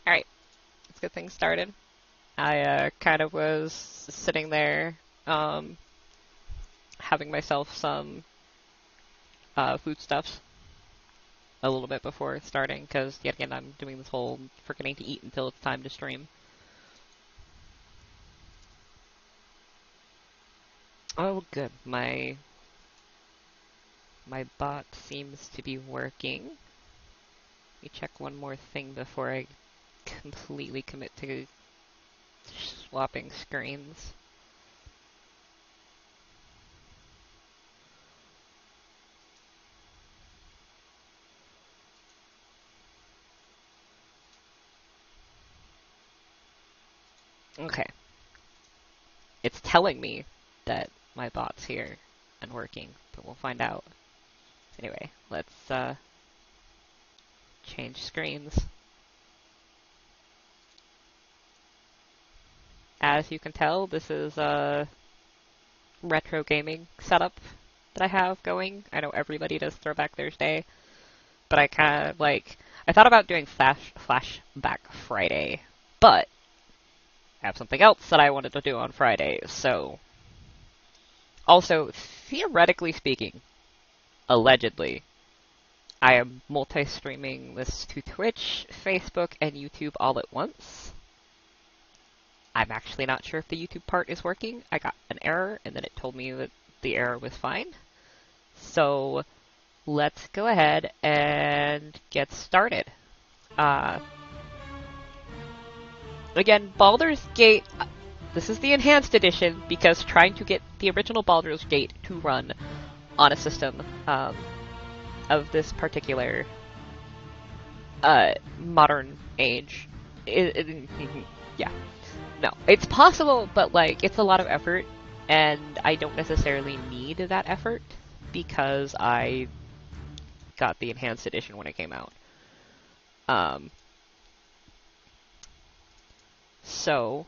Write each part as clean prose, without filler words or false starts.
Alright, let's get things started. I kind of was sitting there, having myself some foodstuffs a little bit before starting, because yet again I'm doing this whole forgetting to eat until it's time to stream. Oh, good. My bot seems to be working. Let me check one more thing before I completely commit to swapping screens. Okay. It's telling me that my bot's here and working, but we'll find out. Anyway, let's change screens. As you can tell, this is a retro gaming setup that I have going. I know everybody does Throwback Thursday, but I kind of I thought about doing Flashback Friday, but I have something else that I wanted to do on Friday, so... Also, theoretically speaking, allegedly, I am multi-streaming this to Twitch, Facebook, and YouTube all at once. I'm actually not sure if the YouTube part is working. I got an error, and then it told me that the error was fine. So, let's go ahead and get started. Again, Baldur's Gate... This is the Enhanced Edition, because trying to get the original Baldur's Gate to run on a system of this particular modern age. Yeah. No, it's possible, but it's a lot of effort, and I don't necessarily need that effort because I got the Enhanced Edition when it came out. So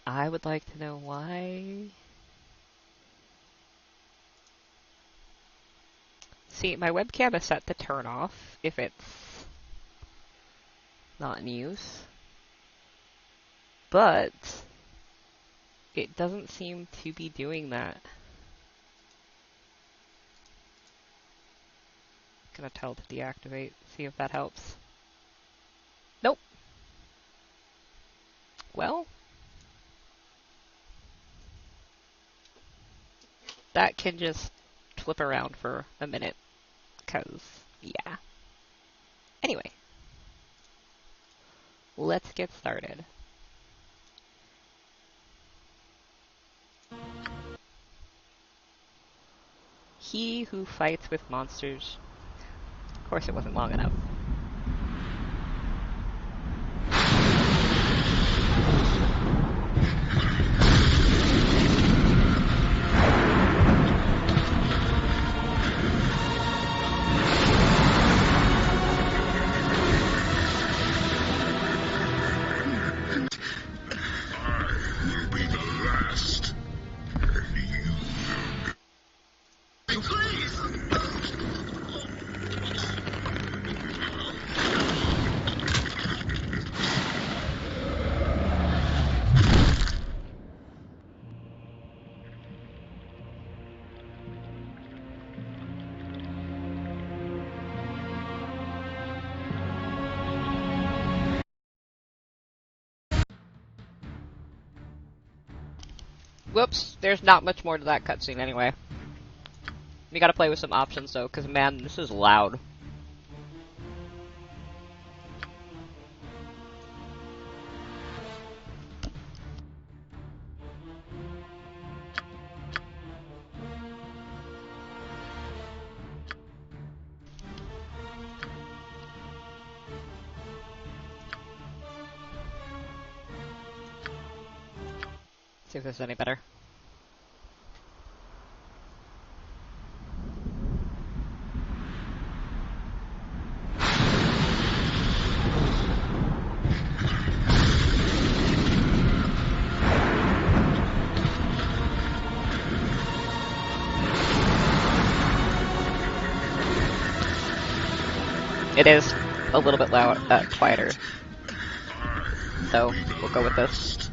I would like to know why. See, my webcam is set to turn off if it's not in use, but it doesn't seem to be doing that. I'm gonna tell it to deactivate, see if that helps. Nope. Well, that can just flip around for a minute, because, yeah. Anyway, let's get started. He who fights with monsters. Of course it wasn't long enough. Whoops, there's not much more to that cutscene anyway. We gotta play with some options though, because man, this is loud. See if this is any better. It is a little bit quieter. So, we'll go with this.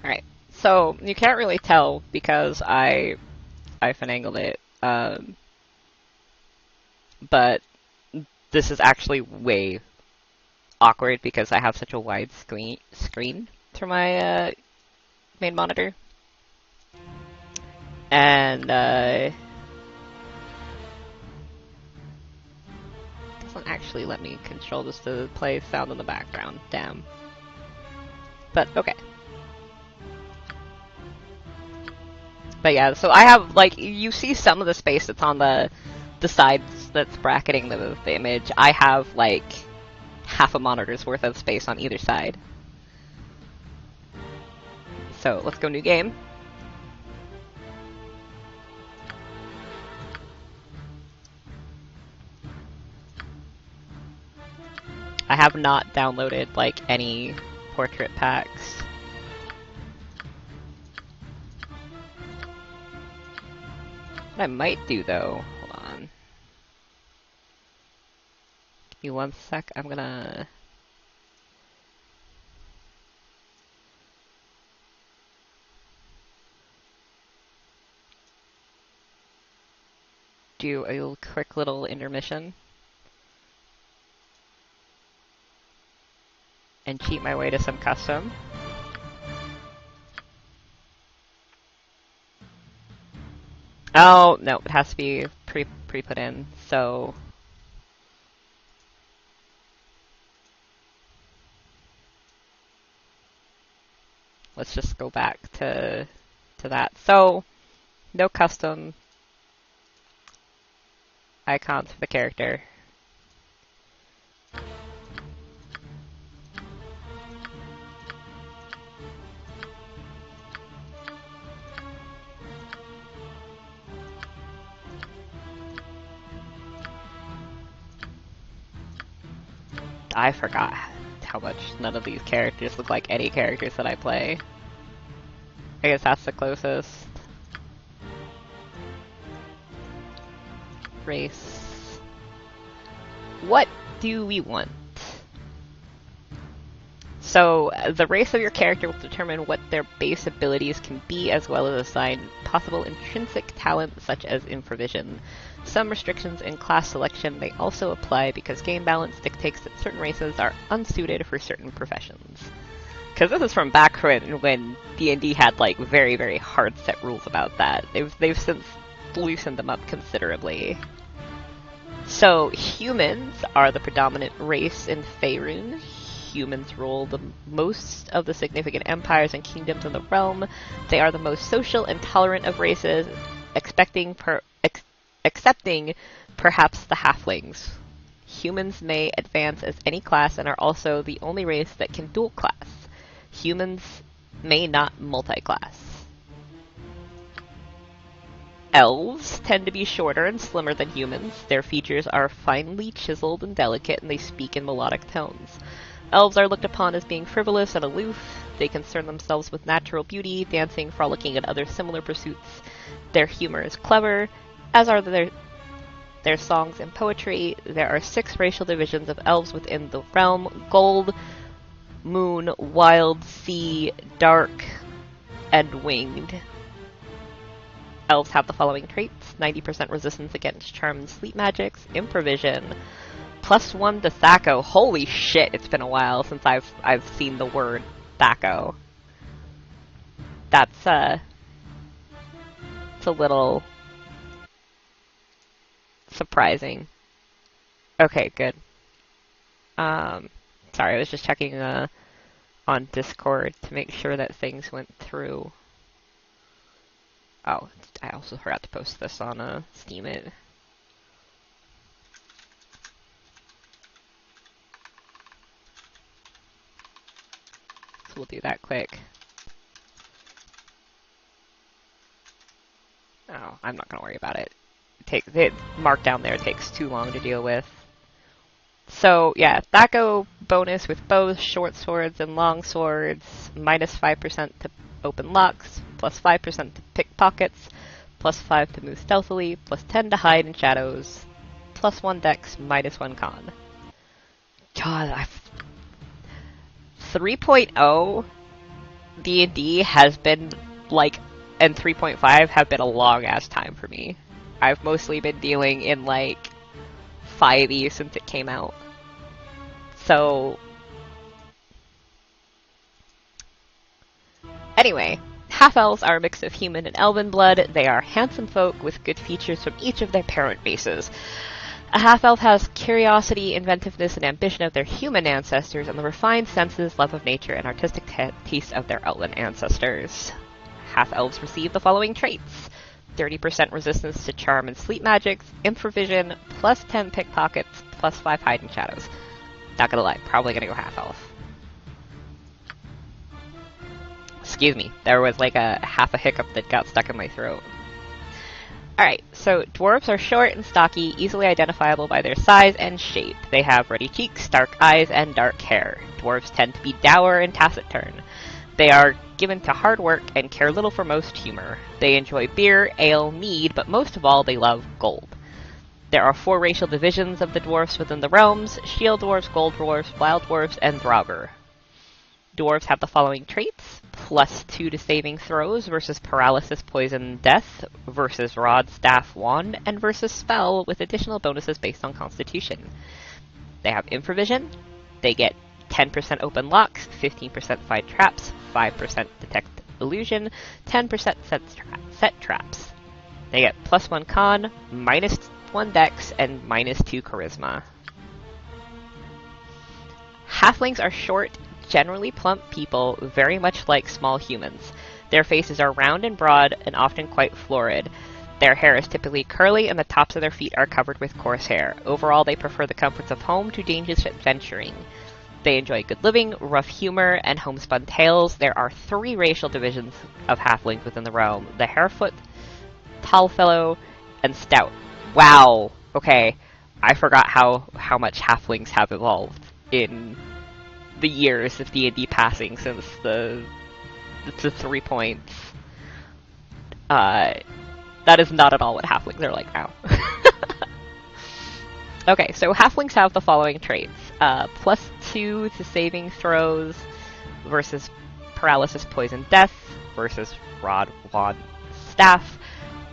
Alright, so you can't really tell because I finagled it, but this is actually way awkward because I have such a wide screen for my main monitor. And doesn't actually let me control this to play sound in the background. Damn. But okay. But yeah, so I have, like, you see some of the space that's on the sides that's bracketing the image. I have, like, half a monitor's worth of space on either side. So, let's go new game. I have not downloaded, like, any portrait packs. What I might do, though, hold on. Give me one sec, I'm gonna... do a quick little intermission. And cheat my way to some custom. Oh, no, it has to be pre-put in, so... let's just go back to that. So, no custom icons for the character. I forgot how much none of these characters look like any characters that I play. I guess that's the closest. Race. What do we want? So, the race of your character will determine what their base abilities can be, as well as assign possible intrinsic talents such as improvision. Some restrictions in class selection may also apply because game balance dictates that certain races are unsuited for certain professions. Because this is from back when D&D had like very, very hard set rules about that. They've since loosened them up considerably. So humans are the predominant race in Faerun. Humans rule the most of the significant empires and kingdoms in the realm. They are the most social and tolerant of races, excepting perhaps the halflings. Humans may advance as any class and are also the only race that can dual class. Humans may not multi-class. Elves tend to be shorter and slimmer than humans. Their features are finely chiseled and delicate, and they speak in melodic tones. Elves are looked upon as being frivolous and aloof. They concern themselves with natural beauty, dancing, frolicking, and other similar pursuits. Their humor is clever, as are their songs and poetry. There are 6 racial divisions of elves within the realm: Gold, Moon, Wild, Sea, Dark, and Winged. Elves have the following traits: 90% resistance against charm and sleep magics, improvision, +1 to Thaco. Holy shit, it's been a while since I've seen the word Thaco. That's it's a little surprising. Okay, good. Sorry, I was just checking on Discord to make sure that things went through. Oh, I also forgot to post this on Steam It. So we'll do that quick. Oh, I'm not gonna worry about it. It marked down there takes too long to deal with. So yeah, Thaco bonus with bows, short swords, and long swords. Minus 5% to open locks, plus 5% to pickpockets, plus 5 to move stealthily, plus 10 to hide in shadows, plus 1 dex, minus 1 con. God, 3.0 D&D has been like, and 3.5 have been a long ass time for me. I've mostly been dealing in like 5e since it came out. So anyway, half-elves are a mix of human and elven blood. They are handsome folk with good features from each of their parent races. A half-elf has curiosity, inventiveness, and ambition of their human ancestors, and the refined senses, love of nature, and artistic taste of their elven ancestors. Half-elves receive the following traits: 30% resistance to charm and sleep magics, improvision, plus 10 pickpockets, plus 5 hide in shadows. Not gonna lie, probably gonna go half-elf. Excuse me, there was like half a hiccup that got stuck in my throat. Alright, so dwarves are short and stocky, easily identifiable by their size and shape. They have ruddy cheeks, dark eyes, and dark hair. Dwarves tend to be dour and taciturn. They are given to hard work and care little for most humor. They enjoy beer, ale, mead, but most of all they love gold. There are 4 racial divisions of the dwarfs within the realms: shield dwarfs, gold dwarfs, wild dwarfs, and draugr. Dwarves have the following traits: plus 2 to saving throws versus paralysis, poison, death, versus rod, staff, wand, and versus spell, with additional bonuses based on constitution. They have improvision. They get 10% open locks, 15% find traps, 5% detect illusion, 10% set traps. They get plus 1 con, minus 1 dex, and minus 2 charisma. Halflings are short, generally plump people, very much like small humans. Their faces are round and broad, and often quite florid. Their hair is typically curly, and the tops of their feet are covered with coarse hair. Overall, they prefer the comforts of home to dangerous adventuring. They enjoy good living, rough humor, and homespun tales. There are 3 racial divisions of halflings within the realm: the Harefoot, Tallfellow, and Stout. Wow! Okay, I forgot how much halflings have evolved in the years of D&D passing since the 3 points. That is not at all what halflings are like now. Okay, so halflings have the following traits: plus 2 to saving throws versus paralysis, poison, death, versus rod, wand, staff,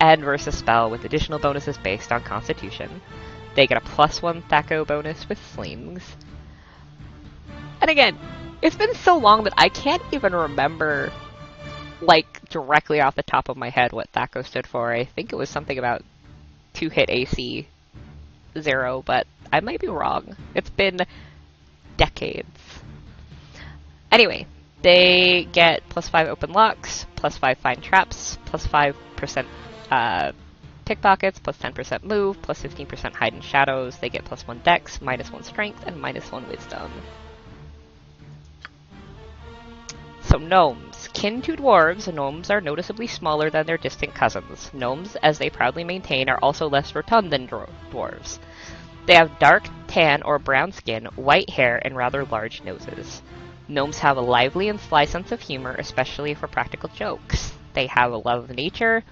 and versus spell, with additional bonuses based on constitution. They get a plus 1 Thaco bonus with slings. And again, it's been so long that I can't even remember, like, directly off the top of my head what Thaco stood for. I think it was something about 2-hit AC 0, but I might be wrong. It's been decades. Anyway, they get plus 5 open locks, plus 5 find traps, plus 5% pickpockets, plus 10% move, plus 15% hide in shadows. They get plus 1 dex, minus 1 strength, and minus 1 wisdom. So gnomes. Kin to dwarves, gnomes are noticeably smaller than their distant cousins. Gnomes, as they proudly maintain, are also less rotund than dwarves. They have dark tan or brown skin, white hair, and rather large noses. Gnomes have a lively and sly sense of humor, especially for practical jokes. They have a love of nature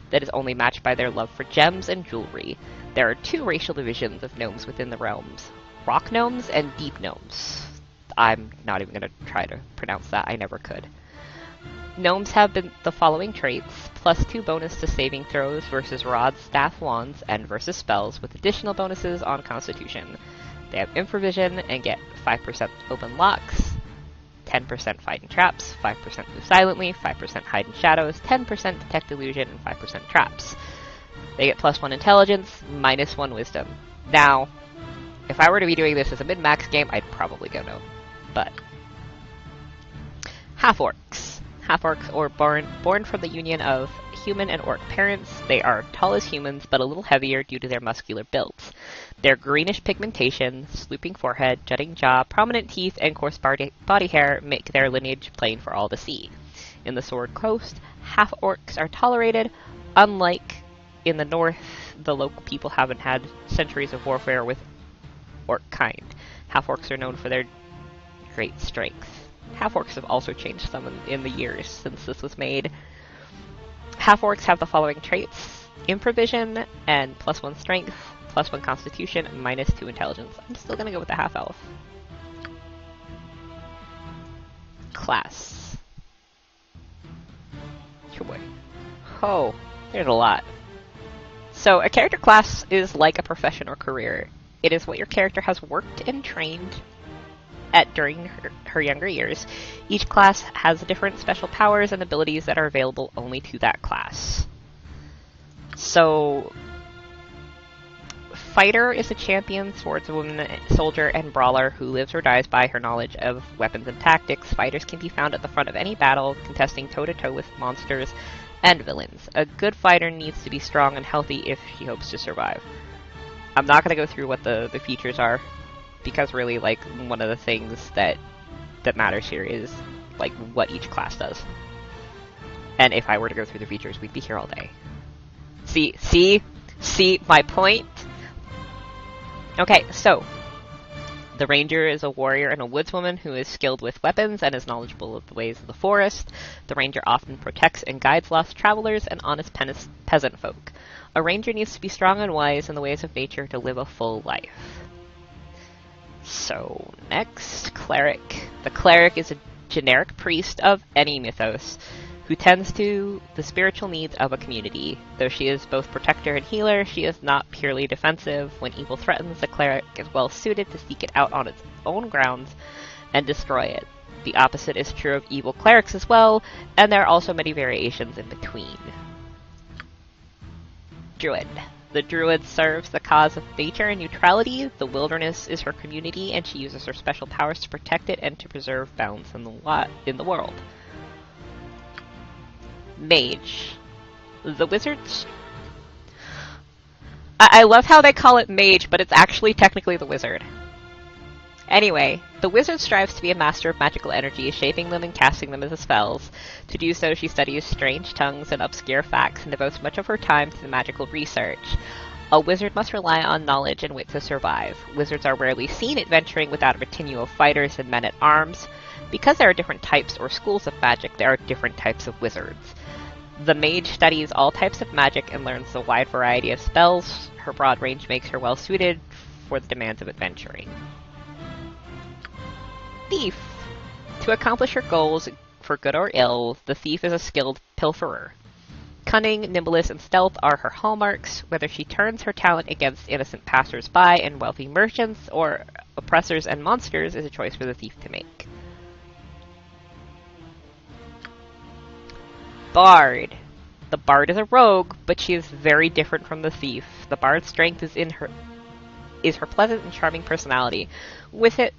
that is only matched by their love for gems and jewelry. There are 2 racial divisions of gnomes within the realms: rock gnomes and deep gnomes. I'm not even going to try to pronounce that. I never could. Gnomes have the following traits: plus 2 bonus to saving throws versus rods, staff, wands, and versus spells, with additional bonuses on constitution. They have improvision and get 5% open locks, 10% fight in traps, 5% move silently, 5% hide in shadows, 10% detect illusion, and 5% traps. They get plus 1 intelligence, minus 1 wisdom. Now, If I were to be doing this as a min-max game, I'd probably go no. But half-orcs. Half-orcs, or born from the union of human and orc parents. They are tall as humans, but a little heavier due to their muscular builds. Their greenish pigmentation, swooping forehead, jutting jaw, prominent teeth, and coarse body hair make their lineage plain for all to see. In the Sword Coast, half-orcs are tolerated. Unlike in the north, the local people haven't had centuries of warfare with orc kind. Half-orcs are known for their great strength. Half-orcs have also changed some in the years since this was made. Half-orcs have the following traits: improvision and +1 strength, +1 constitution, and -2 intelligence. I'm still gonna go with the half-elf. Class. Oh boy. Oh, there's a lot. So a character class is like a profession or career. It is what your character has worked and trained at during her younger years. Each class has different special powers and abilities that are available only to that class. So, Fighter is a champion, swordswoman, soldier, and brawler who lives or dies by her knowledge of weapons and tactics. Fighters can be found at the front of any battle, contesting toe-to-toe with monsters and villains. A good fighter needs to be strong and healthy if she hopes to survive. I'm not going to go through what the features are, because really, like, one of the things that matters here is, like, what each class does. And if I were to go through the features, we'd be here all day. See my point? Okay, so the ranger is a warrior and a woodswoman who is skilled with weapons and is knowledgeable of the ways of the forest. The ranger often protects and guides lost travelers and honest peasant folk. A ranger needs to be strong and wise in the ways of nature to live a full life. So, next, Cleric. The Cleric is a generic priest of any mythos who tends to the spiritual needs of a community. Though she is both protector and healer, she is not purely defensive. When evil threatens, the Cleric is well suited to seek it out on its own grounds and destroy it. The opposite is true of evil clerics as well, and there are also many variations in between. Druid. The druid serves the cause of nature and neutrality. The wilderness is her community, and she uses her special powers to protect it and to preserve balance in the world. Mage. The wizards... I love how they call it mage, but it's actually technically the wizard. Anyway, the wizard strives to be a master of magical energy, shaping them and casting them as spells. To do so, she studies strange tongues and obscure facts and devotes much of her time to the magical research. A wizard must rely on knowledge and wit to survive. Wizards are rarely seen adventuring without a retinue of fighters and men-at-arms. Because there are different types or schools of magic, there are different types of wizards. The mage studies all types of magic and learns a wide variety of spells. Her broad range makes her well suited for the demands of adventuring. Thief. To accomplish her goals, for good or ill, the thief is a skilled pilferer. Cunning, nimbleness, and stealth are her hallmarks. Whether she turns her talent against innocent passers-by and wealthy merchants, or oppressors and monsters, is a choice for the thief to make. Bard. The bard is a rogue, but she is very different from the thief. The bard's strength is her pleasant and charming personality. With it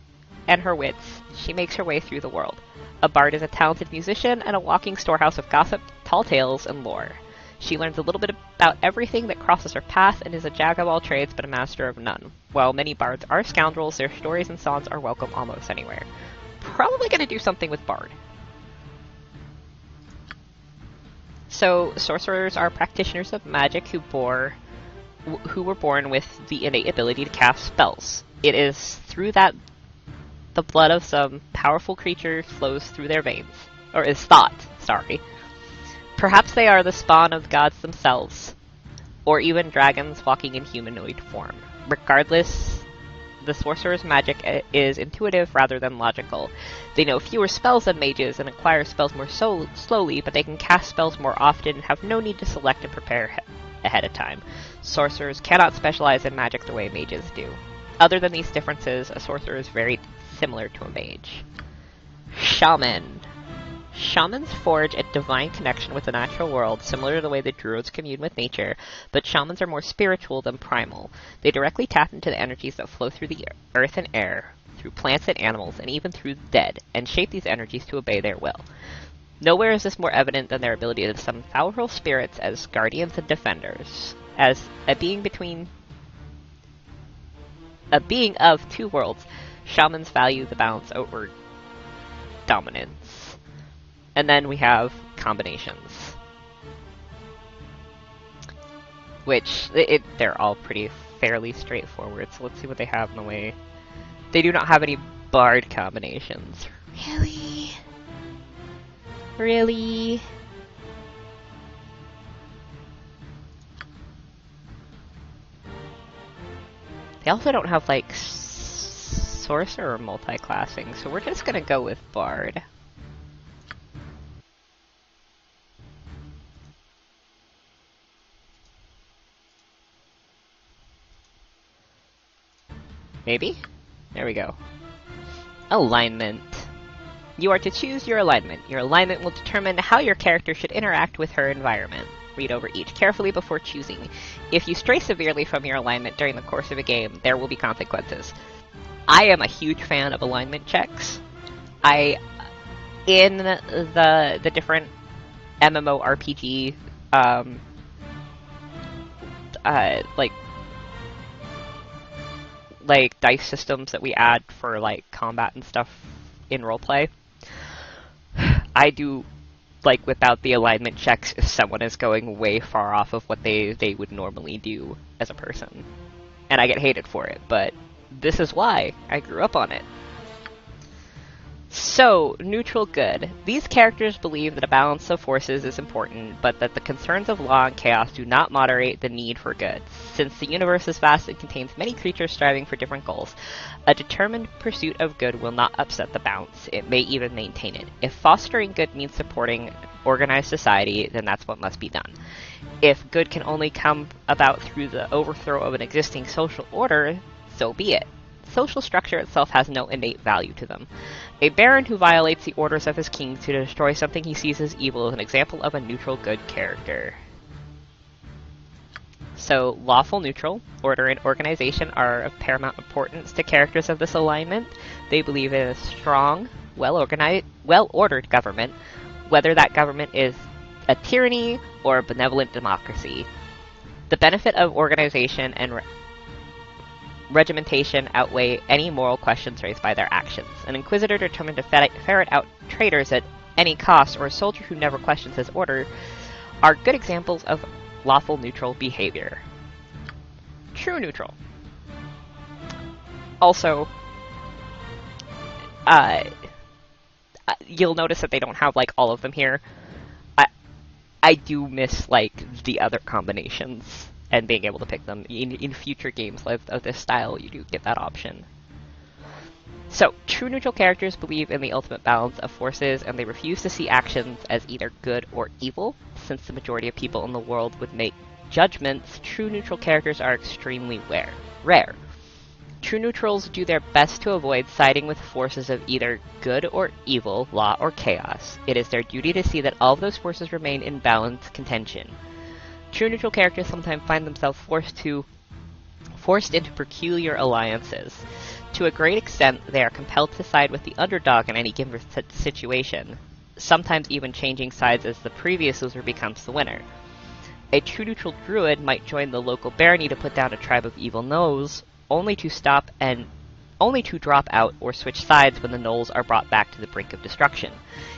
and her wits, she makes her way through the world. A bard is a talented musician and a walking storehouse of gossip, tall tales, and lore. She learns a little bit about everything that crosses her path and is a jack of all trades but a master of none. While many bards are scoundrels, their stories and songs are welcome almost anywhere. Probably gonna do something with bard. So, sorcerers are practitioners of magic who were born with the innate ability to cast spells. It is through that the blood of some powerful creature flows through their veins. Or is thought, sorry. Perhaps they are the spawn of gods themselves, or even dragons walking in humanoid form. Regardless, the sorcerer's magic is intuitive rather than logical. They know fewer spells than mages and acquire spells more slowly, but they can cast spells more often and have no need to select and prepare ahead of time. Sorcerers cannot specialize in magic the way mages do. Other than these differences, a sorcerer is very similar to a mage. Shaman. Shamans forge a divine connection with the natural world, similar to the way the druids commune with nature, but shamans are more spiritual than primal. They directly tap into the energies that flow through the earth and air, through plants and animals, and even through the dead, and shape these energies to obey their will. Nowhere is this more evident than their ability to summon powerful spirits as guardians and defenders. As a being of two worlds, shamans value the balance over dominance. And then we have combinations, which they're all pretty fairly straightforward. So let's see what they have in the way. They do not have any bard combinations. Really? Really? They also don't have, like, sorcerer multi-classing, so we're just gonna go with bard. Maybe? There we go. Alignment. You are to choose your alignment. Your alignment will determine how your character should interact with her environment. Read over each carefully before choosing. If you stray severely from your alignment during the course of a game, there will be consequences. I am a huge fan of alignment checks. In the different MMORPG, like dice systems that we add for like combat and stuff in roleplay, I do like without the alignment checks if someone is going way far off of what they would normally do as a person. And I get hated for it, but this is why I grew up on it. So, neutral good. These characters believe that a balance of forces is important, but that the concerns of law and chaos do not moderate the need for good. Since the universe is vast and contains many creatures striving for different goals, a determined pursuit of good will not upset the balance. It may even maintain it. If fostering good means supporting organized society, then that's what must be done. If good can only come about through the overthrow of an existing social order, so be it. Social structure itself has no innate value to them. A baron who violates the orders of his king to destroy something he sees as evil is an example of a neutral good character. So, lawful neutral, order and organization are of paramount importance to characters of this alignment. They believe in a strong, well-organized, well-ordered government, whether that government is a tyranny or a benevolent democracy. The benefit of organization and regimentation outweigh any moral questions raised by their actions. An inquisitor determined to ferret out traitors at any cost, or a soldier who never questions his order, are good examples of lawful neutral behavior. True neutral. Also, you'll notice that they don't have like all of them here. I do miss like the other combinations and being able to pick them. In future games of this style, you do get that option. So, true neutral characters believe in the ultimate balance of forces, and they refuse to see actions as either good or evil. Since the majority of people in the world would make judgments, true neutral characters are extremely rare. True neutrals do their best to avoid siding with forces of either good or evil, law or chaos. It is their duty to see that all of those forces remain in balanced contention. True neutral characters sometimes find themselves forced into peculiar alliances. To a great extent, they are compelled to side with the underdog in any given situation, sometimes even changing sides as the previous loser becomes the winner. A true neutral druid might join the local barony to put down a tribe of evil gnolls, only to drop out or switch sides when the gnolls are brought back to the brink of destruction.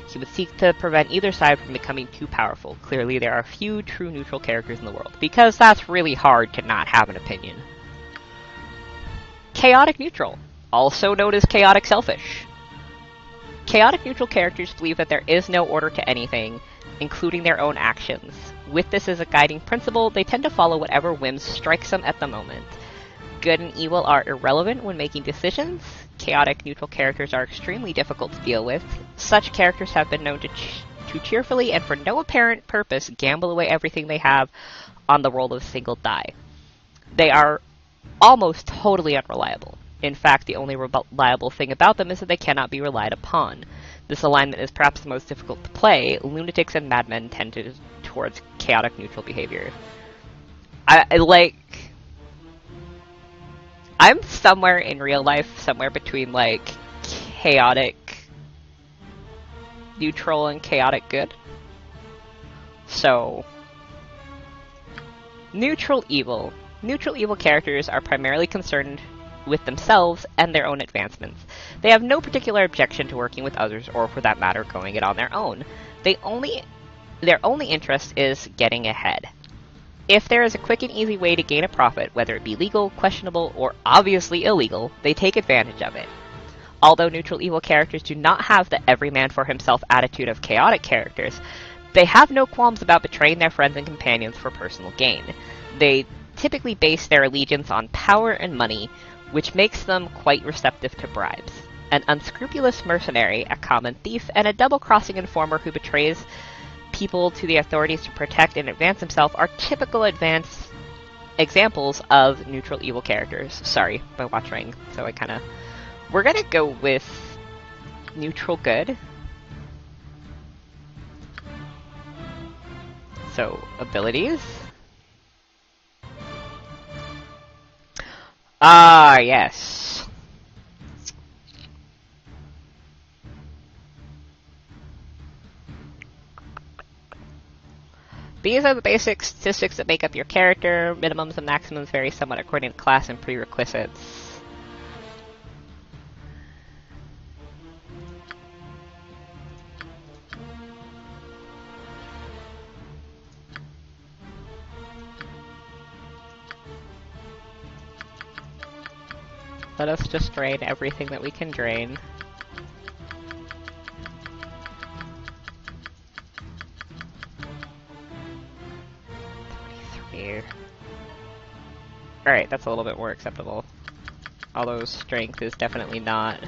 He would seek to prevent either side from becoming too powerful. Clearly, there are few true neutral characters in the world, because that's really hard to not have an opinion. Chaotic neutral, also known as chaotic selfish. Chaotic neutral characters believe that there is no order to anything, including their own actions. With this as a guiding principle, they tend to follow whatever whims strikes them at the moment. Good and evil are irrelevant when making decisions. Chaotic neutral characters are extremely difficult to deal with. Such characters have been known to cheerfully and for no apparent purpose gamble away everything they have on the roll of a single die. They are almost totally unreliable. In fact, the only reliable thing about them is that they cannot be relied upon. This alignment is perhaps the most difficult to play. Lunatics and madmen tend towards chaotic neutral behavior. I'm somewhere in real life, somewhere between, like, chaotic neutral and chaotic good. So, neutral evil. Neutral evil characters are primarily concerned with themselves and their own advancements. They have no particular objection to working with others, or for that matter, going it on their own. Their only interest is getting ahead. If there is a quick and easy way to gain a profit, whether it be legal, questionable, or obviously illegal, they take advantage of it. Although neutral evil characters do not have the every-man for himself attitude of chaotic characters, they have no qualms about betraying their friends and companions for personal gain. They typically base their allegiance on power and money, which makes them quite receptive to bribes. An unscrupulous mercenary, a common thief, and a double-crossing informer who betrays people to the authorities to protect and advance himself are typical examples of neutral evil characters. Sorry, my watch rang, so we're gonna go with neutral good. So, abilities. Ah, yes. These are the basic statistics that make up your character. Minimums and maximums vary somewhat according to class and prerequisites. Let us just drain everything that we can drain. Alright, that's a little bit more acceptable. Although strength is definitely not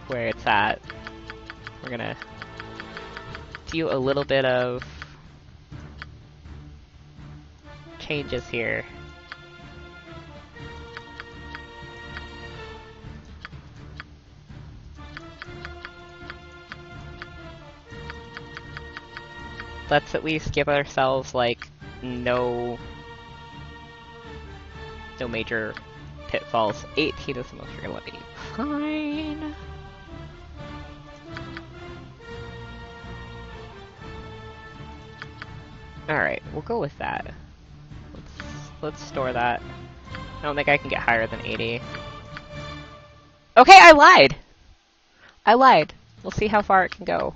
where it's at. We're gonna do a little bit of changes here. Let's at least give ourselves, like, no major pitfalls. 18 is the most you're gonna let me. Fine. Alright, we'll go with that. Let's store that. I don't think I can get higher than 80. Okay, I lied! I lied. We'll see how far it can go.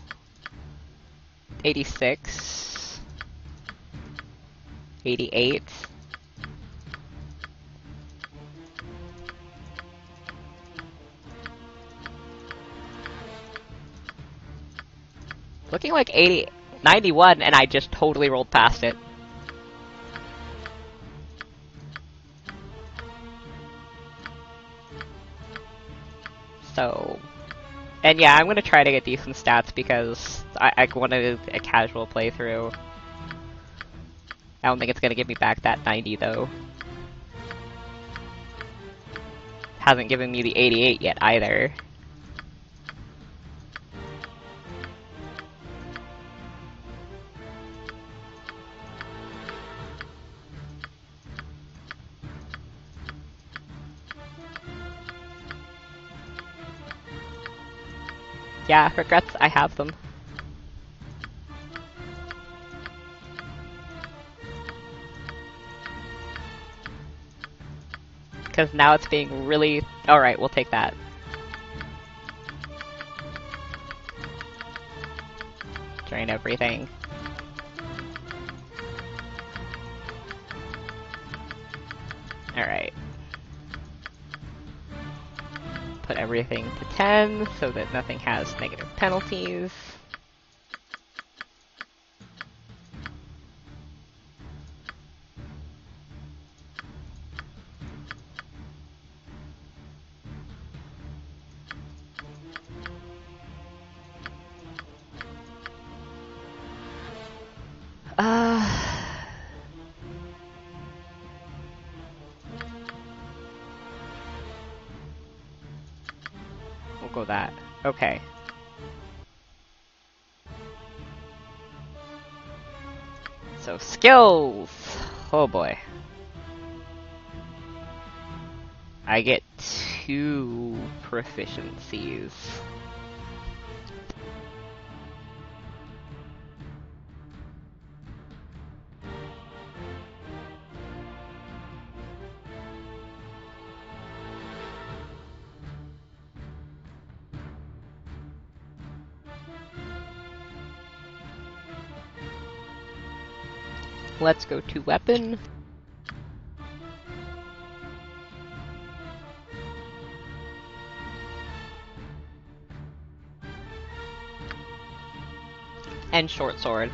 86. 88. Looking like 91, and I just totally rolled past it. So, and yeah, I'm gonna try to get decent stats because I wanted a casual playthrough. I don't think it's gonna give me back that 90 though. Hasn't given me the 88 yet either. Yeah, regrets, I have them. Because now it's being really... Alright, we'll take that. Drain everything. Alright. Put everything to 10 so that nothing has negative penalties. go that. Okay. So skills! Oh boy. I get 2 proficiencies. Let's go to weapon. And short sword.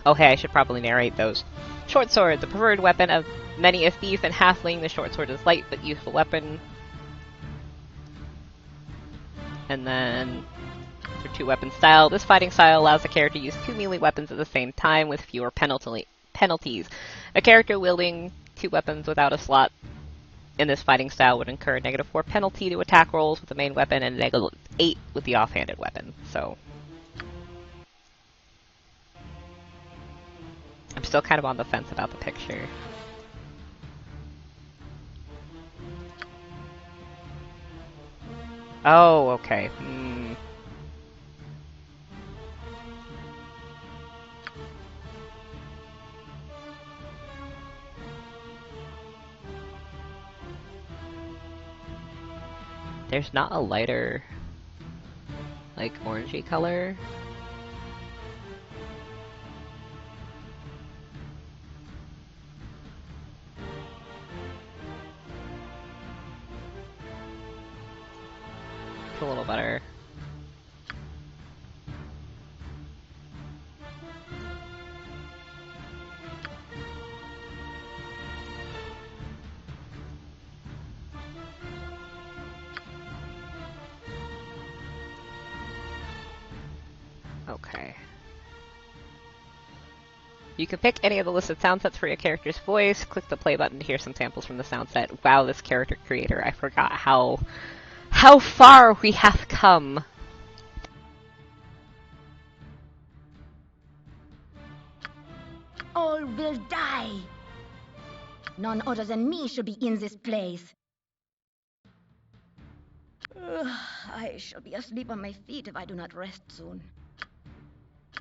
Okay, I should probably narrate those. Short sword, the preferred weapon of many a thief and halfling. The short sword is light but useful weapon. And then for 2 weapon style, this fighting style allows the character to use 2 melee weapons at the same time with fewer penalties. A character wielding 2 weapons without a slot in this fighting style would incur a -4 penalty to attack rolls with the main weapon and a -8 with the offhanded weapon. So I'm still kind of on the fence about the picture. Oh, okay. There's not a lighter, like, orangey color. It's a little better. Okay. You can pick any of the listed sound sets for your character's voice. Click the play button to hear some samples from the sound set. Wow, this character creator, I forgot how far we have come. All will die. None other than me should be in this place. I shall be asleep on my feet if I do not rest soon.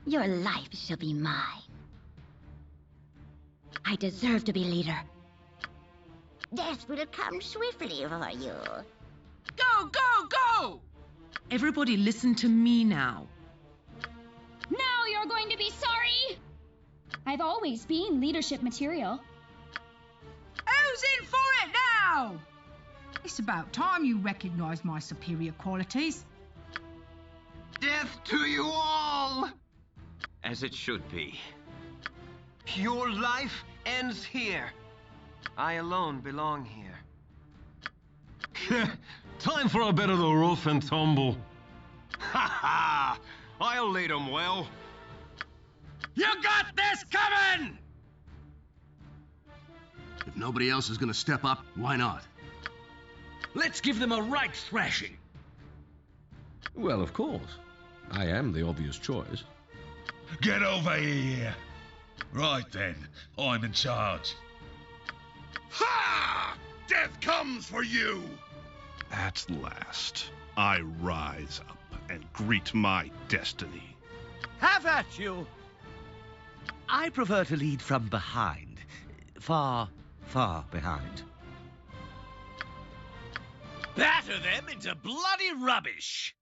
Your life shall be mine. I deserve to be leader. Death will come swiftly for you. Go, go, go! Everybody listen to me now. Now you're going to be sorry! I've always been leadership material. Who's in for it now? It's about time you recognise my superior qualities. Death to you all! As it should be. Your life ends here. I alone belong here. Time for a bit of the rough and tumble. Ha ha! I'll lead 'em well. You got this coming! If nobody else is gonna step up, why not? Let's give them a right thrashing. Well, of course. I am the obvious choice. Get over here. Right then, I'm in charge. Ha! Death comes for you! At last, I rise up and greet my destiny. Have at you! I prefer to lead from behind. Far, far behind. Batter them into bloody rubbish!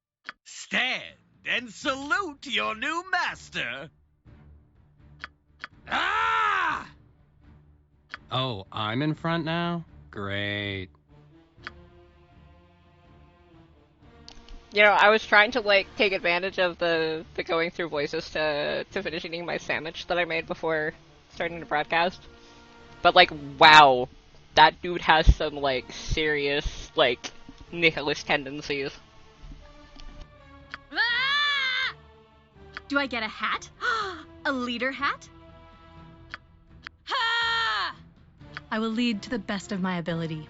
Stand and salute your new master! Ah! Oh, I'm in front now? Great. You know, I was trying to, like, take advantage of the going through voices to finish eating my sandwich that I made before starting to broadcast. But, like, wow. That dude has some, like, serious, like, Nicholas tendencies. Ah! Do I get a hat? A leader hat? Ha! I will lead to the best of my ability.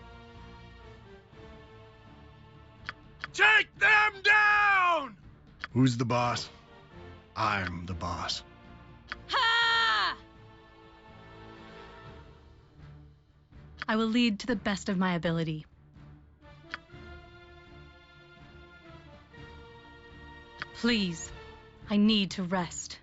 Who's the boss? I'm the boss. Ha! I will lead to the best of my ability. Please, I need to rest.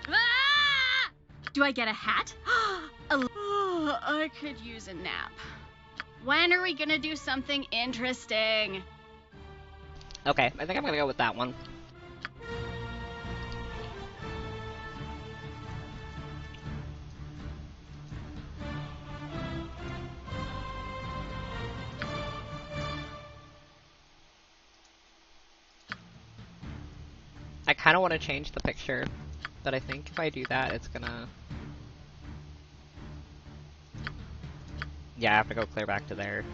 Ah! Do I get a hat? I could use a nap. When are we gonna do something interesting? Okay, I think I'm gonna go with that one. I kind of want to change the picture, but I think if I do that, it's gonna... Yeah, I have to go clear back to there.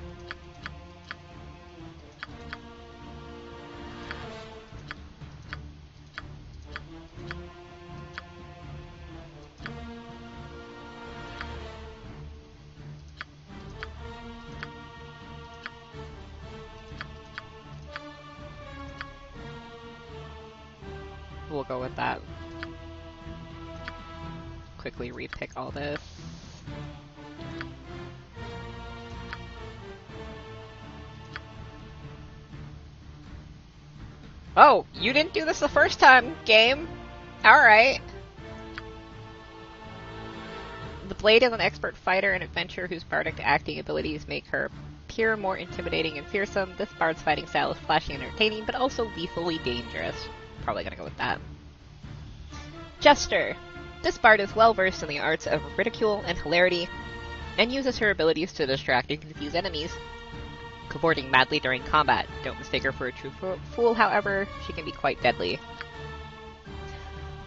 We'll go with that. Quickly repick all this. Oh, you didn't do this the first time, game. Alright. The Blade is an expert fighter and adventurer whose bardic acting abilities make her appear more intimidating and fearsome. This bard's fighting style is flashy and entertaining, but also lethally dangerous. Probably gonna go with that. Jester. This bard is well versed in the arts of ridicule and hilarity, and uses her abilities to distract and confuse enemies, cavorting madly during combat. Don't mistake her for a true fool, however, she can be quite deadly.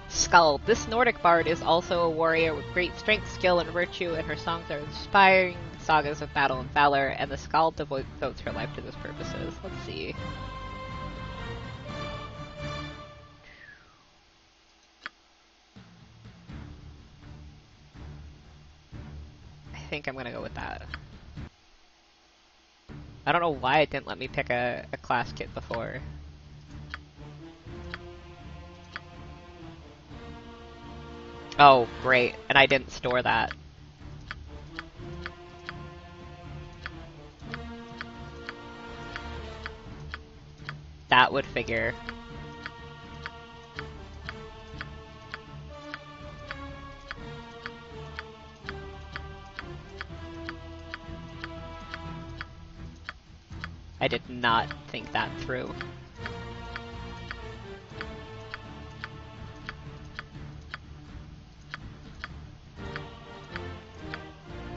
Skald. This Nordic bard is also a warrior with great strength, skill, and virtue, and her songs are inspiring sagas of battle and valor, and the Skald devotes her life to those purposes. Let's see. I think I'm gonna go with that. I don't know why it didn't let me pick a class kit before. Oh, great. And I didn't store that. That would figure. I did not think that through.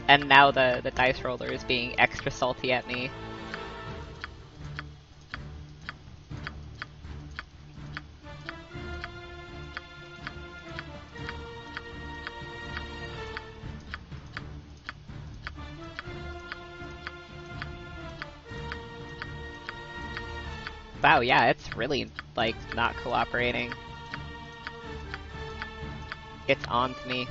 And now the dice roller is being extra salty at me. Wow, yeah, it's really, like, not cooperating. It's on to me.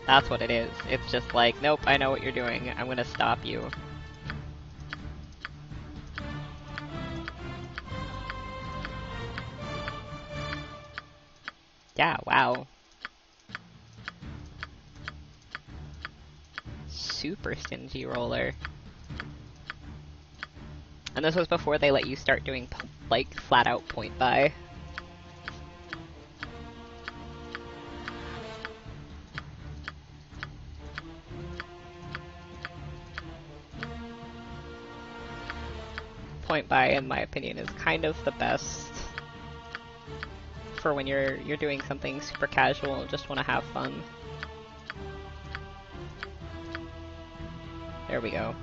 That's what it is. It's just like, nope, I know what you're doing. I'm gonna stop you. Yeah, wow. Super stingy roller. And this was before they let you start doing, like, flat-out point buy. Point buy, in my opinion, is kind of the best for when you're doing something super casual and just want to have fun. There we go.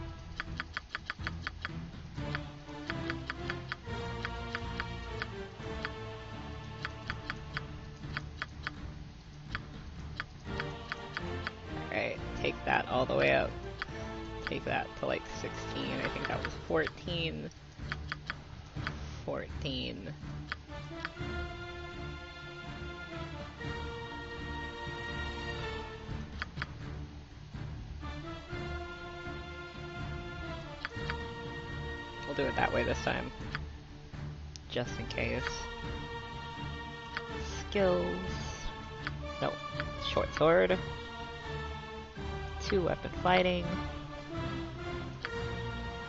Alright, take that all the way up. Take that to like 16, I think that was 14. 14. We'll do it that way this time. Just in case. Skills. No. Short sword. 2 weapon fighting.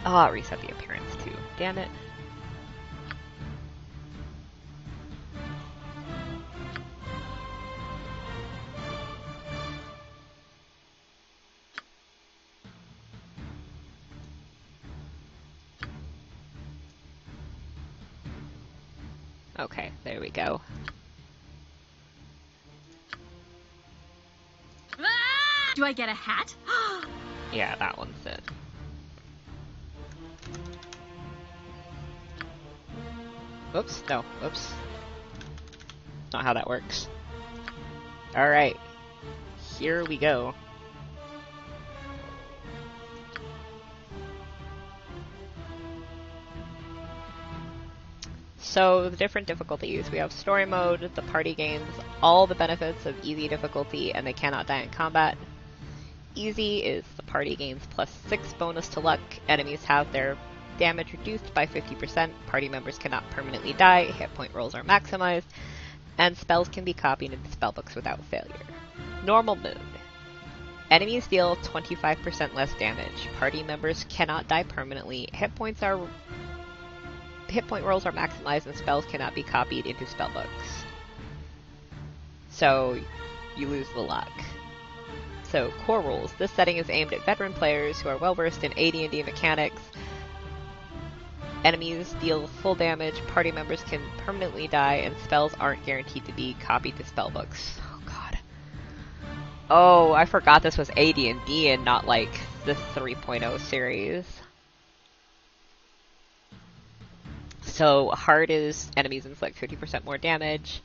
Ah, reset the appearance too. Damn it. Okay, there we go. Do I get a hat? Yeah, that one's it. Oops, no, oops. Not how that works. Alright. Here we go. So, the different difficulties. We have story mode, the party gains all the benefits of easy difficulty, and they cannot die in combat. Easy is the party gains +6 bonus to luck, enemies have their damage reduced by 50%, party members cannot permanently die, hit point rolls are maximized, and spells can be copied into spellbooks without failure. Normal mode. Enemies deal 25% less damage, party members cannot die permanently, hit point rolls are maximized, and spells cannot be copied into spellbooks. So, you lose the luck. So, core rules. This setting is aimed at veteran players who are well versed in AD&D mechanics. Enemies deal full damage, party members can permanently die, and spells aren't guaranteed to be copied to spellbooks. Oh god. Oh, I forgot this was AD&D and not like the 3.0 series. So, hard is enemies inflict 50% more damage.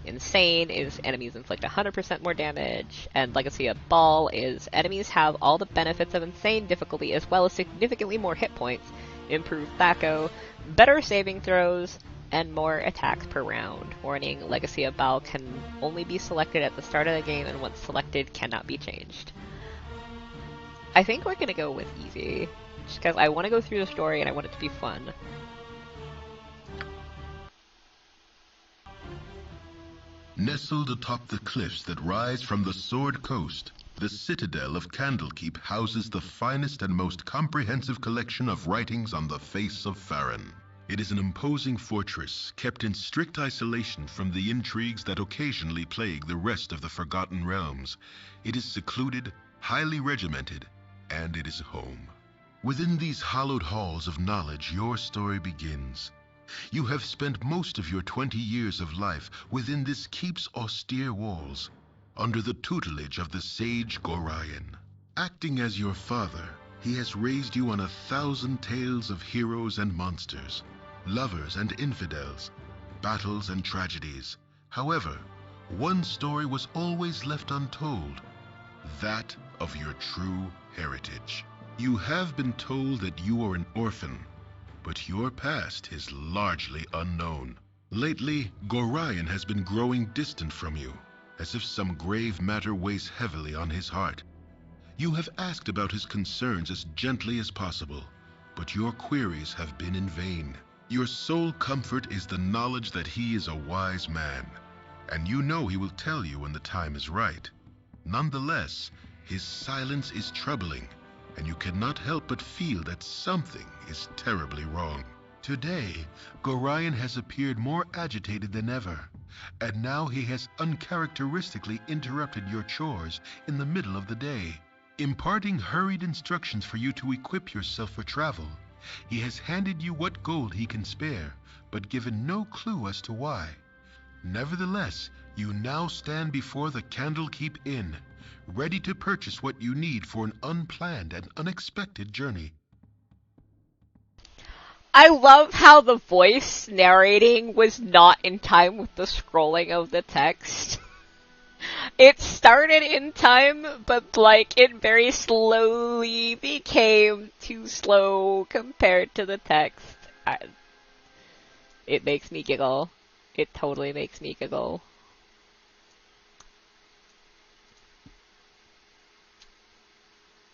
Insane is enemies inflict 100% more damage, and Legacy of Ball is enemies have all the benefits of insane difficulty as well as significantly more hit points, improved Thaco, better saving throws, and more attacks per round. Warning, Legacy of Ball can only be selected at the start of the game, and once selected cannot be changed. I think we're gonna go with easy, just because I want to go through the story and I want it to be fun. Nestled atop the cliffs that rise from the Sword Coast, the citadel of Candlekeep houses the finest and most comprehensive collection of writings on the face of Farron. It is an imposing fortress, kept in strict isolation from the intrigues that occasionally plague the rest of the Forgotten Realms. It is secluded, highly regimented, and it is home. Within these hallowed halls of knowledge, your story begins. You have spent most of your 20 years of life within this keep's austere walls, under the tutelage of the sage Gorion. Acting as your father, he has raised you on 1,000 tales of heroes and monsters, lovers and infidels, battles and tragedies. However, one story was always left untold, that of your true heritage. You have been told that you are an orphan, but your past is largely unknown. Lately, Gorion has been growing distant from you, as if some grave matter weighs heavily on his heart. You have asked about his concerns as gently as possible, but your queries have been in vain. Your sole comfort is the knowledge that he is a wise man, and you know he will tell you when the time is right. Nonetheless, his silence is troubling, and you cannot help but feel that something is terribly wrong. Today, Gorion has appeared more agitated than ever, and now he has uncharacteristically interrupted your chores in the middle of the day, imparting hurried instructions for you to equip yourself for travel. He has handed you what gold he can spare, but given no clue as to why. Nevertheless, you now stand before the Candlekeep Inn, ready to purchase what you need for an unplanned and unexpected journey. I love how the voice narrating was not in time with the scrolling of the text. It started in time, but like it very slowly became too slow compared to the text. It makes me giggle. It totally makes me giggle.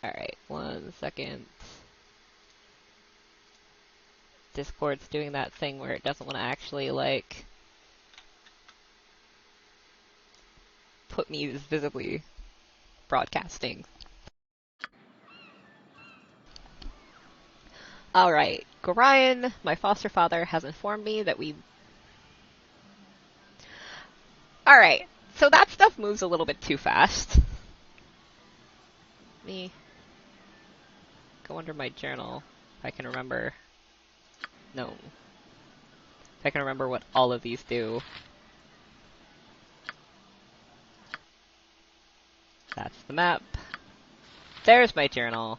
Alright, 1 second. Discord's doing that thing where it doesn't want to actually, like, put me as visibly broadcasting. Alright, Gorion, my foster father, has informed me that we... Alright, so that stuff moves a little bit too fast. Let me go under my journal, if I can remember. No. If I can remember what all of these do. That's the map. There's my journal.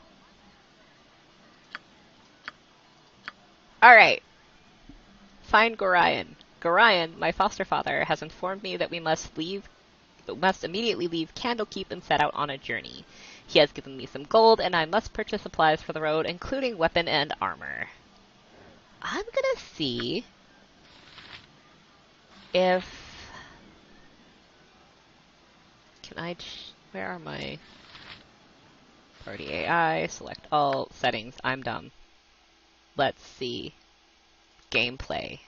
Alright. Find Gorion. Gorion, my foster father, has informed me that we must immediately leave Candlekeep and set out on a journey. He has given me some gold, and I must purchase supplies for the road, including weapon and armor. I'm gonna see if... Can I... Where are my... Party AI, select all, settings, I'm dumb. Let's see. Gameplay.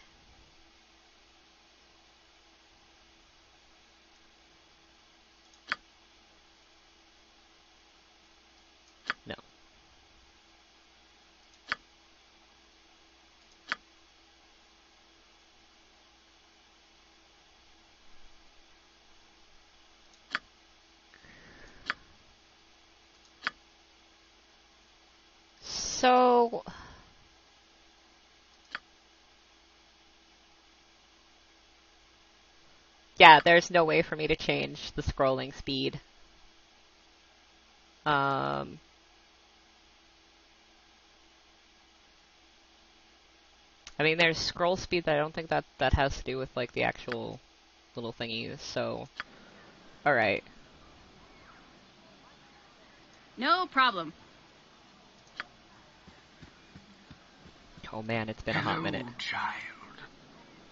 No. So... Yeah, there's no way for me to change the scrolling speed. I mean, there's scroll speed, but I don't think that has to do with, like, the actual little thingies, so... Alright. No problem. Oh man, it's been a hot minute. Child.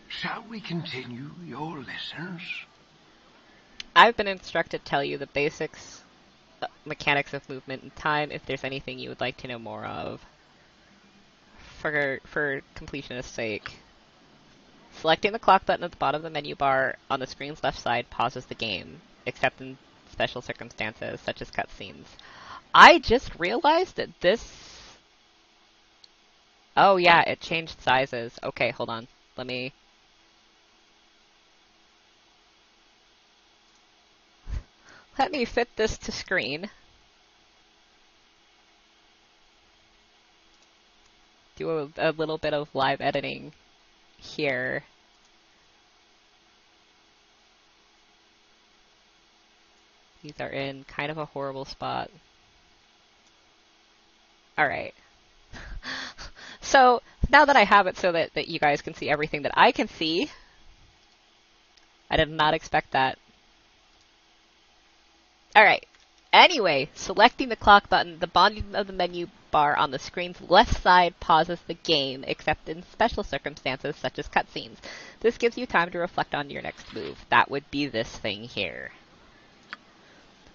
Shall we continue your lessons? I've been instructed to tell you the basics, mechanics of movement and time, if there's anything you would like to know more of. For completionist's sake. Selecting the clock button at the bottom of the menu bar on the screen's left side pauses the game, except in special circumstances, such as cutscenes. I just realized that this... Oh yeah, it changed sizes. Okay, hold on. Let me fit this to screen. Do a little bit of live editing here. These are in kind of a horrible spot. Alright. So, now that I have it so that you guys can see everything that I can see, I did not expect that. Alright. Anyway, selecting the clock button, the bottom of the menu bar on the screen's left side pauses the game, except in special circumstances such as cutscenes. This gives you time to reflect on your next move. That would be this thing here.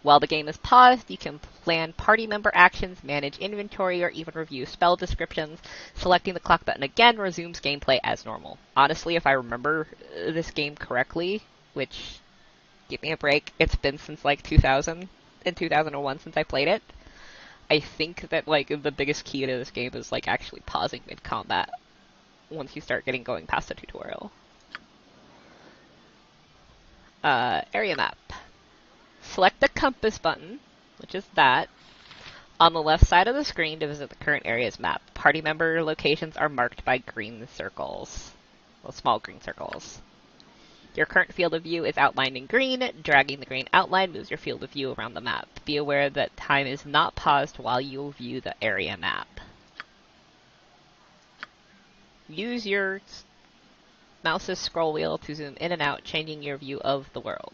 While the game is paused, you can plan party member actions, manage inventory, or even review spell descriptions. Selecting the clock button again resumes gameplay as normal. Honestly, if I remember this game correctly, which, give me a break, it's been since like 2000 and 2001 since I played it. I think that like the biggest key to this game is like actually pausing mid-combat once you start going past the tutorial. Area map. Select the compass button, which is that, on the left side of the screen to visit the current area's map. Party member locations are marked by green circles. Well, small green circles. Your current field of view is outlined in green. Dragging the green outline moves your field of view around the map. Be aware that time is not paused while you view the area map. Use your mouse's scroll wheel to zoom in and out, changing your view of the world.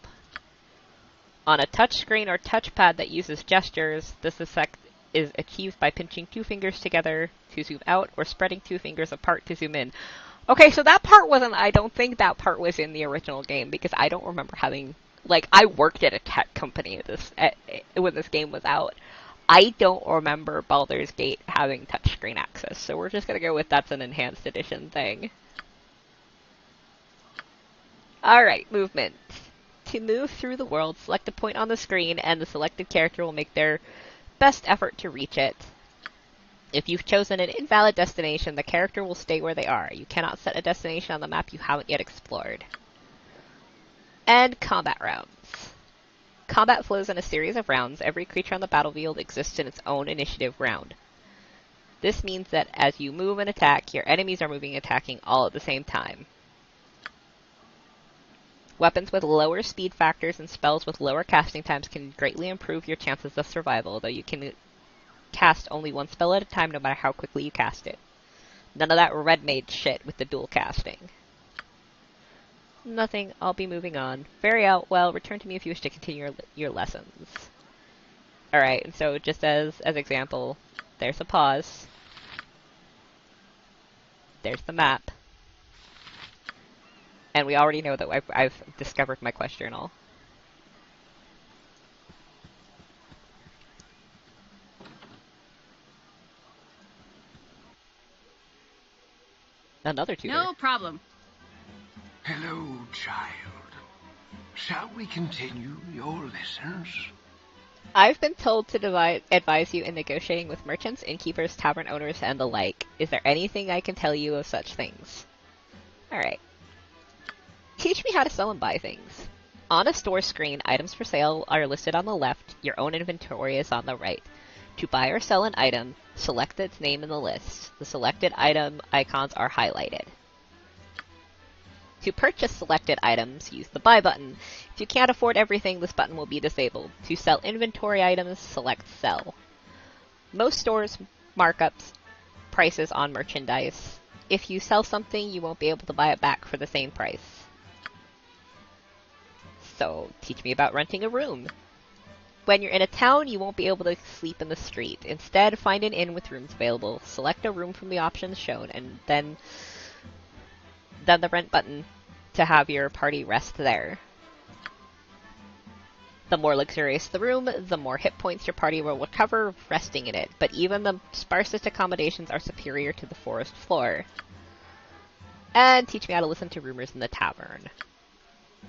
On a touchscreen or touchpad that uses gestures, this effect is achieved by pinching two fingers together to zoom out or spreading two fingers apart to zoom in. Okay, so that part wasn't, I don't think that part was in the original game, because I don't remember having, like, I worked at a tech company when this game was out. I don't remember Baldur's Gate having touchscreen access, so we're just gonna go with that's an enhanced edition thing. Alright, movement. To move through the world, select a point on the screen, and the selected character will make their best effort to reach it. If you've chosen an invalid destination, the character will stay where they are. You cannot set a destination on the map you haven't yet explored. And combat rounds. Combat flows in a series of rounds. Every creature on the battlefield exists in its own initiative round. This means that as you move and attack, your enemies are moving and attacking all at the same time. Weapons with lower speed factors and spells with lower casting times can greatly improve your chances of survival, though you can cast only one spell at a time no matter how quickly you cast it. None of that red mage shit with the dual casting. Nothing, I'll be moving on. Very well, return to me if you wish to continue your lessons. Alright, and so just as example, there's a pause. There's the map. And we already know that I've discovered my quest journal. Another tutor. No problem. Hello, child. Shall we continue your lessons? I've been told to advise you in negotiating with merchants, innkeepers, tavern owners, and the like. Is there anything I can tell you of such things? Alright. Teach me how to sell and buy things. On a store screen, items for sale are listed on the left, your own inventory is on the right. To buy or sell an item, select its name in the list. The selected item icons are highlighted. To purchase selected items, use the buy button. If you can't afford everything, this button will be disabled. To sell inventory items, select sell. Most stores markups prices on merchandise. If you sell something, you won't be able to buy it back for the same price. So, teach me about renting a room. When you're in a town, you won't be able to sleep in the street. Instead, find an inn with rooms available. Select a room from the options shown, and then the rent button to have your party rest there. The more luxurious the room, the more hit points your party will recover resting in it, but even the sparsest accommodations are superior to the forest floor. And teach me how to listen to rumors in the tavern.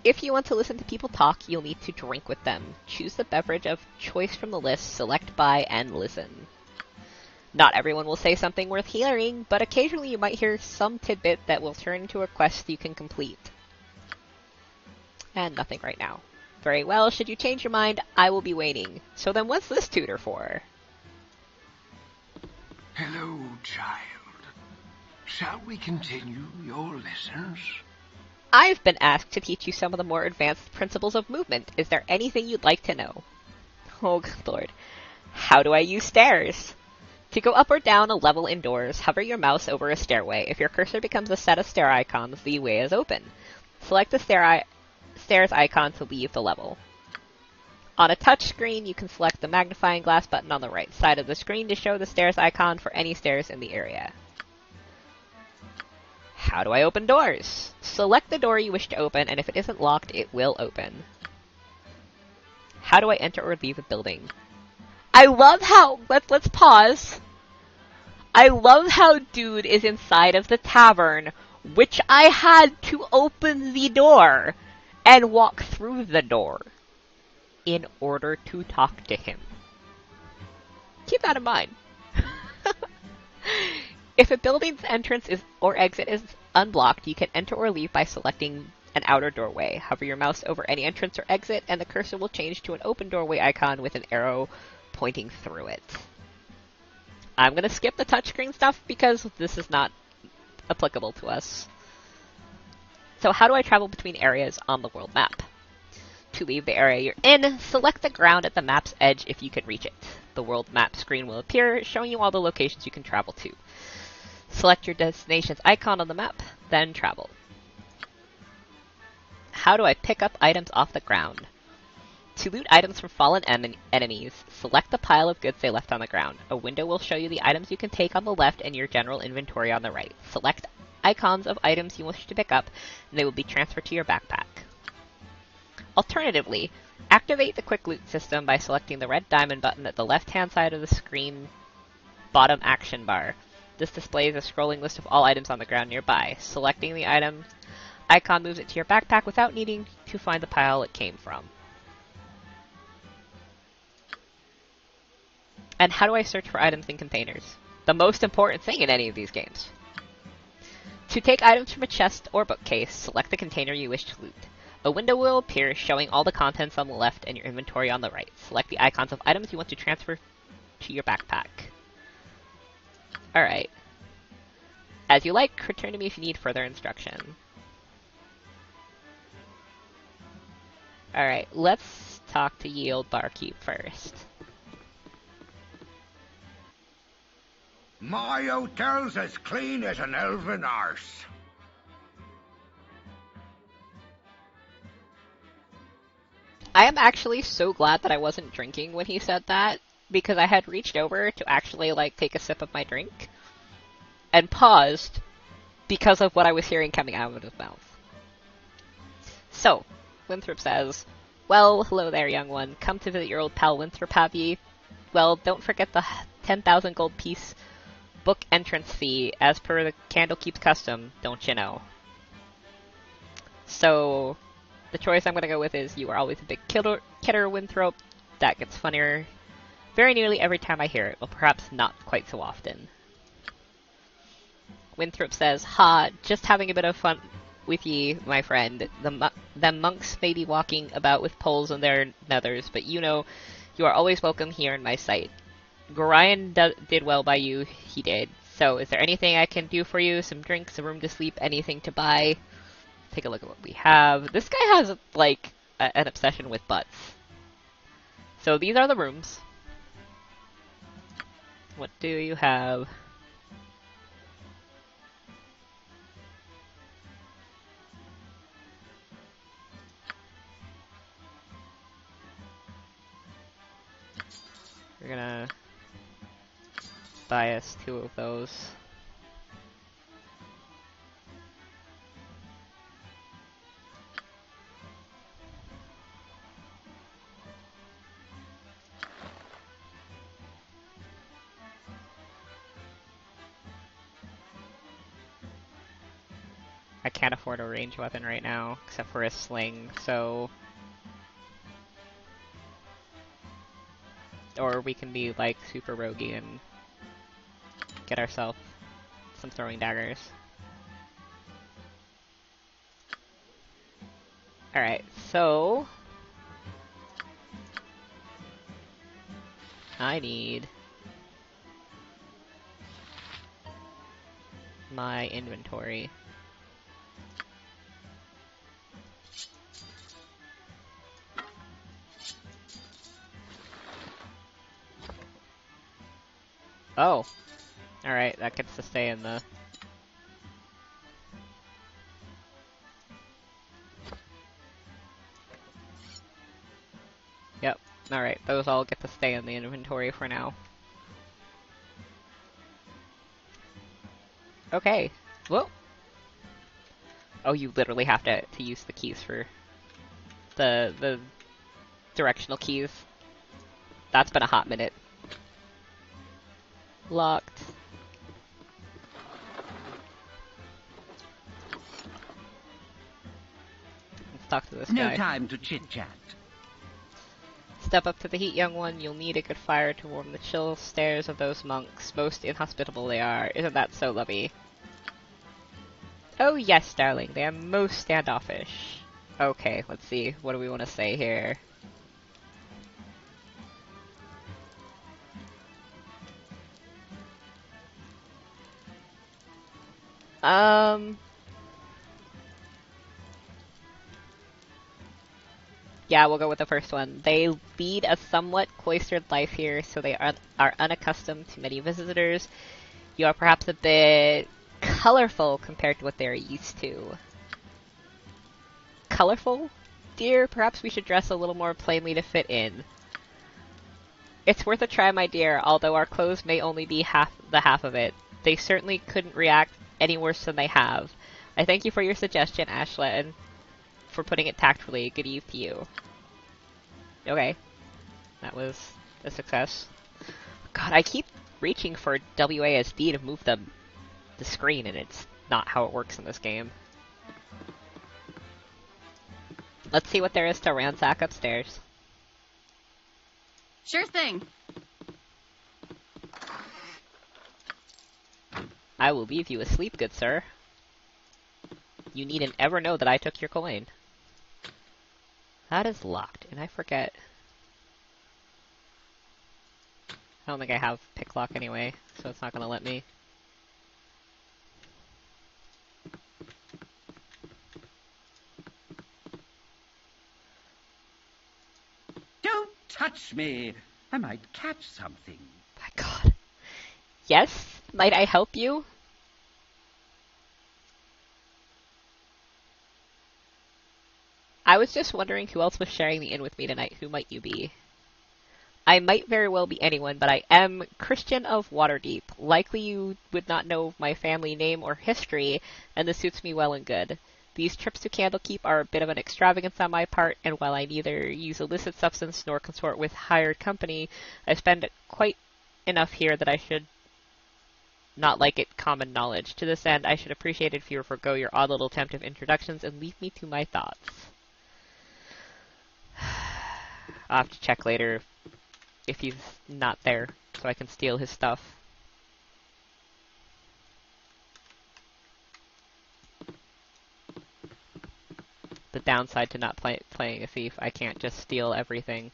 If you want to listen to people talk, you'll need to drink with them. Choose the beverage of choice from the list, select buy, and listen. Not everyone will say something worth hearing, but occasionally you might hear some tidbit that will turn into a quest you can complete. And nothing right now. Very well, should you change your mind, I will be waiting. So then what's this tutor for? Hello, child. Shall we continue your lessons? I've been asked to teach you some of the more advanced principles of movement. Is there anything you'd like to know? Oh, good lord. How do I use stairs? To go up or down a level indoors, hover your mouse over a stairway. If your cursor becomes a set of stair icons, the way is open. Select the stairs icon to leave the level. On a touch screen, you can select the magnifying glass button on the right side of the screen to show the stairs icon for any stairs in the area. How do I open doors? Select the door you wish to open, and if it isn't locked, it will open. How do I enter or leave a building? I love how... Let's pause. I love how dude is inside of the tavern, which I had to open the door and walk through the door in order to talk to him. Keep that in mind. If a building's entrance or exit is unblocked, you can enter or leave by selecting an outer doorway. Hover your mouse over any entrance or exit, and the cursor will change to an open doorway icon with an arrow pointing through it. I'm going to skip the touchscreen stuff because this is not applicable to us. So how do I travel between areas on the world map? To leave the area you're in, select the ground at the map's edge if you can reach it. The world map screen will appear, showing you all the locations you can travel to. Select your destination's icon on the map, then travel. How do I pick up items off the ground? To loot items from fallen enemies, select the pile of goods they left on the ground. A window will show you the items you can take on the left and your general inventory on the right. Select icons of items you wish to pick up, and they will be transferred to your backpack. Alternatively, Activate the quick loot system by selecting the red diamond button at the left-hand side of the screen bottom action bar. This displays a scrolling list of all items on the ground nearby. Selecting the item icon moves it to your backpack without needing to find the pile it came from. And how do I search for items in containers? The most important thing in any of these games. To take items from a chest or bookcase, select the container you wish to loot. A window will appear showing all the contents on the left and your inventory on the right. Select the icons of items you want to transfer to your backpack. Alright. As you like, return to me if you need further instruction. Alright, let's talk to ye old barkeep first. My hotel's as clean as an elven arse. I am actually so glad that I wasn't drinking when he said that, because I had reached over to actually, like, take a sip of my drink, and paused because of what I was hearing coming out of his mouth. So, Winthrop says, "Well, hello there, young one. Come to visit your old pal Winthrop, have ye? Well, don't forget the 10,000 gold piece book entrance fee, as per the Candlekeep's custom, don't you know?" So, the choice I'm going to go with is, "You are always a big kidder, Winthrop." That gets funnier very nearly every time I hear it, well, perhaps not quite so often. Winthrop says, "Ha, just having a bit of fun with ye, my friend. The monks may be walking about with poles in their nethers, but you know, you are always welcome here in my sight. Gorion did well by you, he did. So, is there anything I can do for you? Some drinks, a room to sleep, anything to buy?" Take a look at what we have. This guy has, like, an obsession with butts. So these are the rooms. What do you have? We're gonna buy us 2 of those. I can't afford a ranged weapon right now, except for a sling, so... Or we can be, like, super roguey and get ourselves some throwing daggers. Alright, so... I need... my inventory. Oh. Alright, that gets to stay in the... Yep. Alright, those all get to stay in the inventory for now. Okay. Whoa! Oh, you literally have to use the keys for... the directional keys. That's been a hot minute. Locked. Let's talk to this guy. No time to chit-chat. Step up to the heat, young one. You'll need a good fire to warm the chill stares of those monks. Most inhospitable they are. Isn't that so, lovey? Oh yes, darling. They are most standoffish. Okay, let's see. What do we want to say here? Yeah, we'll go with the first one. They lead a somewhat cloistered life here, so they are unaccustomed to many visitors. You are perhaps a bit colorful compared to what they're used to. Colorful? Dear, perhaps we should dress a little more plainly to fit in. It's worth a try, my dear, although our clothes may only be half of it. They certainly couldn't react any worse than they have. I thank you for your suggestion, Ashla, and for putting it tactfully. Good eve to you. Okay. That was a success. God, I keep reaching for WASD to move the screen, and it's not how it works in this game. Let's see what there is to ransack upstairs. Sure thing. I will leave you asleep, good sir. You needn't ever know that I took your coin. That is locked, and I forget. I don't think I have pick lock anyway, so it's not gonna let me. Don't touch me. I might catch something. My God. Yes? Might I help you? I was just wondering who else was sharing the inn with me tonight. Who might you be? I might very well be anyone, but I am Christian of Waterdeep. Likely you would not know my family name or history, and this suits me well and good. These trips to Candlekeep are a bit of an extravagance on my part, and while I neither use illicit substance nor consort with hired company, I spend quite enough here that I should not like it common knowledge. To this end, I should appreciate it if you would forego your odd little attempt of introductions and leave me to my thoughts. I'll have to check later if he's not there, so I can steal his stuff. The downside to not playing a thief, I can't just steal everything.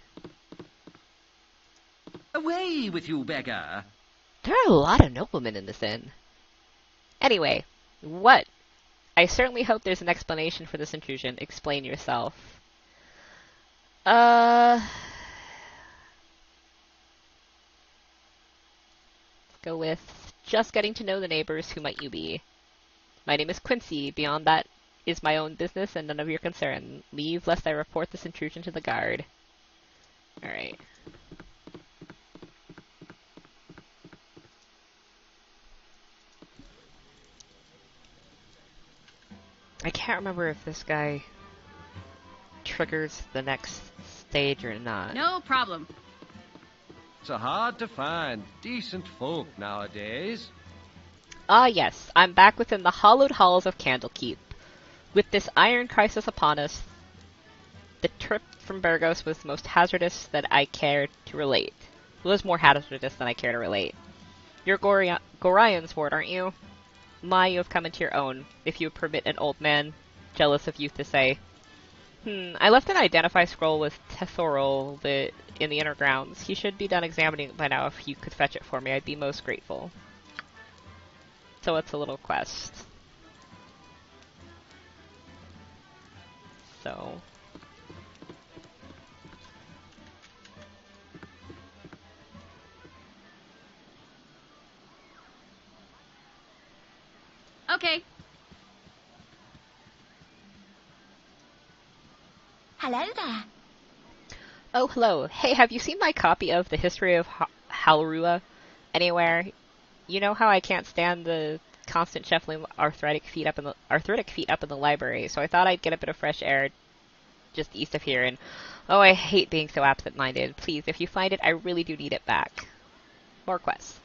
Away with you, beggar! There are a lot of noblemen in this inn. Anyway, what? I certainly hope there's an explanation for this intrusion. Explain yourself. Let's go with just getting to know the neighbors. Who might you be? My name is Quincy. Beyond that is my own business and none of your concern. Leave lest I report this intrusion to the guard. Alright. I can't remember if this guy triggers the next stage or not. No problem. It's hard to find decent folk nowadays. Ah yes, I'm back within the hallowed halls of Candlekeep. With this iron crisis upon us, the trip from Burgos was the most hazardous that I care to relate. It was more hazardous than I care to relate. You're Gorion's ward, aren't you? My, you have come into your own, if you permit an old man, jealous of youth, to say. I left an identify scroll with Tethorol in the inner grounds. He should be done examining it by now. If you could fetch it for me, I'd be most grateful. So it's a little quest. So... Okay. Hello there. Oh, hello. Hey, have you seen my copy of The History of Halrua anywhere? You know how I can't stand the constant shuffling arthritic feet up in the library, so I thought I'd get a bit of fresh air just east of here, and oh, I hate being so absent-minded. Please, if you find it, I really do need it back. More quests.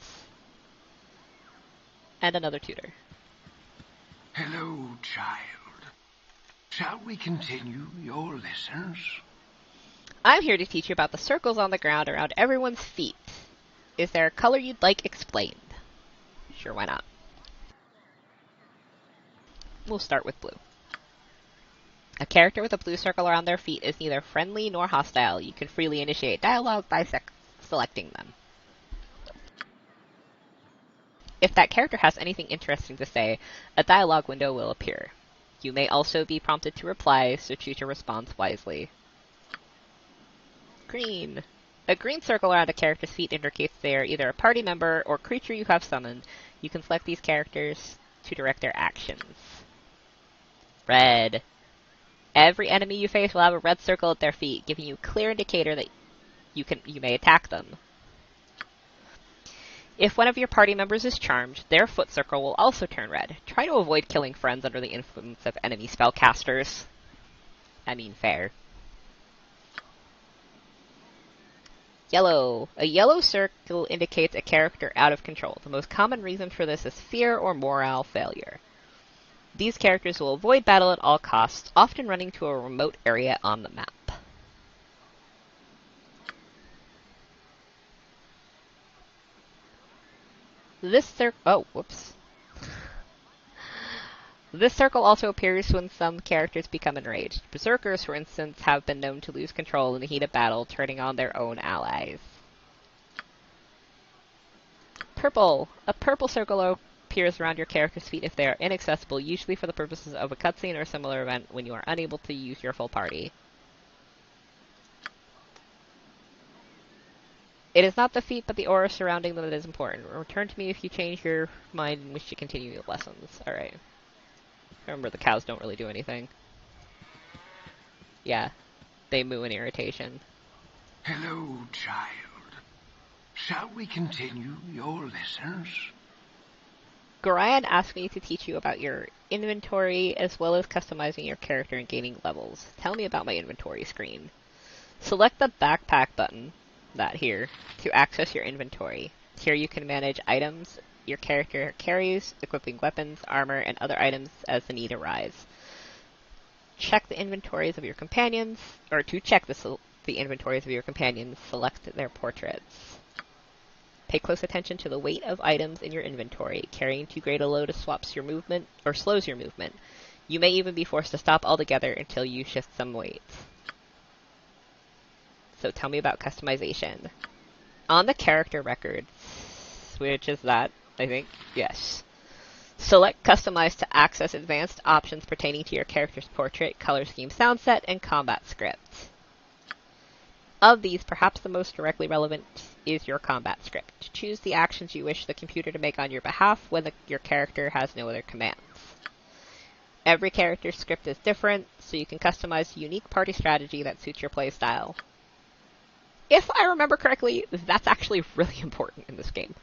And another tutor. Hello, child. Shall we continue your lessons? I'm here to teach you about the circles on the ground around everyone's feet. Is there a color you'd like explained? Sure, why not? We'll start with blue. A character with a blue circle around their feet is neither friendly nor hostile. You can freely initiate dialogue by selecting them. If that character has anything interesting to say, a dialogue window will appear. You may also be prompted to reply, so choose your response wisely. Green. A green circle around a character's feet indicates they are either a party member or creature you have summoned. You can select these characters to direct their actions. Red. Every enemy you face will have a red circle at their feet, giving you a clear indicator that you may attack them. If one of your party members is charmed, their foot circle will also turn red. Try to avoid killing friends under the influence of enemy spellcasters. I mean, fair. Yellow. A yellow circle indicates a character out of control. The most common reason for this is fear or morale failure. These characters will avoid battle at all costs, often running to a remote area on the map. This circle also appears when some characters become enraged. Berserkers, for instance, have been known to lose control in the heat of battle, turning on their own allies. Purple. A purple circle appears around your character's feet if they are inaccessible, usually for the purposes of a cutscene or similar event when you are unable to use your full party. It is not the feet, but the aura surrounding them that is important. Return to me if you change your mind and wish to continue your lessons. Alright. Remember, the cows don't really do anything. Yeah. They moo in irritation. Hello, child. Shall we continue your lessons? Gorion asked me to teach you about your inventory, as well as customizing your character and gaining levels. Tell me about my inventory screen. Select the backpack button, that here, to access your inventory. Here you can manage items your character carries, equipping weapons, armor, and other items as the need arise. Check the inventories of your companions, or to check the inventories of your companions, select their portraits. Pay close attention to the weight of items in your inventory. Carrying too great a load swaps your movement, or slows your movement. You may even be forced to stop altogether until you shift some weight. So tell me about customization. On the character records, which is that, I think, yes. Select Customize to access advanced options pertaining to your character's portrait, color scheme, sound set, and combat script. Of these, perhaps the most directly relevant is your combat script. Choose the actions you wish the computer to make on your behalf when your character has no other commands. Every character's script is different, so you can customize a unique party strategy that suits your playstyle. If I remember correctly, that's actually really important in this game.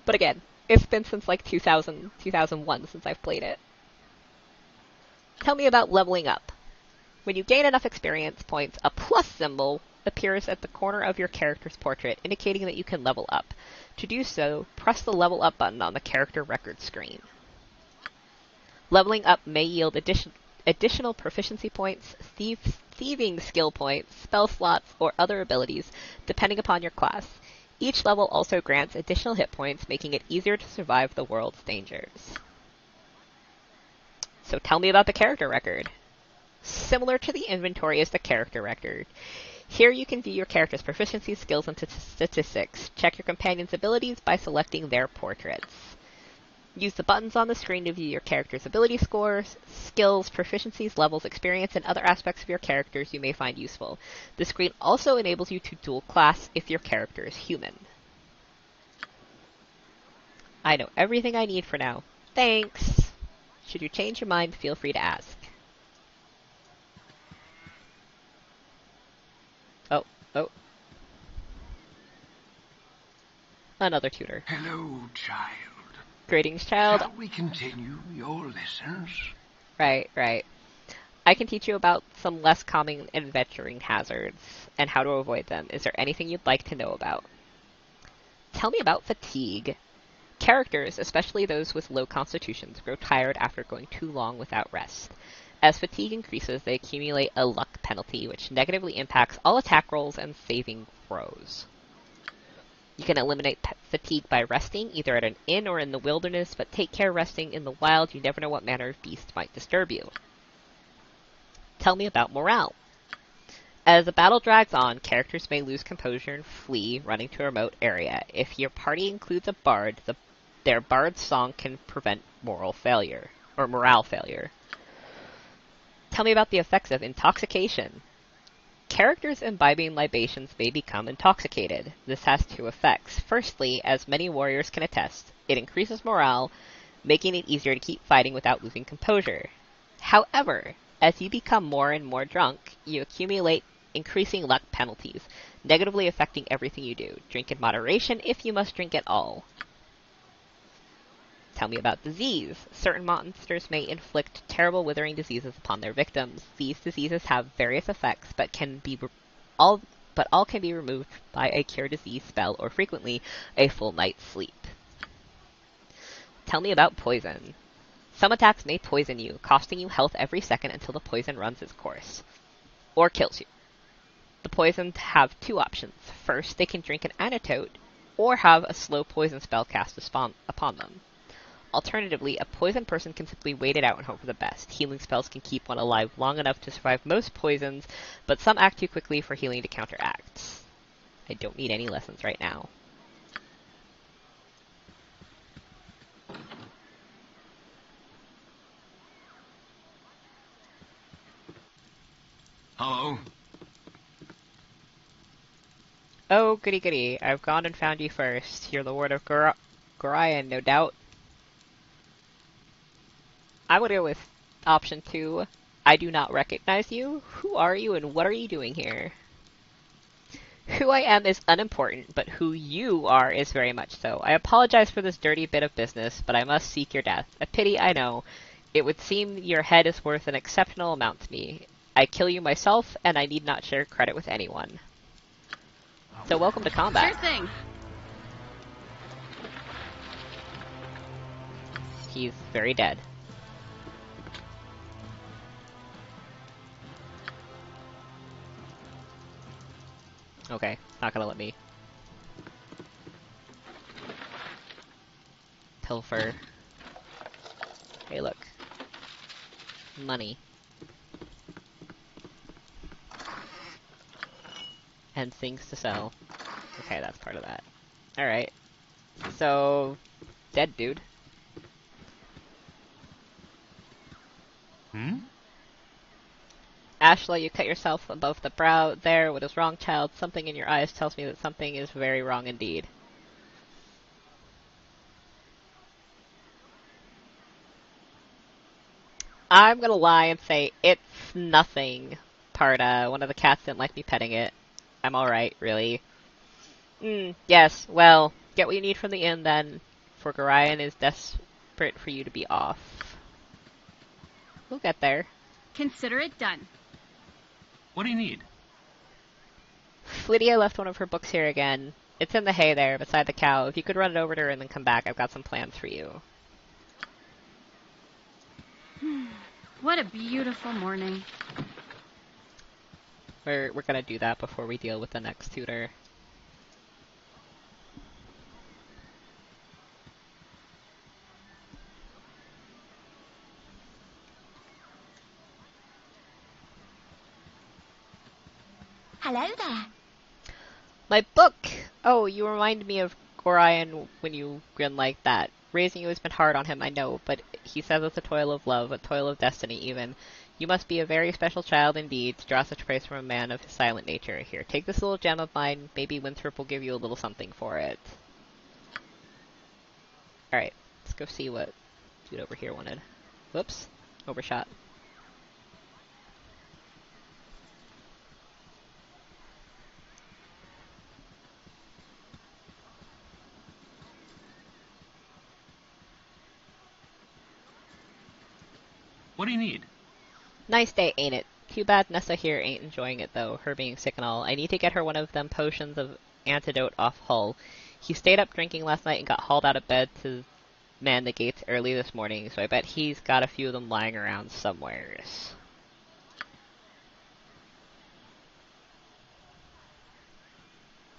But again, it's been since like 2001 since I've played it. Tell me about leveling up. When you gain enough experience points, a plus symbol appears at the corner of your character's portrait, indicating that you can level up. To do so, press the level up button on the character record screen. Leveling up may yield additional proficiency points, thieving skill points, spell slots, or other abilities, depending upon your class. Each level also grants additional hit points, making it easier to survive the world's dangers. So tell me about the character record. Similar to the inventory is the character record. Here you can view your character's proficiency, skills, and statistics. Check your companion's abilities by selecting their portraits. Use the buttons on the screen to view your character's ability scores, skills, proficiencies, levels, experience, and other aspects of your characters you may find useful. The screen also enables you to dual class if your character is human. I know everything I need for now. Thanks! Should you change your mind, feel free to ask. Oh. Another tutor. Hello, child. Greetings, child. Shall we continue your lessons? Right. I can teach you about some less common adventuring hazards and how to avoid them. Is there anything you'd like to know about? Tell me about fatigue. Characters, especially those with low constitutions, grow tired after going too long without rest. As fatigue increases, they accumulate a luck penalty, which negatively impacts all attack rolls and saving throws. You can eliminate fatigue by resting, either at an inn or in the wilderness, but take care resting in the wild. You never know what manner of beast might disturb you. Tell me about morale. As the battle drags on, characters may lose composure and flee, running to a remote area. If your party includes a bard, their bard's song can prevent morale failure. Tell me about the effects of intoxication. Characters imbibing libations may become intoxicated. This has two effects. Firstly, as many warriors can attest, it increases morale, making it easier to keep fighting without losing composure. However, as you become more and more drunk, you accumulate increasing luck penalties, negatively affecting everything you do. Drink in moderation if you must drink at all. Tell me about disease. Certain monsters may inflict terrible withering diseases upon their victims. These diseases have various effects, but can but all can be removed by a cure disease spell or frequently a full night's sleep. Tell me about poison. Some attacks may poison you, costing you health every second until the poison runs its course, or kills you. The poisons have two options. First, they can drink an antidote, or have a slow poison spell cast upon them. Alternatively, a poisoned person can simply wait it out and hope for the best. Healing spells can keep one alive long enough to survive most poisons, but some act too quickly for healing to counteract. I don't need any lessons right now. Hello? Oh, goody goody. I've gone and found you first. You're the ward of Gorion, no doubt. I would go with option 2. I do not recognize you. Who are you and what are you doing here? Who I am is unimportant, but who you are is very much so. I apologize for this dirty bit of business, but I must seek your death. A pity, I know. It would seem your head is worth an exceptional amount to me. I kill you myself, and I need not share credit with anyone. So welcome to combat. Sure thing. He's very dead. Okay, not gonna let me pilfer. Hey, look. Money. And things to sell. Okay, that's part of that. Alright. So, dead dude. Ashla, you cut yourself above the brow there. What is wrong, child? Something in your eyes tells me that something is very wrong indeed. I'm gonna lie and say it's nothing, Parda. One of the cats didn't like me petting it. I'm alright, really. Yes, well, get what you need from the inn then, for Gorion is desperate for you to be off. We'll get there. Consider it done. What do you need? Lydia left one of her books here again. It's in the hay there, beside the cow. If you could run it over to her and then come back, I've got some plans for you. What a beautiful morning. We're gonna do that before we deal with the next tutor. Hello there. My book! Oh, you remind me of Gorion when you grin like that. Raising you has been hard on him, I know, but he says it's a toil of love, a toil of destiny even. You must be a very special child indeed to draw such praise from a man of his silent nature. Here, take this little gem of mine. Maybe Winthrop will give you a little something for it. Alright, let's go see what dude over here wanted. Whoops, overshot. What do you need? Nice day, ain't it? Too bad Nessa here ain't enjoying it, though, her being sick and all. I need to get her one of them potions of antidote off Hull. He stayed up drinking last night and got hauled out of bed to man the gates early this morning, so I bet he's got a few of them lying around somewheres.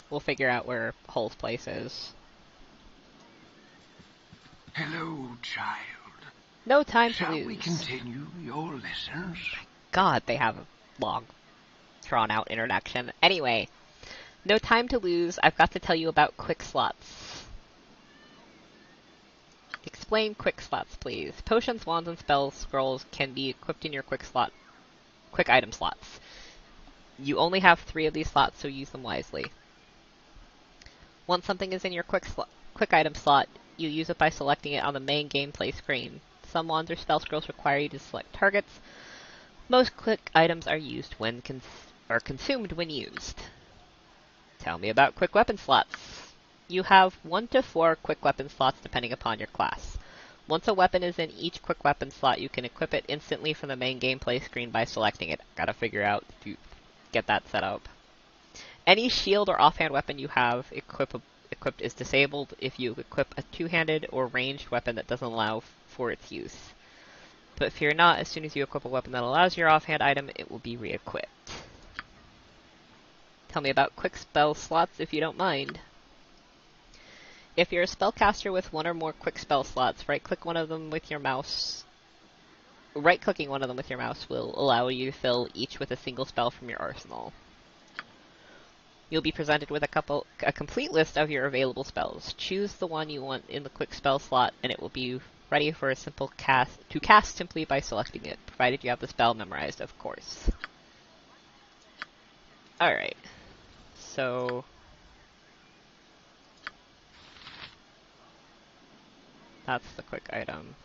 We'll figure out where Hull's place is. Hello, child. No time to Shall lose. we continue your lessons? God, they have a long, drawn-out introduction. Anyway, no time to lose. I've got to tell you about quick slots. Explain quick slots, please. Potions, wands, and spell scrolls can be equipped in your quick item slots. You only have 3 of these slots, so use them wisely. Once something is in your quick item slot, you use it by selecting it on the main gameplay screen. Some wands or spell scrolls require you to select targets. Most quick items are used when consumed when used. Tell me about quick weapon slots. You have 1 to 4 quick weapon slots depending upon your class. Once a weapon is in each quick weapon slot, you can equip it instantly from the main gameplay screen by selecting it. Gotta figure out to get that set up. Any shield or offhand weapon you have equipped is disabled if you equip a two-handed or ranged weapon that doesn't allow for its use. But fear not, as soon as you equip a weapon that allows your offhand item, it will be re-equipped. Tell me about quick spell slots if you don't mind. If you're a spellcaster with one or more quick spell slots, right-clicking one of them with your mouse will allow you to fill each with a single spell from your arsenal. You'll be presented with a complete list of your available spells. Choose the one you want in the quick spell slot, and it will be ready for a simple cast simply by selecting it, provided you have the spell memorized, of course. Alright. So that's the quick item.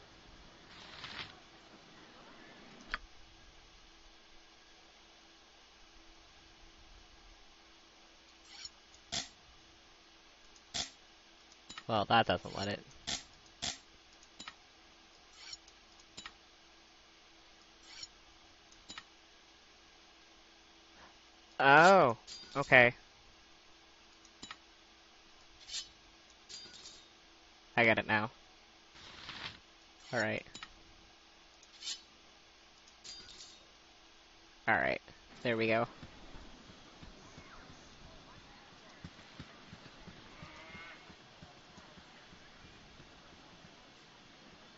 Well, that doesn't let it. Oh, okay. I get it now. Alright. Alright, there we go.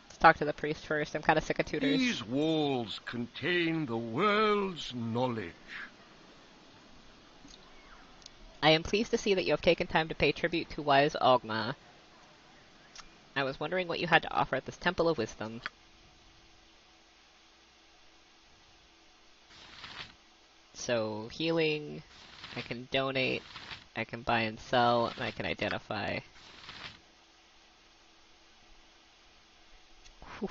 Let's talk to the priest first. I'm kind of sick of tutors. These walls contain the world's knowledge. I am pleased to see that you have taken time to pay tribute to wise Ogma. I was wondering what you had to offer at this Temple of Wisdom. So, healing, I can donate, I can buy and sell, and I can identify. Whew.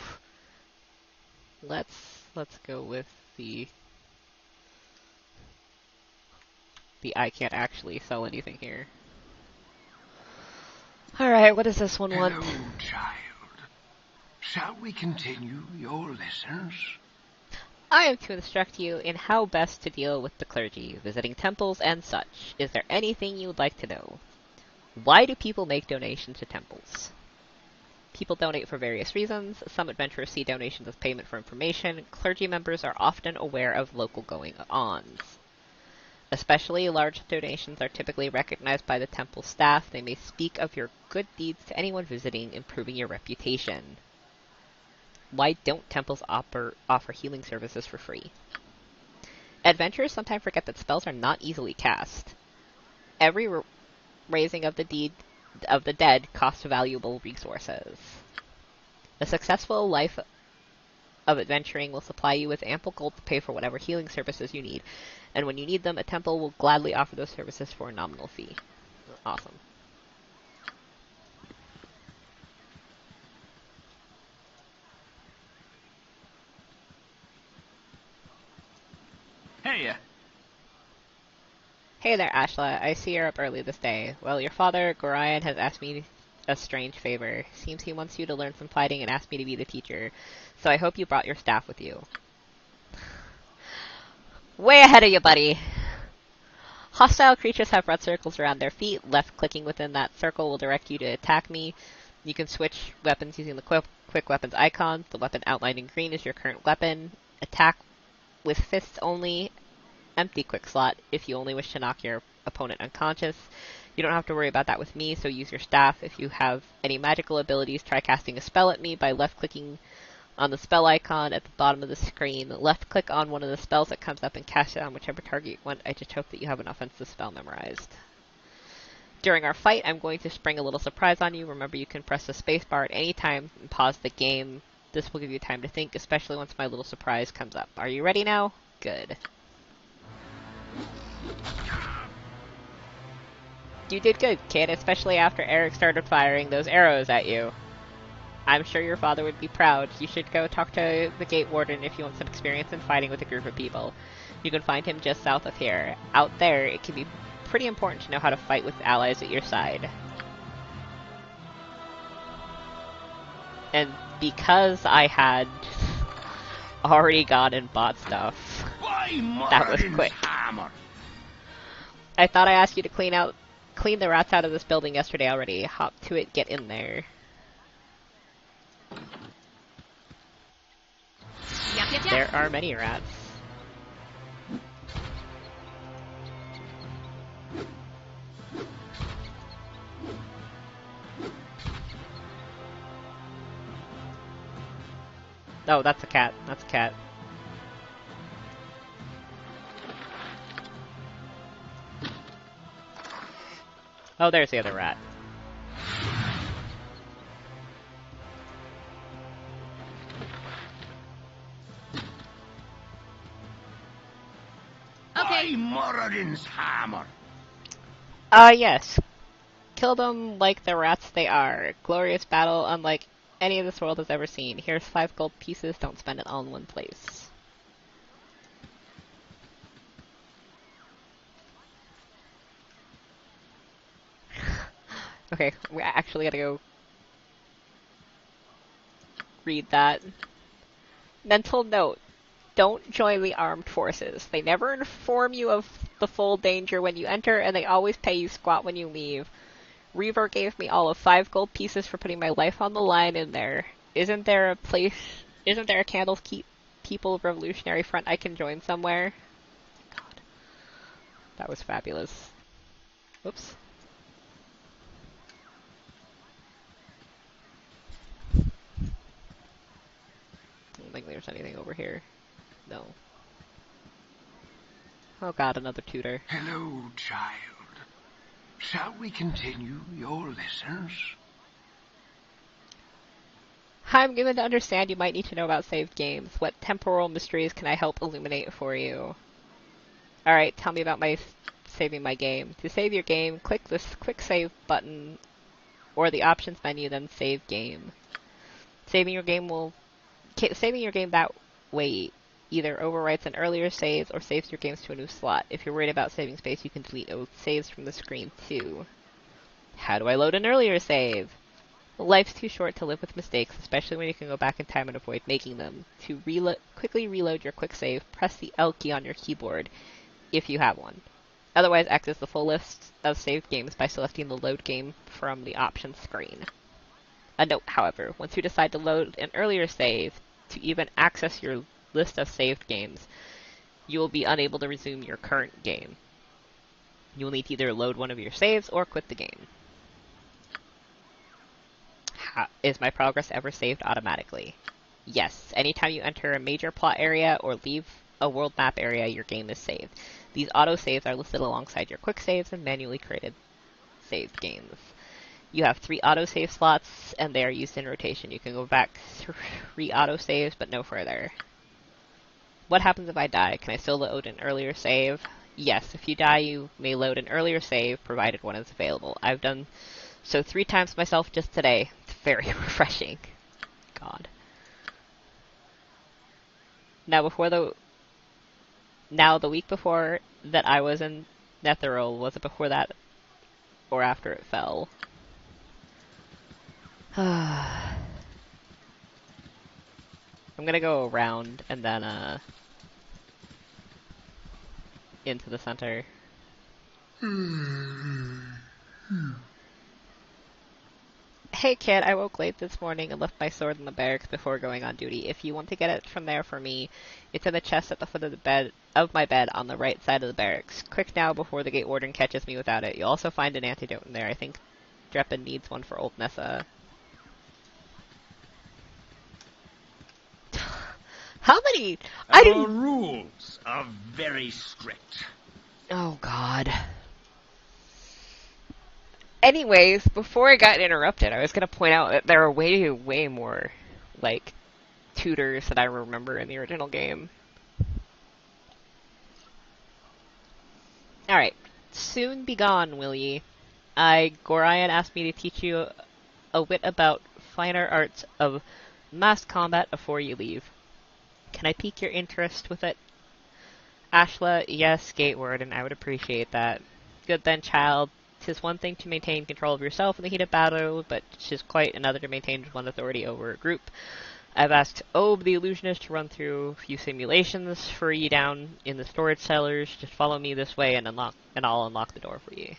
Let's go with the I can't actually sell anything here. Alright, what does this one want? Hello, child. Shall we continue your lessons? I am to instruct you in how best to deal with the clergy, visiting temples and such. Is there anything you would like to know? Why do people make donations to temples? People donate for various reasons. Some adventurers see donations as payment for information. Clergy members are often aware of local going-ons. Especially large donations are typically recognized by the temple staff. They may speak of your good deeds to anyone visiting, improving your reputation. Why don't temples offer healing services for free? Adventurers sometimes forget that spells are not easily cast. Every raising of the dead costs valuable resources. A successful life of adventuring will supply you with ample gold to pay for whatever healing services you need, and when you need them, a temple will gladly offer those services for a nominal fee. Awesome. Hey, Hey there, Ashla. I see you're up early this day. Well, your father, Gorion, has asked me a strange favor. Seems he wants you to learn some fighting and asked me to be the teacher. So I hope you brought your staff with you. Way ahead of you, buddy! Hostile creatures have red circles around their feet. Left-clicking within that circle will direct you to attack me. You can switch weapons using the quick weapons icon. The weapon outlined in green is your current weapon. Attack with fists only. Empty quick slot if you only wish to knock your opponent unconscious. You don't have to worry about that with me, so use your staff. If you have any magical abilities, try casting a spell at me by left-clicking on the spell icon at the bottom of the screen. Left-click on one of the spells that comes up and cast it on whichever target you want. I just hope that you have an offensive spell memorized. During our fight, I'm going to spring a little surprise on you. Remember, you can press the spacebar at any time and pause the game. This will give you time to think, especially once my little surprise comes up. Are you ready now? Good. You did good, kid, especially after Eric started firing those arrows at you. I'm sure your father would be proud. You should go talk to the gate warden if you want some experience in fighting with a group of people. You can find him just south of here. Out there, it can be pretty important to know how to fight with allies at your side. And because I had already gone and bought stuff, that was quick. I thought I asked you to clean the rats out of this building yesterday already. Hop to it, get in there. Yep. There are many rats. Oh, that's a cat. That's a cat. Oh, there's the other rat. Okay. By Moradin's hammer. Yes. Kill them like the rats they are. Glorious battle unlike any this world has ever seen. Here's 5 gold pieces. Don't spend it all in one place. Okay, we actually gotta go read that. Mental note. Don't join the armed forces. They never inform you of the full danger when you enter, and they always pay you squat when you leave. Reaver gave me all of 5 gold pieces for putting my life on the line in there. Isn't there a Candles People Revolutionary Front I can join somewhere? God. That was fabulous. Whoops. I don't think there's anything over here. No. Oh god, another tutor. Hello, child. Shall we continue your lessons? I'm given to understand you might need to know about saved games. What temporal mysteries can I help illuminate for you? Alright, tell me about saving my game. To save your game, click this quick save button or the options menu, then save game. Saving your game that way either overwrites an earlier save or saves your games to a new slot. If you're worried about saving space, you can delete saves from the screen too. How do I load an earlier save? Life's too short to live with mistakes, especially when you can go back in time and avoid making them. To quickly reload your quick save, press the L key on your keyboard, if you have one. Otherwise, access the full list of saved games by selecting the load game from the options screen. A note, however, once you decide to load an earlier save, to even access your list of saved games, you will be unable to resume your current game. You will need to either load one of your saves or quit the game. Is my progress ever saved automatically? Yes. Anytime you enter a major plot area or leave a world map area, your game is saved. These autosaves are listed alongside your quick saves and manually created saved games. You have 3 autosave slots, and they are used in rotation. You can go back 3 autosaves, but no further. What happens if I die? Can I still load an earlier save? Yes, if you die, you may load an earlier save, provided one is available. I've done so 3 times myself just today. It's very refreshing. God. Now the week before that I was in Netheril, was it before that or after it fell? I'm gonna go around and then into the center. Hey kid, I woke late this morning and left my sword in the barracks before going on duty. If you want to get it from there for me, it's in the chest at the foot of my bed on the right side of the barracks. Quick now before the gate warden catches me without it. You'll also find an antidote in there. I think Dreppen needs one for old Nessa. How many? Our rules are very strict. Oh god. Anyways, before I got interrupted, I was going to point out that there are way more, like, tutors that I remember in the original game. Alright. Soon be gone, will ye? Gorion asked me to teach you a wit about finer arts of mass combat afore you leave. Can I pique your interest with it? Ashla, yes, Gateward, and I would appreciate that. Good then, child. 'Tis one thing to maintain control of yourself in the heat of battle, but 'tis quite another to maintain one authority over a group. I've asked Obe, the illusionist, to run through a few simulations for ye down in the storage cellars. Just follow me this way and I'll unlock the door for ye.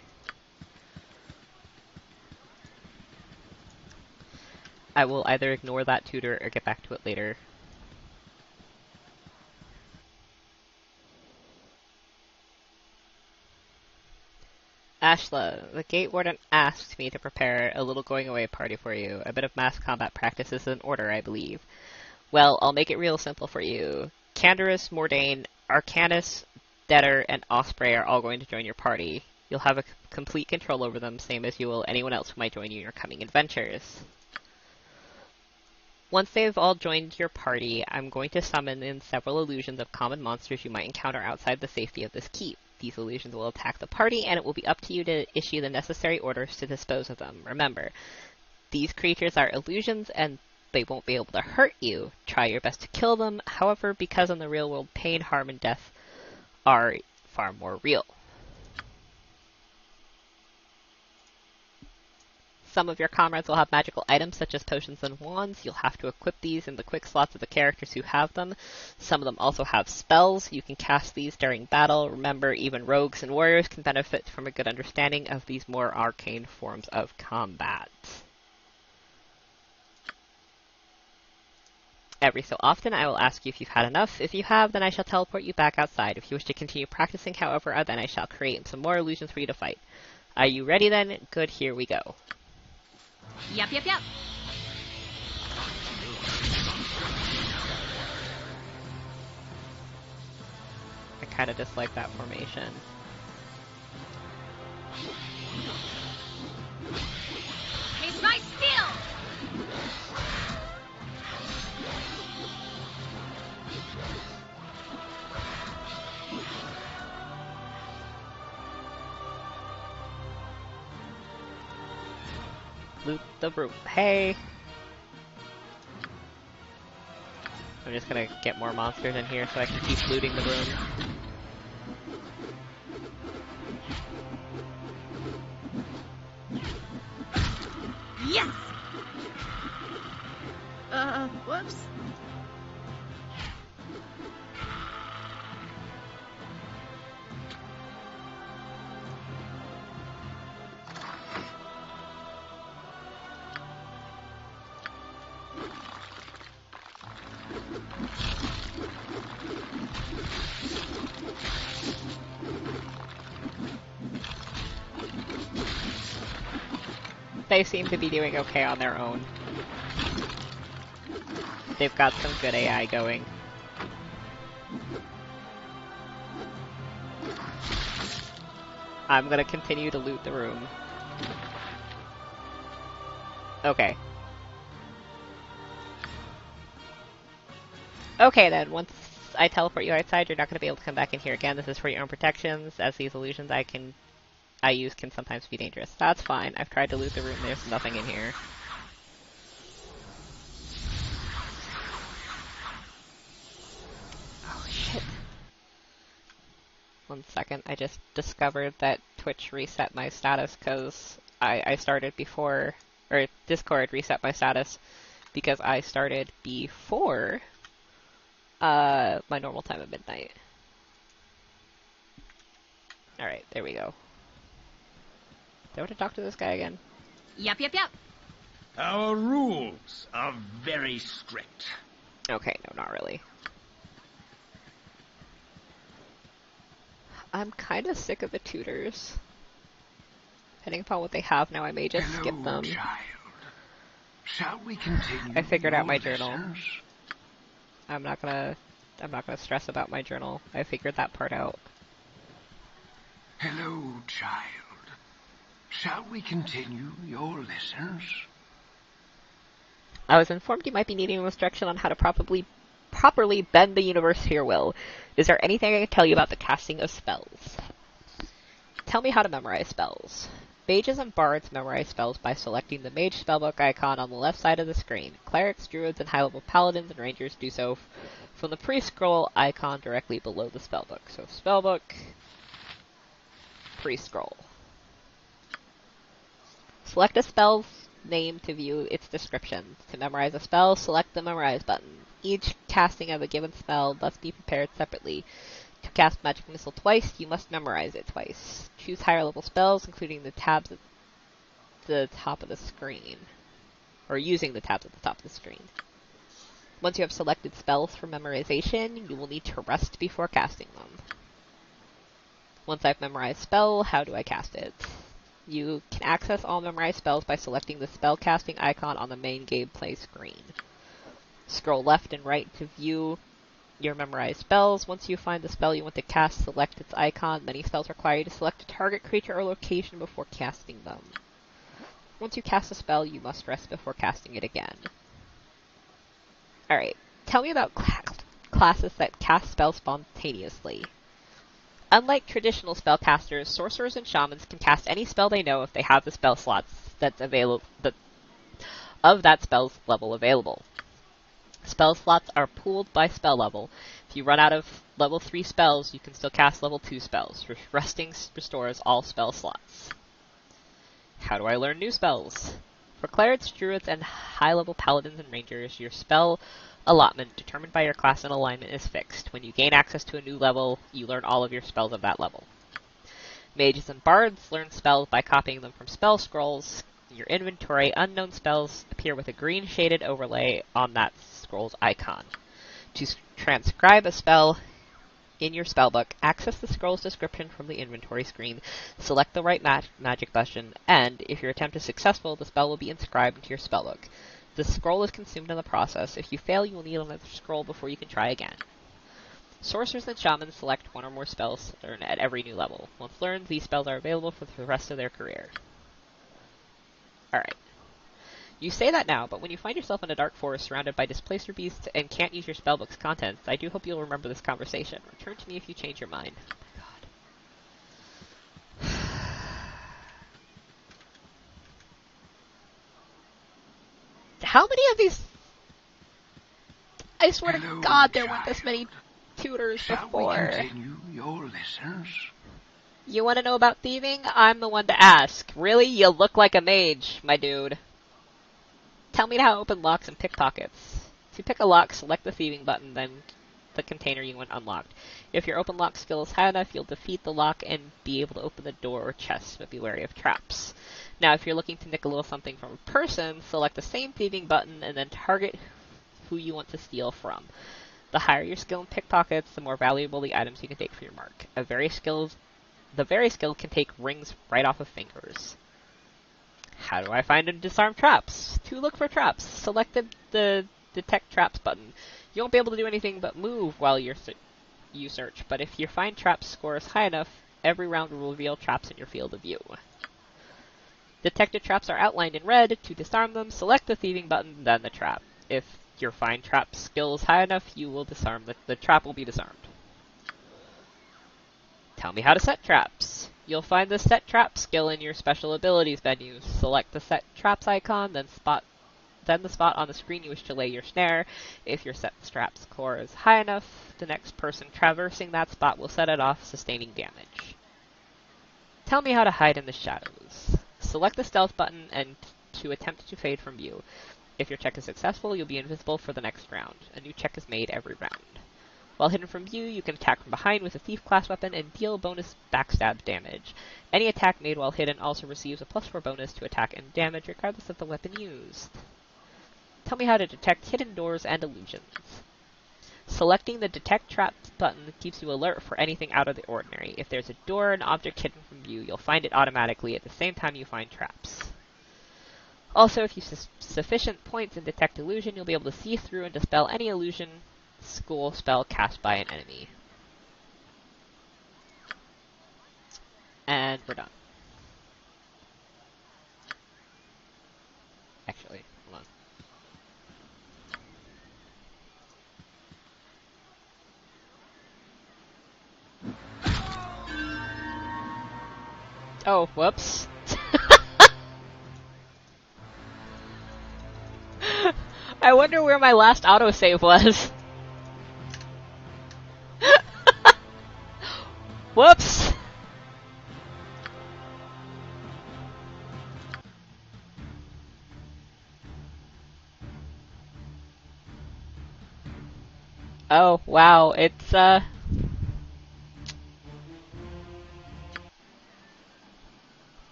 I will either ignore that tutor or get back to it later. Ashla, the Gate Warden asked me to prepare a little going-away party for you. A bit of mass combat practice is in order, I believe. Well, I'll make it real simple for you. Canderous, Mordain, Arcanus, Detter, and Osprey are all going to join your party. You'll have a complete control over them, same as you will anyone else who might join you in your coming adventures. Once they've all joined your party, I'm going to summon in several illusions of common monsters you might encounter outside the safety of this keep. These illusions will attack the party, and it will be up to you to issue the necessary orders to dispose of them. Remember, these creatures are illusions, and they won't be able to hurt you. Try your best to kill them, however, because in the real world, pain, harm, and death are far more real. Some of your comrades will have magical items such as potions and wands. You'll have to equip these in the quick slots of the characters who have them. Some of them also have spells. You can cast these during battle. Remember, even rogues and warriors can benefit from a good understanding of these more arcane forms of combat. Every so often, I will ask you if you've had enough. If you have, then I shall teleport you back outside. If you wish to continue practicing, however, then I shall create some more illusions for you to fight. Are you ready then? Good, here we go. Yep. I kind of dislike that formation. Taste my skill! Loot the room. Hey! I'm just gonna get more monsters in here so I can keep looting the room. Yes! Whoops. They seem to be doing okay on their own. They've got some good AI going. I'm gonna continue to loot the room. Okay. Okay then, once I teleport you outside, you're not gonna be able to come back in here again. This is for your own protections, as these illusions I use can sometimes be dangerous. That's fine. I've tried to loot the room. There's nothing in here. Oh, shit. 1 second. I just discovered that Twitch reset my status because I started before... Or Discord reset my status because I started before my normal time of midnight. Alright, there we go. Do I want to talk to this guy again? Yep. Our rules are very strict. Okay, no, not really. I'm kind of sick of the tutors. Depending upon what they have now, I may just skip them. Child. Shall we continue? I figured out my your journal. lessons? I'm not gonna stress about my journal. I figured that part out. Hello, child. Shall we continue your lessons? I was informed you might be needing instruction on how to properly bend the universe to your will. Is there anything I can tell you about the casting of spells? Tell me how to memorize spells. Mages and bards memorize spells by selecting the mage spellbook icon on the left side of the screen. Clerics, druids, and high-level paladins and rangers do so from the pre-scroll icon directly below the spellbook. So spellbook, pre-scroll. Select a spell's name to view its description. To memorize a spell, select the Memorize button. Each casting of a given spell must be prepared separately. To cast Magic Missile twice, you must memorize it twice. Choose higher level spells, including the tabs at the top of the screen. Or using the tabs at the top of the screen. Once you have selected spells for memorization, you will need to rest before casting them. Once I've memorized spell, how do I cast it? You can access all memorized spells by selecting the spell casting icon on the main gameplay screen. Scroll left and right to view your memorized spells. Once you find the spell you want to cast, select its icon. Many spells require you to select a target creature or location before casting them. Once you cast a spell, you must rest before casting it again. Alright, tell me about classes that cast spells spontaneously. Unlike traditional spellcasters, sorcerers and shamans can cast any spell they know if they have the spell slots that's available of that spell's level available. Spell slots are pooled by spell level. If you run out of level 3 spells, you can still cast level 2 spells. Resting restores all spell slots. How do I learn new spells? For clerics, druids, and high-level paladins and rangers, your spell allotment, determined by your class and alignment, is fixed. When you gain access to a new level, you learn all of your spells of that level. Mages and bards learn spells by copying them from spell scrolls. In your inventory, unknown spells appear with a green shaded overlay on that scroll's icon. To transcribe a spell in your spellbook, access the scroll's description from the inventory screen, select the right magic button, and, if your attempt is successful, the spell will be inscribed into your spellbook. The scroll is consumed in the process. If you fail, you will need another scroll before you can try again. Sorcerers and shamans select one or more spells to learn at every new level. Once learned, these spells are available for the rest of their career. Alright. You say that now, but when you find yourself in a dark forest surrounded by displacer beasts and can't use your spellbook's contents, I do hope you'll remember this conversation. Return to me if you change your mind. Oh my god. How many of these... I swear to God there weren't this many tutors before. Shall we continue your lessons? You want to know about thieving? I'm the one to ask. Really? You look like a mage, my dude. Tell me how to open locks and pickpockets. To pick a lock, select the thieving button, then the container you want unlocked. If your open lock skill is high enough, you'll defeat the lock and be able to open the door or chest, but be wary of traps. Now, if you're looking to nick a little something from a person, select the same thieving button and then target who you want to steal from. The higher your skill in pickpockets, the more valuable the items you can take for your mark. The very skilled can take rings right off of fingers. How do I find and disarm traps? To look for traps, select the Detect Traps button. You won't be able to do anything but move while you search, but if your Find Traps score is high enough, every round will reveal traps in your field of view. Detected traps are outlined in red. To disarm them, select the thieving button, then the trap. If your Find Trap skill is high enough, you will disarm the trap will be disarmed. Tell me how to set traps. You'll find the Set Trap skill in your Special Abilities menu. Select the Set Traps icon, then the spot on the screen you wish to lay your snare. If your Set Trap score is high enough, the next person traversing that spot will set it off, sustaining damage. Tell me how to hide in the shadows. Select the Stealth button and to attempt to fade from view. If your check is successful, you'll be invisible for the next round. A new check is made every round. While hidden from view, you can attack from behind with a Thief class weapon and deal bonus backstab damage. Any attack made while hidden also receives a +4 bonus to attack and damage regardless of the weapon used. Tell me how to detect hidden doors and illusions. Selecting the Detect Traps button keeps you alert for anything out of the ordinary. If there's a door or an object hidden from view, you'll find it automatically at the same time you find traps. Also, if you use sufficient points in Detect Illusion, you'll be able to see through and dispel any illusion school spell cast by an enemy. And we're done. Actually, hold on. Oh, whoops. I wonder where my last autosave was. Whoops! Oh, wow, it's,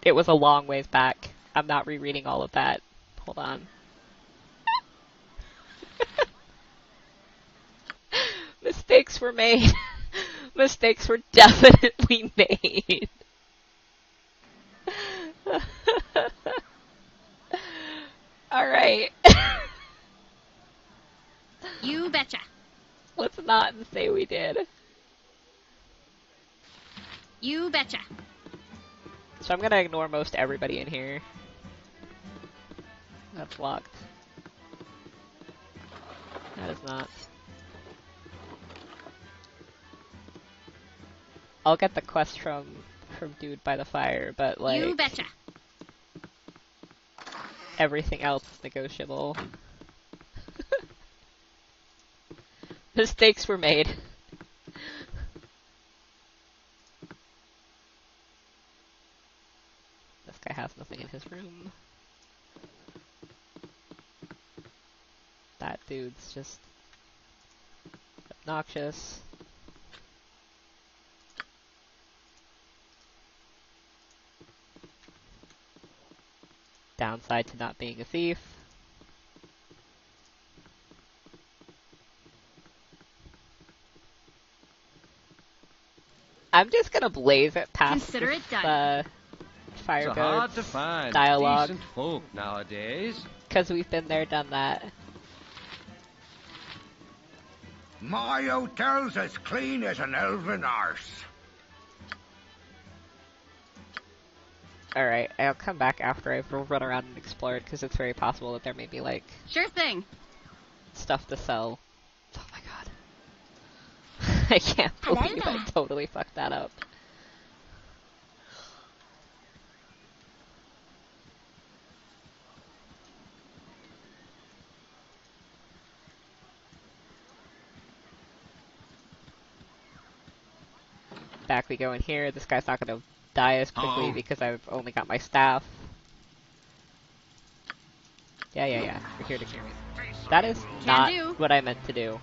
it was a long ways back. I'm not rereading all of that. Hold on. Mistakes were made. Mistakes were definitely made. Alright. You betcha. Let's not say we did. You betcha. So I'm gonna ignore most everybody in here. That's locked. That is not. I'll get the quest from Dude by the Fire, but like... You betcha. Everything else is negotiable. Mistakes were made. This guy has nothing in his room. That dude's just obnoxious. Downside to not being a thief. I'm just gonna blaze it past Consider this, it done. Fire It's hard Goats to find dialogue. decent folk nowadays. Because we've been there, done that. My hotel's as clean as an elven arse. Alright, I'll come back after I've run around and explored, because it's very possible that there may be, like... Sure thing. Stuff to sell. Oh my god. I can't believe I totally fucked that up. Back we go in here. This guy's not gonna die as quickly because I've only got my staff. Yeah. You're here to kill me. That is not what I meant to do.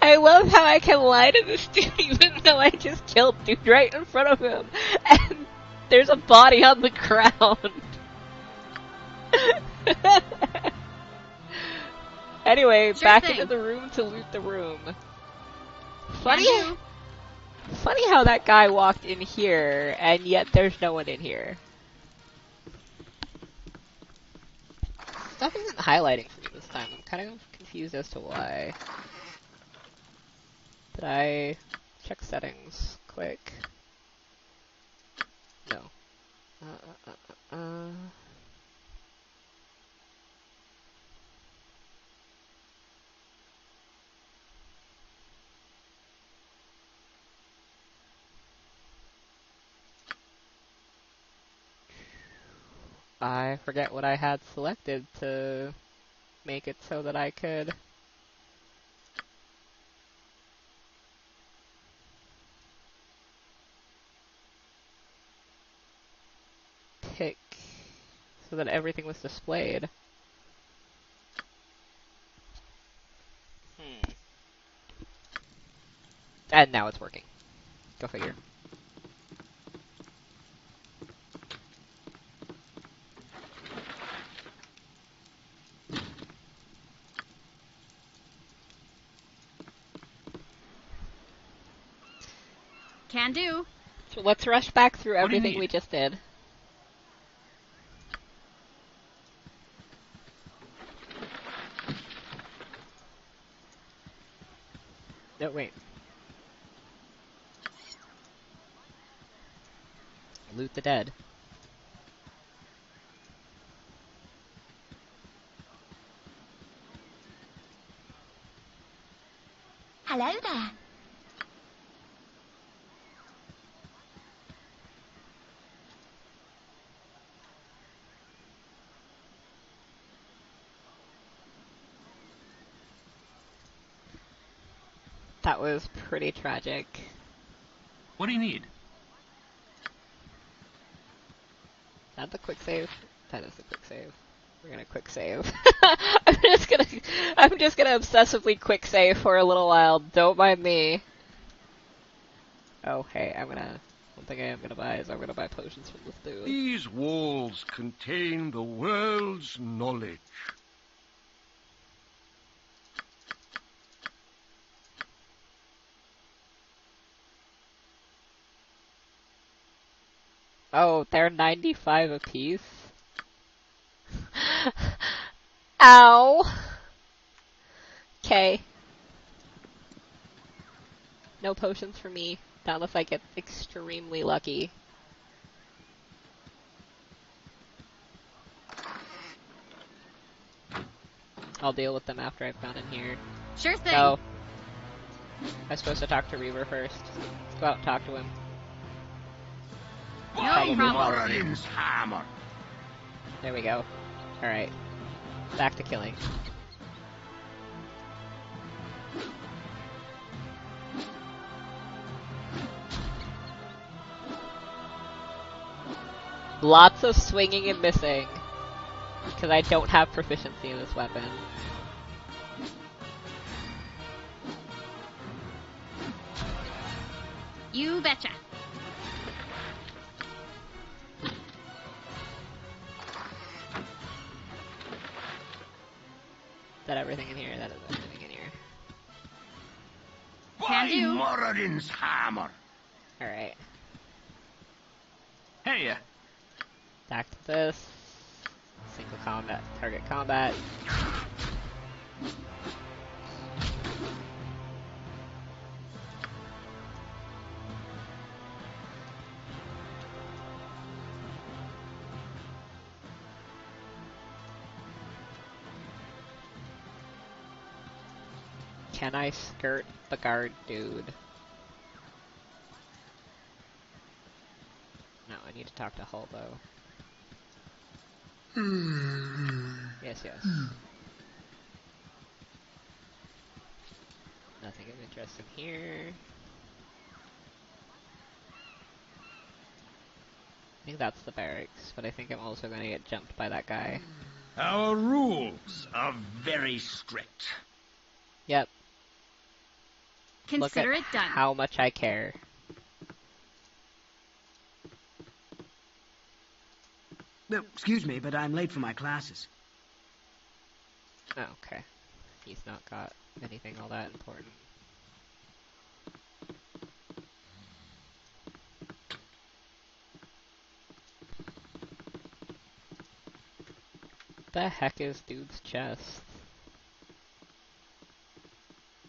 I love how I can lie to this dude even though I just killed dude right in front of him. And there's a body on the ground. Anyway, back into the room to loot the room. Funny how that guy walked in here, and yet there's no one in here. Stuff isn't highlighting for me this time. I'm kind of confused as to why. Did I check settings quick? No. I forget what I had selected to make it so that I could pick so that everything was displayed. And now it's working. Go figure. Can do. So let's rush back through everything we just did. No, wait. Loot the dead. Hello there. That was pretty tragic. What do you need? That the quick save? That is the quick save. We're gonna quick save. I'm just gonna obsessively quick save for a little while. Don't mind me. Oh, hey, one thing I am gonna buy is I'm gonna buy potions from this dude. These walls contain the world's knowledge. Oh, they're 95 apiece? Ow! Okay. No potions for me, not unless I get extremely lucky. I'll deal with them after I've gone in here. Sure thing. No. I'm supposed to talk to Reaver first. Let's go out and talk to him. No problem. Hammer. There we go. Alright. Back to killing. Lots of swinging and missing. Because I don't have proficiency in this weapon. You betcha. Is that everything in here? That is everything in here. Can do. Moradin's hammer. Alright. Hey, Back to this. Single combat, target combat. Can I skirt the guard dude? No, I need to talk to Hulbo. Yes, yes. Nothing of interest in here. I think that's the barracks, but I think I'm also going to get jumped by that guy. Our rules are very strict. Yep. Consider Look it at done. how much I care. No, excuse me, but I'm late for my classes. Oh, okay. He's not got anything all that important. The heck is dude's chest?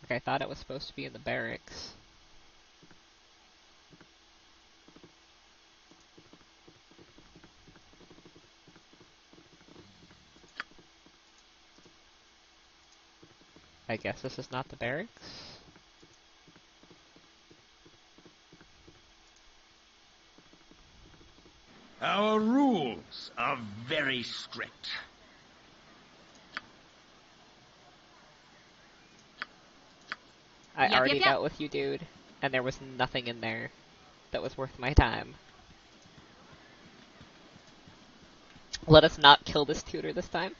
Like, I thought it was supposed to be in the barracks. I guess this is not the barracks? Our rules are very strict. I Yep, already yep, yep. dealt with you, dude, and there was nothing in there that was worth my time. Let us not kill this tutor this time.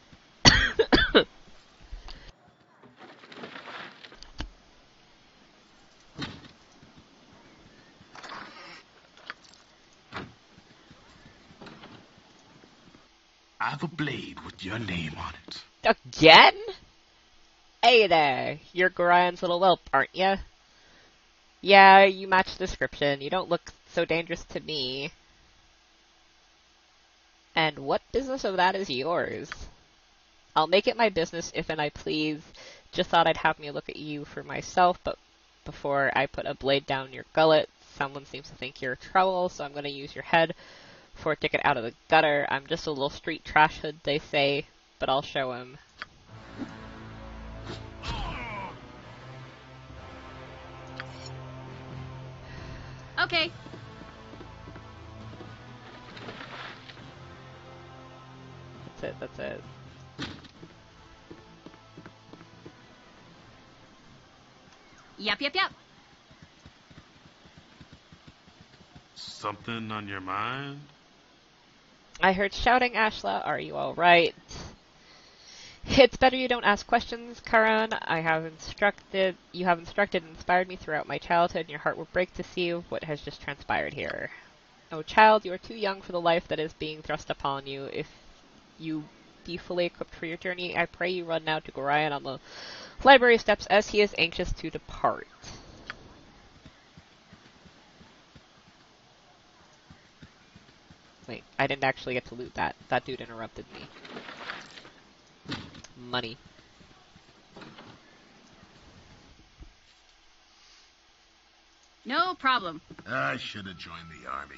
I have a blade with your name on it. Again? Hey there, you're Gorian's little whelp, aren't ya? Yeah, you match the description. You don't look so dangerous to me. And what business of that is yours? I'll make it my business if and I please. Just thought I'd have me look at you for myself, but before I put a blade down your gullet, someone seems to think you're trouble, so I'm gonna use your head for a ticket out of the gutter. I'm just a little street trash hood, they say, but I'll show him. Okay. That's it. Yep, yep, yep. Something on your mind? I heard shouting, Ashla. Are you alright? It's better you don't ask questions, Karan. You have instructed and inspired me throughout my childhood, and your heart will break to see what has just transpired here. Oh, child, you are too young for the life that is being thrust upon you. If you be fully equipped for your journey, I pray you run now to Gorion on the library steps as he is anxious to depart. Wait, I didn't actually get to loot that. That dude interrupted me. Money. No problem. I should have joined the army.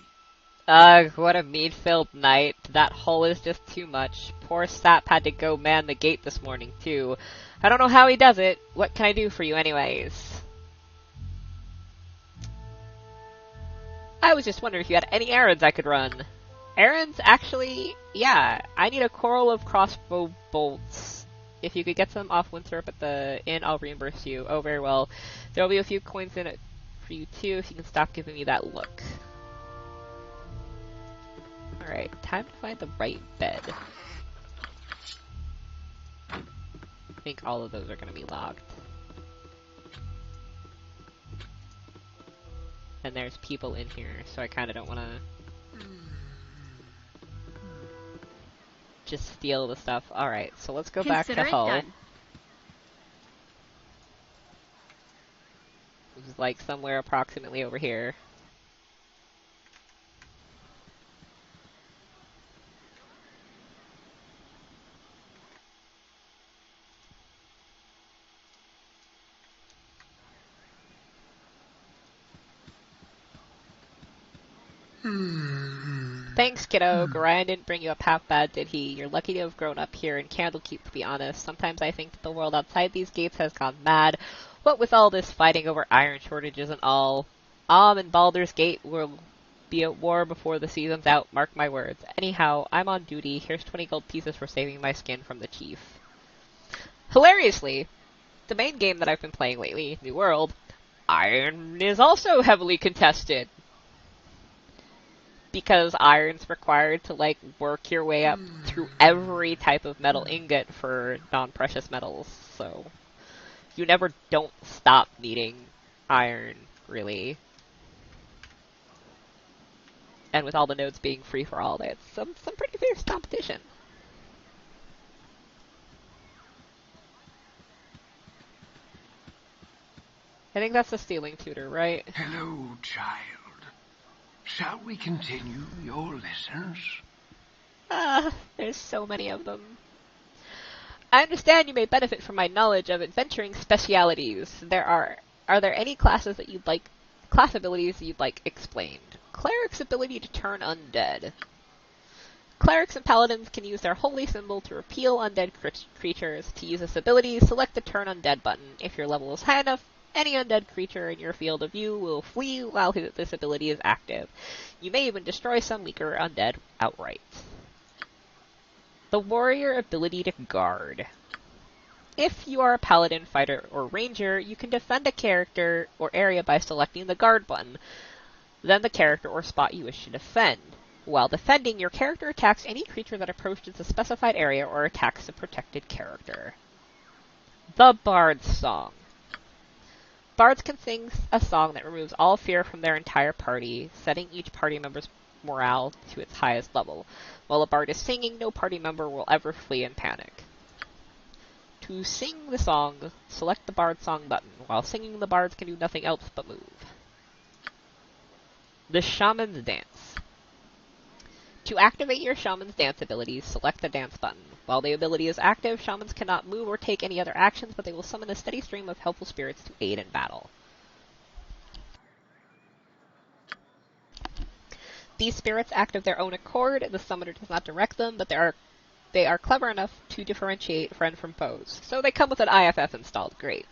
Ugh, what a mead-filled night. That hole is just too much. Poor Sap had to go man the gate this morning, too. I don't know how he does it. What can I do for you anyways? I was just wondering if you had any errands I could run. Errands? Actually, yeah. I need a coral of crossbow bolts. If you could get some off Winthrop at the inn, I'll reimburse you. Oh, very well. There'll be a few coins in it for you, too, if you can stop giving me that look. Alright, time to find the right bed. I think all of those are going to be locked. And there's people in here, so I kind of don't want to just steal the stuff. Alright, so let's go back to Hull. Which is like somewhere approximately over here. Thanks, kiddo. Gorion didn't bring you up half bad, did he? You're lucky to have grown up here in Candlekeep, to be honest. Sometimes I think that the world outside these gates has gone mad. What with all this fighting over iron shortages and all. And Baldur's Gate will be at war before the season's out, mark my words. Anyhow, I'm on duty. Here's 20 gold pieces for saving my skin from the chief. Hilariously, the main game that I've been playing lately, New World, iron is also heavily contested. Because iron's required to, like, work your way up through every type of metal ingot for non-precious metals, so you never don't stop needing iron, really. And with all the nodes being free for all, it's some pretty fierce competition. I think that's the stealing tutor, right? Hello, child. Shall we continue your lessons? There's so many of them. I understand you may benefit from my knowledge of adventuring specialities. Are there any class abilities you'd like explained? Cleric's ability to turn undead. Clerics and paladins can use their holy symbol to repel undead creatures. To use this ability, select the turn undead button. If your level is high enough, any undead creature in your field of view will flee while this ability is active. You may even destroy some weaker undead outright. The warrior ability to guard. If you are a paladin, fighter, or ranger, you can defend a character or area by selecting the guard button, then the character or spot you wish to defend. While defending, your character attacks any creature that approaches a specified area or attacks a protected character. The Bard's Song. Bards can sing a song that removes all fear from their entire party, setting each party member's morale to its highest level. While a bard is singing, no party member will ever flee in panic. To sing the song, select the Bard Song button. While singing, the bards can do nothing else but move. The Shamans Dance. To activate your Shaman's Dance abilities, select the Dance button. While the ability is active, Shamans cannot move or take any other actions, but they will summon a steady stream of helpful spirits to aid in battle. These spirits act of their own accord, the summoner does not direct them, but they are clever enough to differentiate friend from foes. So they come with an IFF installed. Great.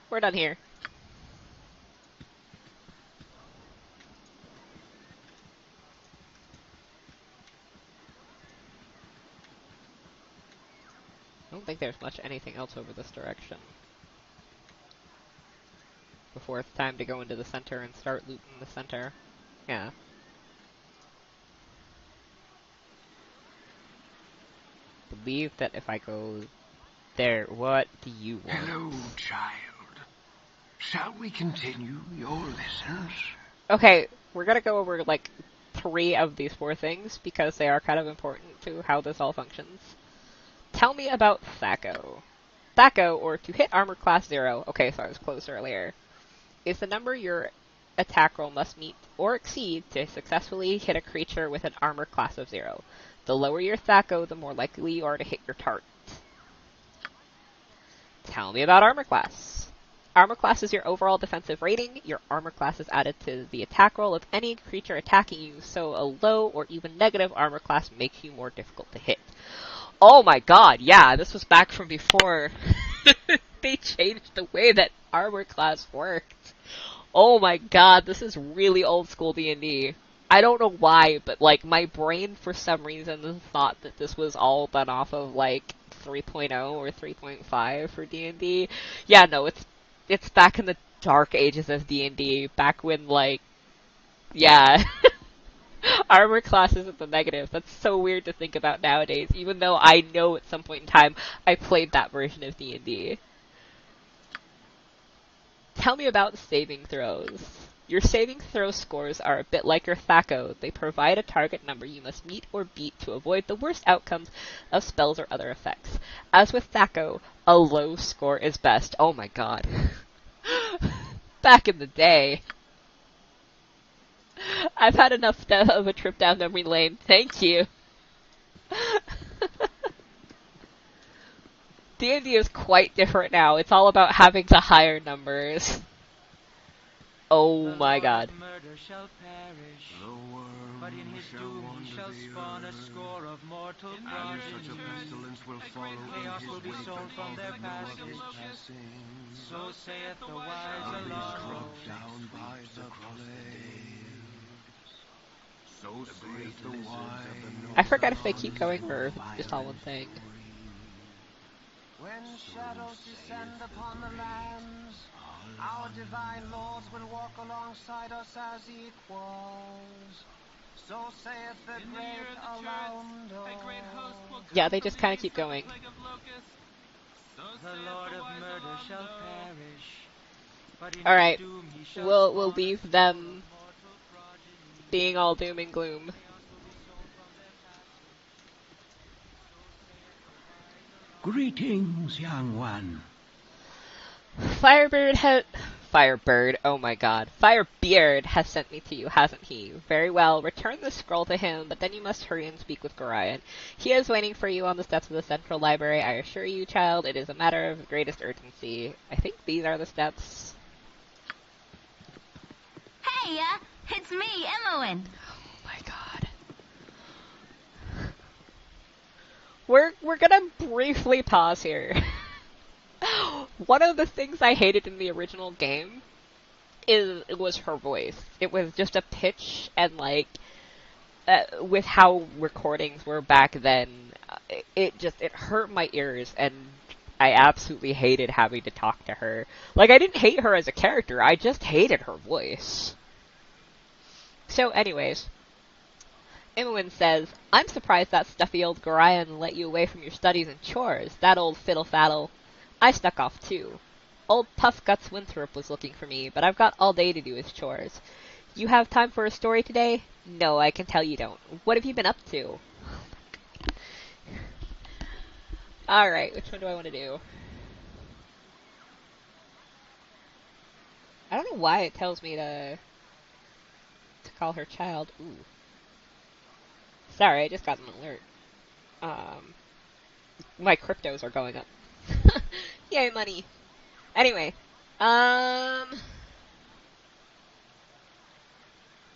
We're done here. I don't think there's much anything else over this direction. Before it's time to go into the center and start looting the center. Yeah. believe that if I go there, what do you want? Hello, child. Shall we continue your lessons? Okay, we're gonna go over, like, 3 of these 4 things, because they are kind of important to how this all functions. Tell me about Thaco. Thaco, or to hit armor class 0, okay, so I was close earlier, is the number your attack roll must meet or exceed to successfully hit a creature with an armor class of 0. The lower your Thaco, the more likely you are to hit your target. Tell me about armor class. Armor class is your overall defensive rating. Your armor class is added to the attack roll of any creature attacking you, so a low or even negative armor class makes you more difficult to hit. Oh my god, yeah, this was back from before they changed the way that armor class worked. Oh my god, this is really old school D&D. I don't know why, but, like, my brain for some reason thought that this was all done off of, like, 3.0 or 3.5 for D&D. Yeah, no, it's back in the dark ages of D&D, back when, like, yeah, armor class isn't the negative. That's so weird to think about nowadays, even though I know at some point in time I played that version of D&D. Tell me about saving throws. Your saving throw scores are a bit like your Thaco. They provide a target number you must meet or beat to avoid the worst outcomes of spells or other effects. As with Thaco, a low score is best. Oh my god. Back in the day. I've had enough of a trip down memory lane. Thank you. D&D is quite different now. It's all about having the higher numbers. Oh my god. Murder shall perish, but in his doom he shall spawn a score of mortal progeny. Such a pestilence will follow Chaos will be sown from their passage. So saith the wise alarm. Down by the plague. So saith the wise. I forget if they keep going or if it's just all one thing. When shadows descend upon the lands, our divine lords will walk alongside us as equals. So saith the great around us. Yeah, they just kind of keep going. The Lord of murder shall perish. But in Alright, his doom he shall we'll leave them being all doom and gloom. Greetings, young one. Firebeard, oh my god. Firebeard has sent me to you, hasn't he? Very well, return the scroll to him, but then you must hurry and speak with Gorion. He is waiting for you on the steps of the central library. I assure you, child, it is a matter of greatest urgency. I think these are the steps. Hey, it's me, Emmeline. Oh my god. We're gonna briefly pause here. One of the things I hated in the original game was her voice. It was just a pitch, and like with how recordings were back then, it hurt my ears, and I absolutely hated having to talk to her. Like, I didn't hate her as a character, I just hated her voice. So anyways, Emmeline says, I'm surprised that stuffy old Gorion let you away from your studies and chores. That old fiddle-faddle. I stuck off too. Old Tough Guts Winthrop was looking for me, but I've got all day to do his chores. You have time for a story today? No, I can tell you don't. What have you been up to? Alright, which one do I want to do? I don't know why it tells me to call her child. Ooh. Sorry, I just got an alert. My cryptos are going up. Yay, money. Anyway, I'm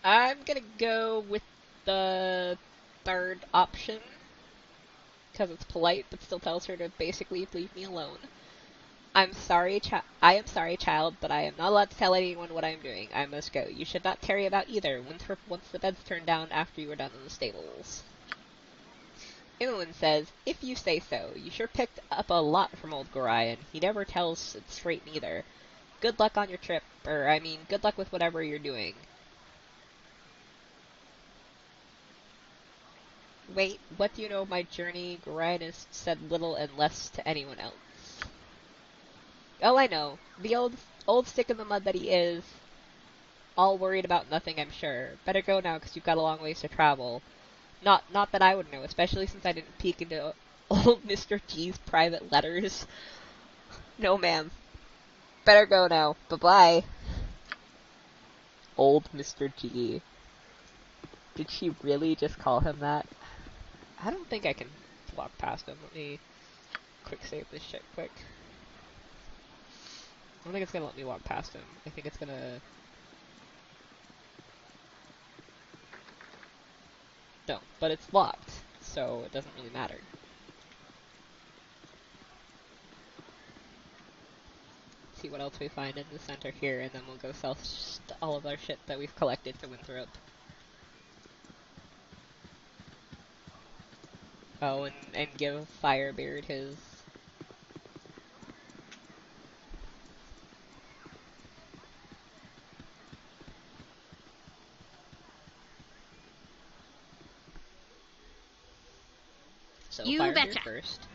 gonna go with the third option, because it's polite, but still tells her to basically leave me alone. I am sorry, child, but I am not allowed to tell anyone what I am doing. I must go. You should not tarry about either. Winthrop wants the beds turned down after you are done in the stables. Emmeline says, if you say so. You sure picked up a lot from old Gorion. He never tells it straight neither. Good luck on your trip, good luck with whatever you're doing. Wait, what do you know of my journey? Gorion has said little and less to anyone else. Oh, I know. The old stick in the mud that he is. All worried about nothing, I'm sure. Better go now, because you've got a long ways to travel. Not that I would know, especially since I didn't peek into old Mr. G's private letters. No, ma'am. Better go now. Bye-bye. Old Mr. G. Did she really just call him that? I don't think I can walk past him. Let me quick save this shit quick. I don't think it's gonna let me walk past him. I think it's gonna... No, but it's locked, so it doesn't really matter. See what else we find in the center here, and then we'll go sell all of our shit that we've collected to Winthrop. Oh, and give Firebeard his... So You Firebeard betcha. first.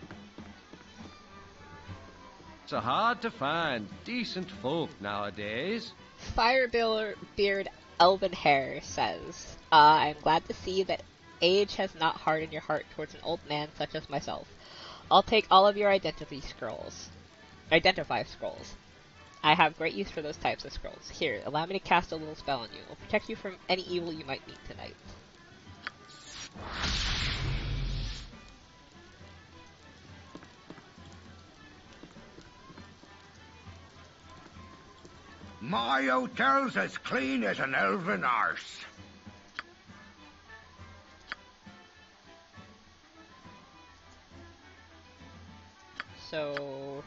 So hard to find decent folk nowadays. Firebeard Elvenhair says, I'm glad to see that age has not hardened your heart towards an old man such as myself. I'll take all of your identify scrolls. I have great use for those types of scrolls. Here, allow me to cast a little spell on you. It'll protect you from any evil you might meet tonight. My hotel's as clean as an elven arse. So...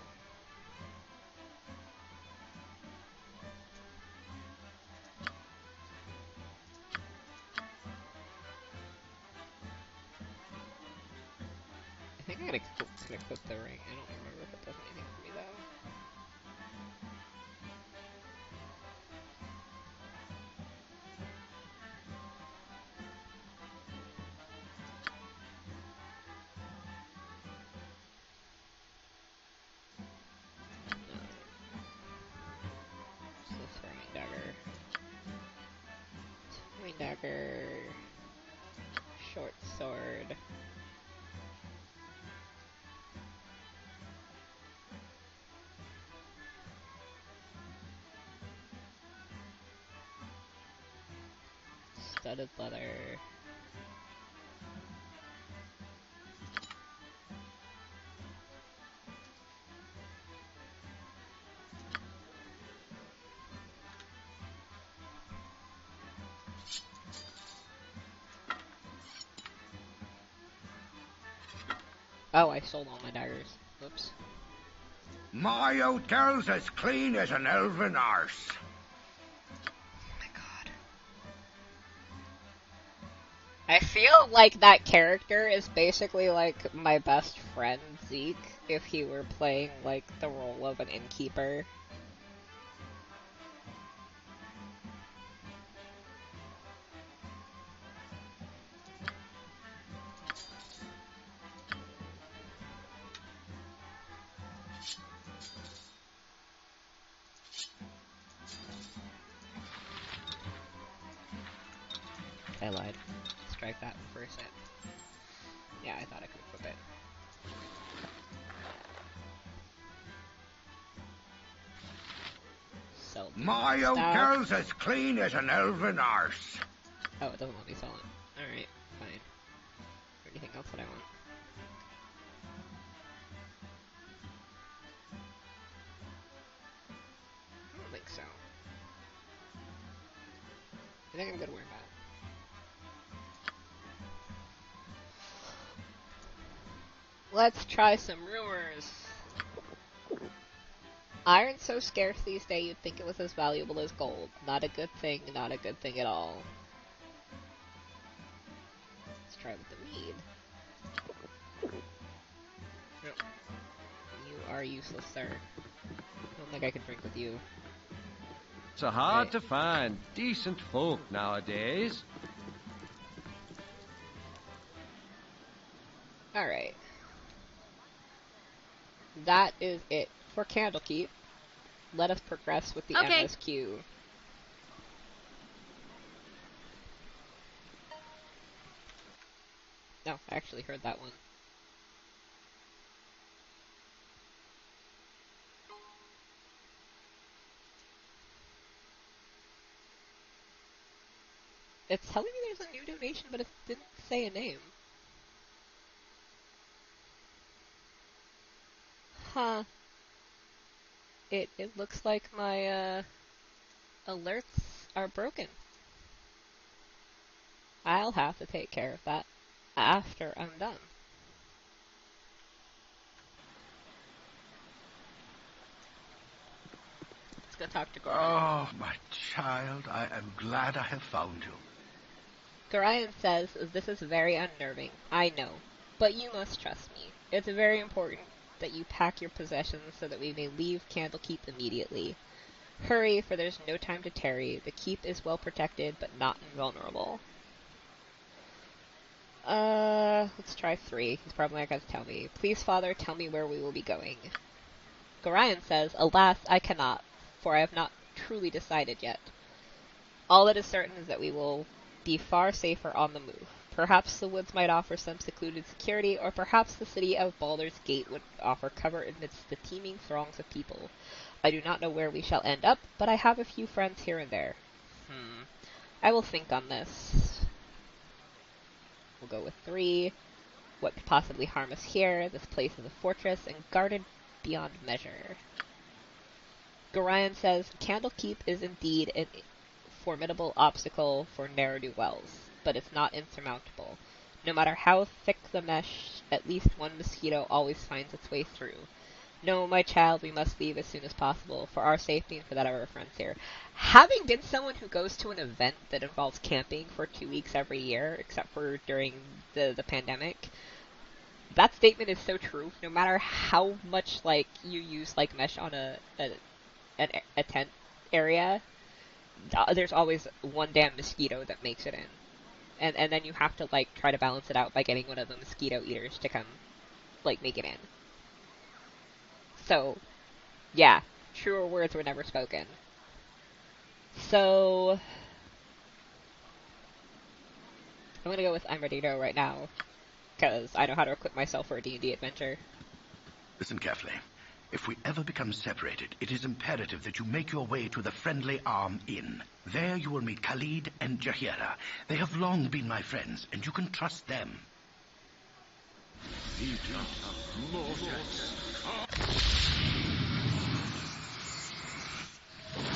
I think I'm gonna equip the ring. I don't remember if it does anything for me though. So throwing dagger. Throwing dagger. Short sword. Studded leather. Oh, I sold all my daggers. Whoops. My hotel's as clean as an elven arse. Oh my god. I feel like that character is basically like my best friend Zeke if he were playing like the role of an innkeeper. I lied. Strike that for a sec. Yeah, I thought I could equip it. Sell My hotel's as clean as an elven arse. Oh, it doesn't let me sell it. Alright, fine. Anything else that I want? I don't think so. I think I'm good where I'm at. Let's try some rumors. Iron's so scarce these days you'd think it was as valuable as gold. Not a good thing, not a good thing at all. Let's try with the mead. No. You are useless, sir. I don't think I can drink with you. So hard to find decent folk nowadays. Alright. That is it for Candlekeep. Let us progress with the MSQ. No, I actually heard that one. It's telling me there's a new donation, but it didn't say a name. Huh. It looks like my, alerts are broken. I'll have to take care of that after I'm done. Let's go talk to Gorion. Oh, my child, I am glad I have found you. Gorion says this is very unnerving, I know, but you must trust me. It's very important that you pack your possessions so that we may leave Candlekeep immediately. Hurry, for there's no time to tarry. The keep is well protected, but not invulnerable. Let's try 3. He's probably not going to tell me. Please, Father, tell me where we will be going. Gorion says, alas, I cannot, for I have not truly decided yet. All that is certain is that we will be far safer on the move. Perhaps the woods might offer some secluded security, or perhaps the city of Baldur's Gate would offer cover amidst the teeming throngs of people. I do not know where we shall end up, but I have a few friends here and there. I will think on this. We'll go with 3. What could possibly harm us here? This place is a fortress and guarded beyond measure. Gorion says, Candlekeep is indeed a formidable obstacle for ne'er-do-wells, but it's not insurmountable. No matter how thick the mesh, at least one mosquito always finds its way through. No, my child, we must leave as soon as possible, for our safety and for that of our friends here. Having been someone who goes to an event that involves camping for 2 weeks every year, except for during the pandemic, that statement is so true. No matter how much, like, you use, like, mesh on a tent area, there's always one damn mosquito that makes it in. And then you have to, like, try to balance it out by getting one of the mosquito eaters to come, like, make it in. So, yeah, truer words were never spoken. So, I'm gonna go with I'm ready to go right now, because I know how to equip myself for a D&D adventure. Listen carefully. If we ever become separated, it is imperative that you make your way to the Friendly Arm Inn. There you will meet Khalid and Jahira. They have long been my friends, and you can trust them.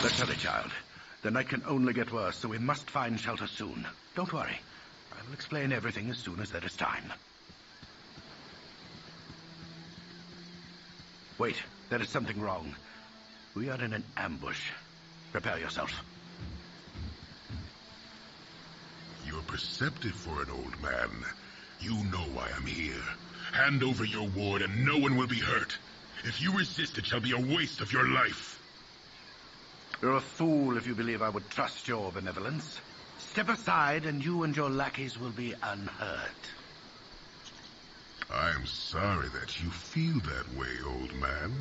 Let's hurry, child. The night can only get worse, so we must find shelter soon. Don't worry. I will explain everything as soon as there is time. Wait, there is something wrong. We are in an ambush. Prepare yourself. You're perceptive for an old man. You know why I'm here. Hand over your ward and no one will be hurt. If you resist, it shall be a waste of your life. You're a fool if you believe I would trust your benevolence. Step aside and you and your lackeys will be unhurt. I'm sorry that you feel that way, old man.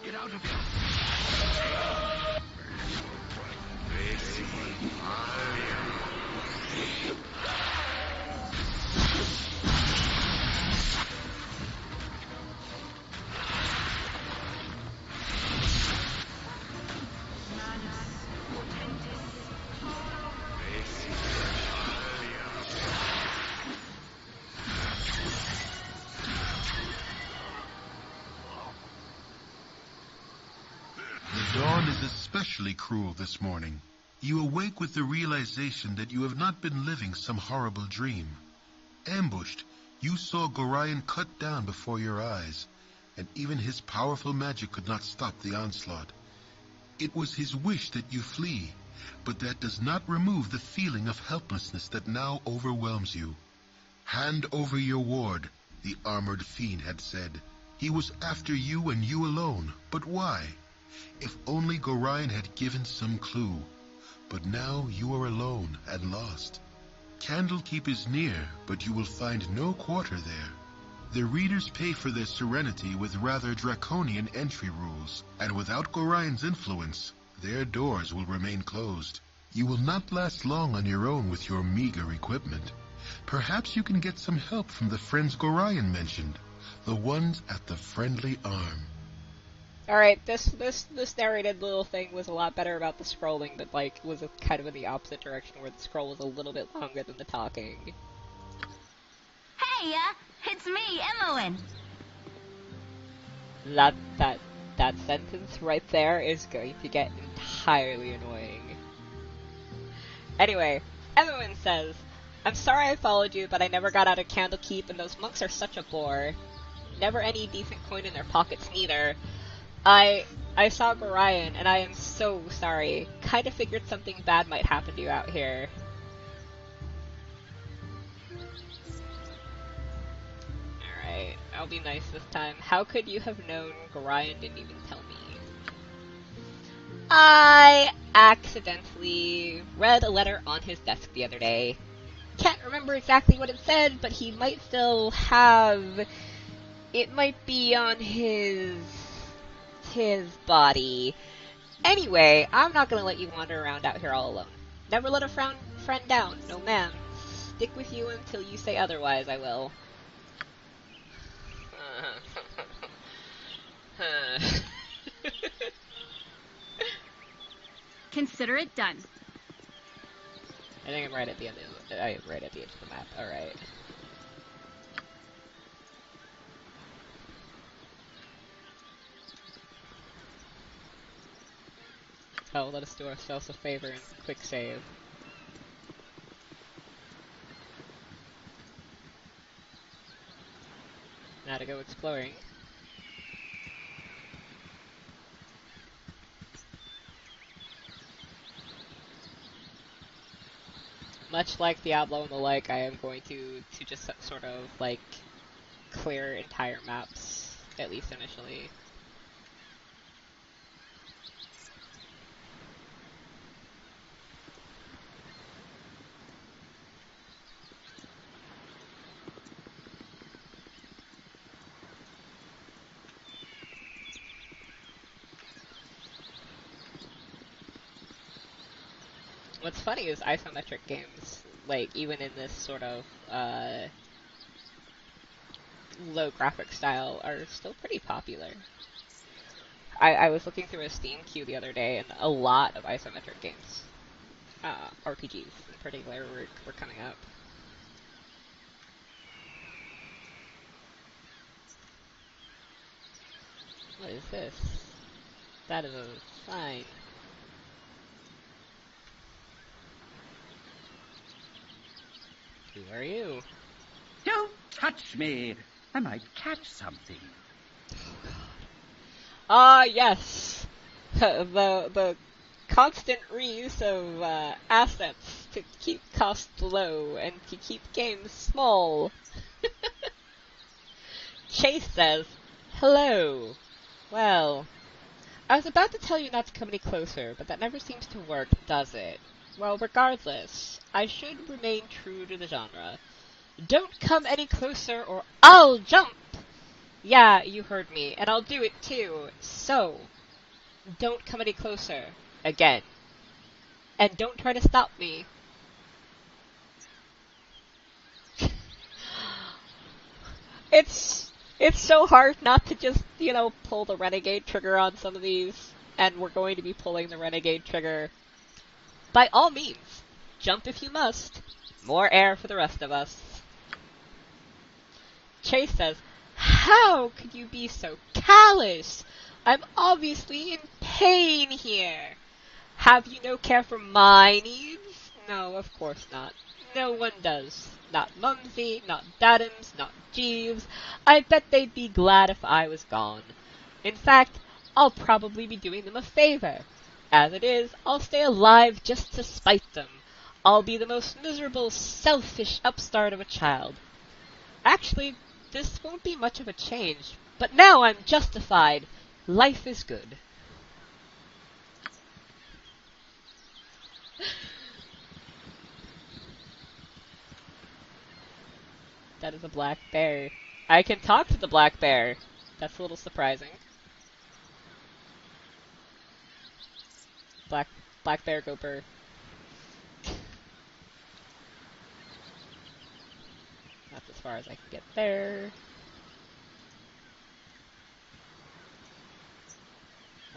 Get out of here! The dawn is especially cruel this morning. You awake with the realization that you have not been living some horrible dream. Ambushed, you saw Gorion cut down before your eyes, and even his powerful magic could not stop the onslaught. It was his wish that you flee, but that does not remove the feeling of helplessness that now overwhelms you. Hand over your ward, the armored fiend had said. He was after you and you alone, but why? If only Gorion had given some clue. But now you are alone and lost. Candlekeep is near, but you will find no quarter there. The readers pay for their serenity with rather draconian entry rules, and without Gorian's influence, their doors will remain closed. You will not last long on your own with your meager equipment. Perhaps you can get some help from the friends Gorian mentioned, the ones at the Friendly Arm. Alright, this narrated little thing was a lot better about the scrolling, but like was kind of in the opposite direction where the scroll was a little bit longer than the talking. Hey, it's me, Emmeline. That sentence right there is going to get entirely annoying. Anyway, Emmeline says, I'm sorry I followed you, but I never got out of Candlekeep, and those monks are such a bore. Never any decent coin in their pockets neither. I saw Gorian, and I am so sorry. Kinda figured something bad might happen to you out here. Alright, I'll be nice this time. How could you have known? Gorian didn't even tell me. I accidentally read a letter on his desk the other day. Can't remember exactly what it said, but he might still have... It might be on his body. Anyway, I'm not gonna let you wander around out here all alone. Never let a friend down, no ma'am. Stick with you until you say otherwise, I will. Consider it done. I think I'm right at the end of the, I'm right at the edge of the map. Alright. Oh, let us do ourselves a favor and quick save. Now to go exploring. Much like Diablo and the like, I am going to just sort of, like, clear entire maps, at least initially. What's funny is isometric games, like, even in this sort of, low graphic style, are still pretty popular. I was looking through a Steam queue the other day, and a lot of isometric games, RPGs in particular, were coming up. What is this? That is a sign. Who are you? Don't touch me! I might catch something. Ah, yes! the constant reuse of assets to keep costs low and to keep games small. Chase says, hello. Well, I was about to tell you not to come any closer, but that never seems to work, does it? Well, regardless, I should remain true to the genre. Don't come any closer or I'll jump! Yeah, you heard me, and I'll do it too. So, don't come any closer. Again. And don't try to stop me. It's so hard not to just, you know, pull the renegade trigger on some of these, and we're going to be pulling the renegade trigger. By all means, jump if you must. More air for the rest of us. Chase says, how could you be so callous? I'm obviously in pain here. Have you no care for my needs? No, of course not. No one does. Not Mumsy, not Daddams, not Jeeves. I bet they'd be glad if I was gone. In fact, I'll probably be doing them a favor. As it is, I'll stay alive just to spite them. I'll be the most miserable, selfish upstart of a child. Actually, this won't be much of a change, but now I'm justified. Life is good. That is a black bear. I can talk to the black bear. That's a little surprising. Black bear, go burr. That's as far as I can get there.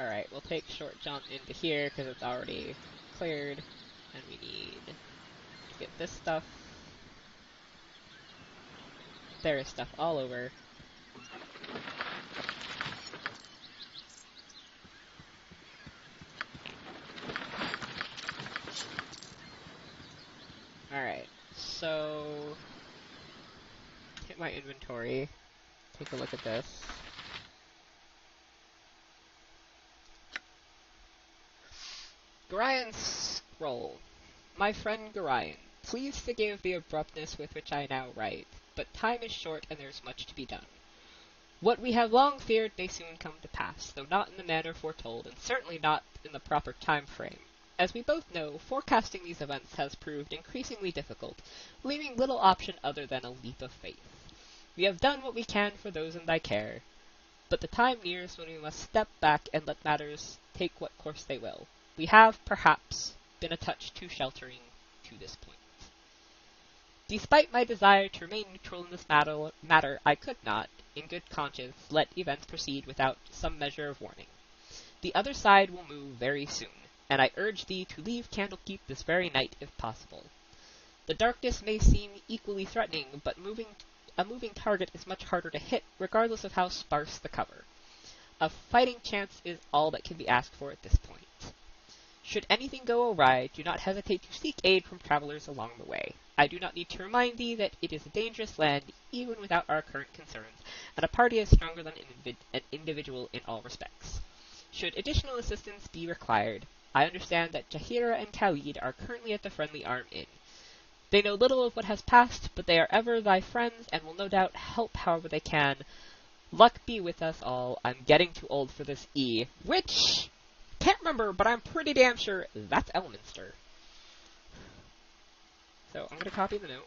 Alright, we'll take short jump into here because it's already cleared. And we need to get this stuff. There is stuff all over. Alright, so hit my inventory. Take a look at this. Gorian's Scroll. My friend Gorian, please forgive the abruptness with which I now write, but time is short and there is much to be done. What we have long feared may soon come to pass, though not in the manner foretold, and certainly not in the proper time frame. As we both know, forecasting these events has proved increasingly difficult, leaving little option other than a leap of faith. We have done what we can for those in thy care, but the time nears when we must step back and let matters take what course they will. We have, perhaps, been a touch too sheltering to this point. Despite my desire to remain neutral in this matter, I could not, in good conscience, let events proceed without some measure of warning. The other side will move very soon, and I urge thee to leave Candlekeep this very night if possible. The darkness may seem equally threatening, but a moving target is much harder to hit, regardless of how sparse the cover. A fighting chance is all that can be asked for at this point. Should anything go awry, do not hesitate to seek aid from travelers along the way. I do not need to remind thee that it is a dangerous land, even without our current concerns, and a party is stronger than an individual in all respects. Should additional assistance be required, I understand that Jaheira and Khalid are currently at the Friendly Arm Inn. They know little of what has passed, but they are ever thy friends, and will no doubt help however they can. Luck be with us all. I'm getting too old for this E, which... can't remember, but I'm pretty damn sure that's Elminster. So I'm gonna copy the note.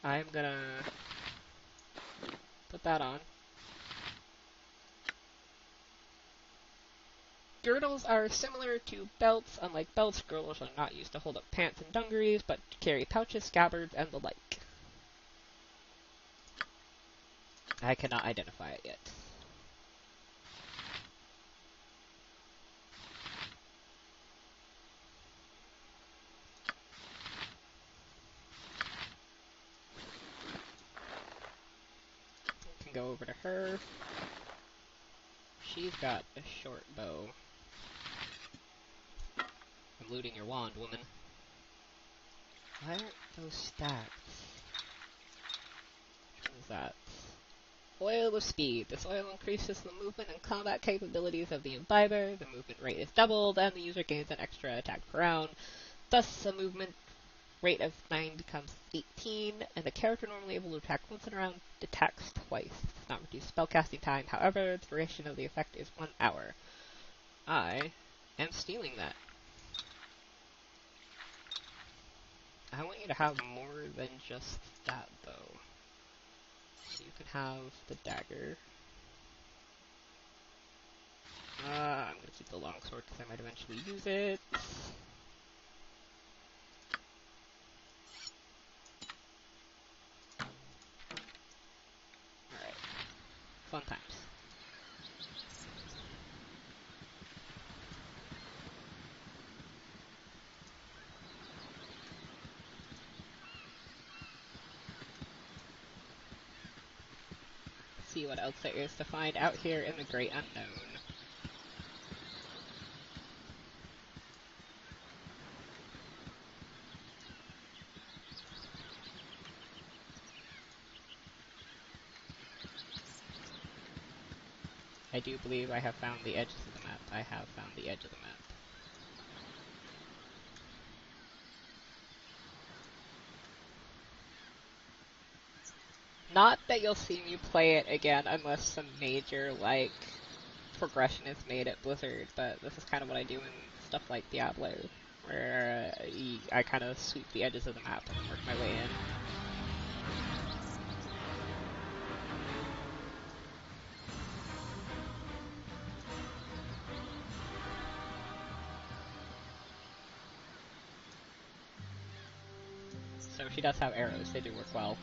I'm gonna put that on. Girdles are similar to belts. Unlike belts, girdles are not used to hold up pants and dungarees, but to carry pouches, scabbards, and the like. I cannot identify it yet. Can go over to her. She's got a short bow. I'm looting your wand, woman. Why aren't those stacked? Which one is that? Oil of Speed. This oil increases the movement and combat capabilities of the imbiber. The movement rate is doubled, and the user gains an extra attack per round. Thus, a movement rate of 9 becomes 18, and the character normally able to attack once in a round attacks twice. It does not reduce spellcasting time. However, the duration of the effect is 1 hour. I am stealing that. I want you to have more than just that, though. So you can have the dagger. I'm going to keep the longsword because I might eventually use it. Alright. Fun times. See what else there is to find out here in the Great Unknown. I do believe I have found the edges of the map. I have found the edge of the map. Not that you'll see me play it again unless some major, like, progression is made at Blizzard, but this is kind of what I do in stuff like Diablo, where I kind of sweep the edges of the map and work my way in. So she does have arrows. They do work well.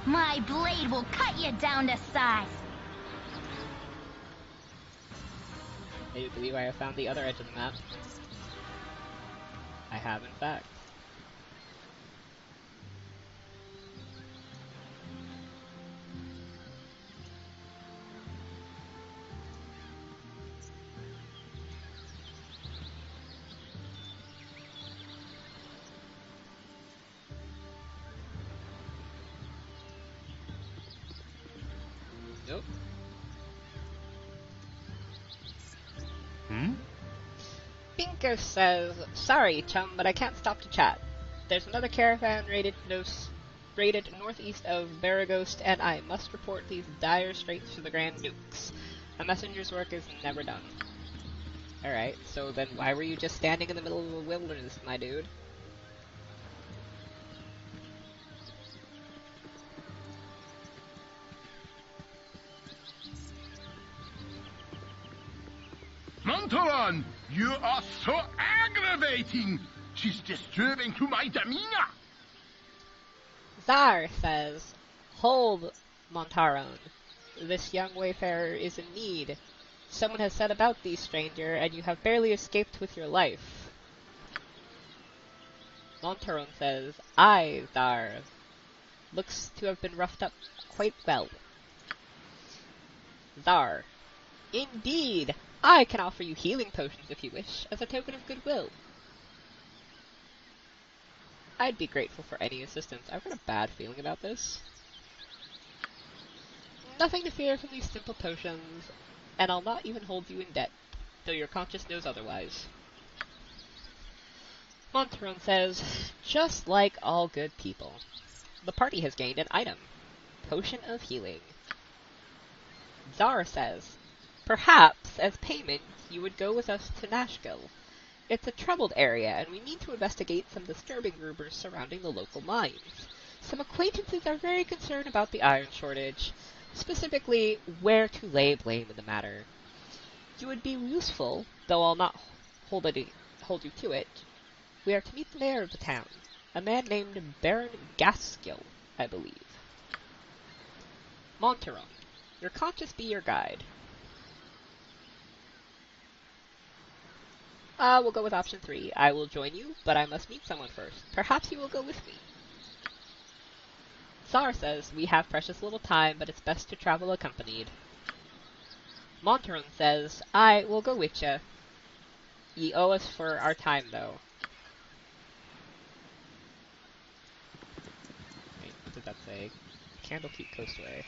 My blade will cut you down to size. Can you believe I have found the other edge of the map? I have, in fact. Nope. Binko says, "Sorry, chum, but I can't stop to chat. There's another caravan raided northeast of Baragost, and I must report these dire straits to the Grand Dukes. A messenger's work is never done." Alright, so then why were you just standing in the middle of the wilderness, my dude? Montaron, you are so aggravating. She's disturbing to my demeanor. Zar says, "Hold, Montaron. This young wayfarer is in need. Someone has set about thee, stranger, and you have barely escaped with your life." Montaron says, "Aye, Zar. Looks to have been roughed up quite well." Zar, "Indeed. I can offer you healing potions if you wish, as a token of goodwill." I'd be grateful for any assistance. I've got a bad feeling about this. "Nothing to fear from these simple potions, and I'll not even hold you in debt, though your conscience knows otherwise." Montaron says, "Just like all good people. The party has gained an item. Potion of healing." Zara says, "Perhaps, as payment, you would go with us to Nashville. It's a troubled area, and we need to investigate some disturbing rumors surrounding the local mines. Some acquaintances are very concerned about the iron shortage, specifically where to lay blame in the matter. You would be useful, though I'll not hold you to it. We are to meet the mayor of the town, a man named Baron Gaskill, I believe." Montaron, "Your conscience be your guide." We'll go with option 3. "I will join you, but I must meet someone first. Perhaps you will go with me." Zara says, "We have precious little time, but it's best to travel accompanied." Montaron says, "I will go with ya. Ye owe us for our time, though." Wait, what did that say? Candlekeep Coastway.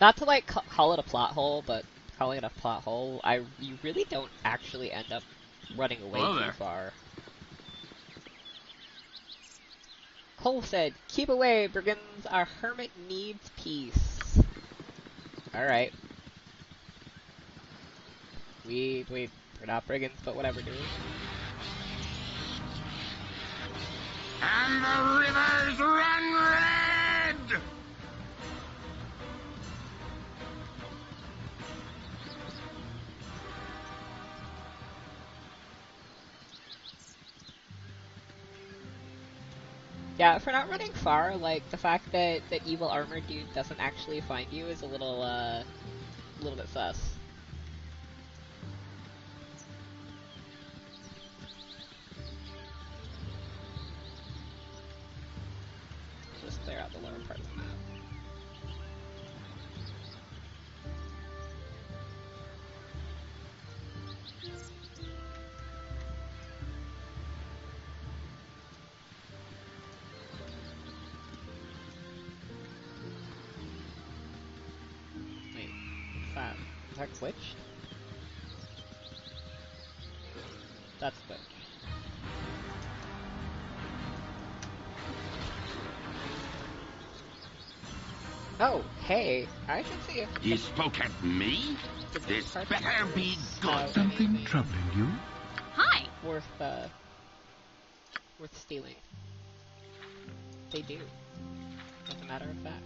Not to, like, call it a plot hole, but calling it a plot hole, you really don't actually end up running away too far. Cole said, "Keep away, brigands. Our hermit needs peace." Alright. We're not brigands, but whatever, dude. And the rivers run red! Yeah, if we're not running far, like, the fact that the evil armor dude doesn't actually find you is a little bit sus. Just clear out the lower part of the map. Wait, what's that? Is that glitched? That's glitched. Oh, hey, I should see if... He spoke at me? This better be good. Something troubling you? Hi! Worth stealing. They do. matter of fact.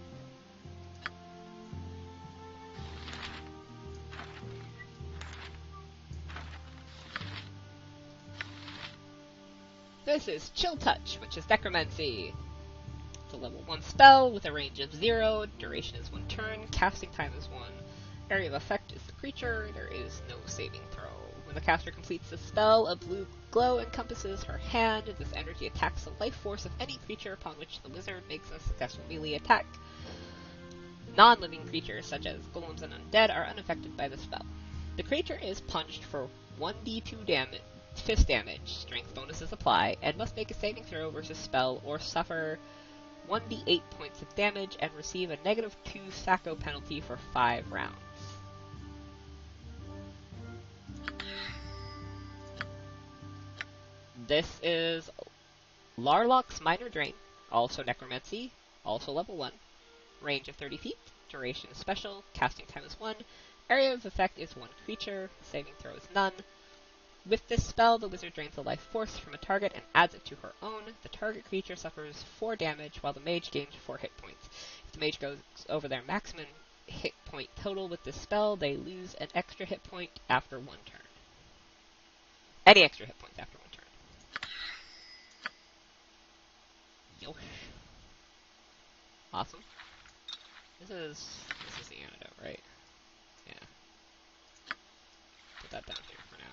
This is Chill Touch, which is Necromancy. It's a level 1 spell with a range of 0, duration is 1 turn, casting time is 1, area of effect is the creature, there is no saving throw. When the caster completes the spell, a blue glow encompasses her hand. This energy attacks the life force of any creature upon which the wizard makes a successful melee attack. Non-living creatures, such as golems and undead, are unaffected by the spell. The creature is punched for 1d2 damage. Fist damage, strength bonuses apply, and must make a saving throw versus spell or suffer 1d8 points of damage and receive a -2 Sacco penalty for 5 rounds. This is Larlock's Minor Drain, also Necromancy, also level 1, range of 30 feet, duration is special, casting time is 1, area of effect is 1 creature, saving throw is none. With this spell, the wizard drains the life force from a target and adds it to her own. The target creature suffers 4 damage, while the mage gains 4 hit points. If the mage goes over their maximum hit point total with this spell, they lose an extra hit point after 1 turn. Any extra hit points after 1 turn. Yosh. Awesome. This is the antidote, right? Yeah. Put that down here for now.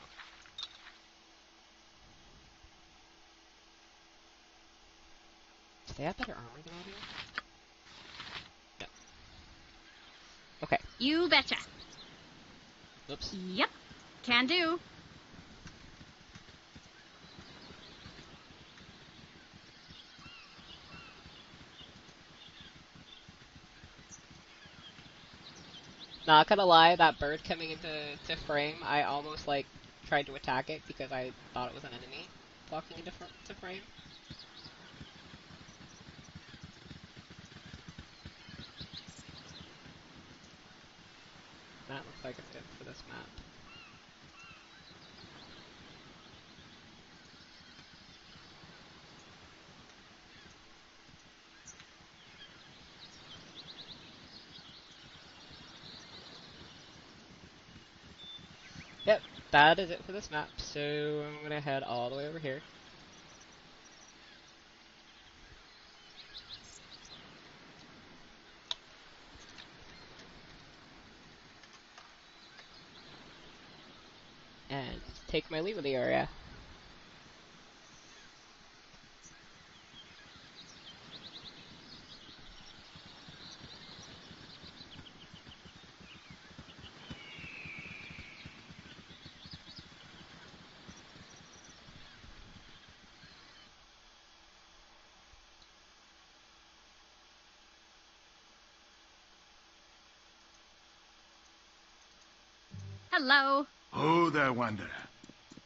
Do they have better armor than I do? No. Okay. You betcha. Oops. Yep. Can do. Not gonna lie, that bird coming into frame, I almost tried to attack it because I thought it was an enemy walking into frame. That looks like it's it for this map. Yep, that is it for this map, so I'm gonna head all the way over here. And take my leave of the area. Hello. Oh, there, Wanderer.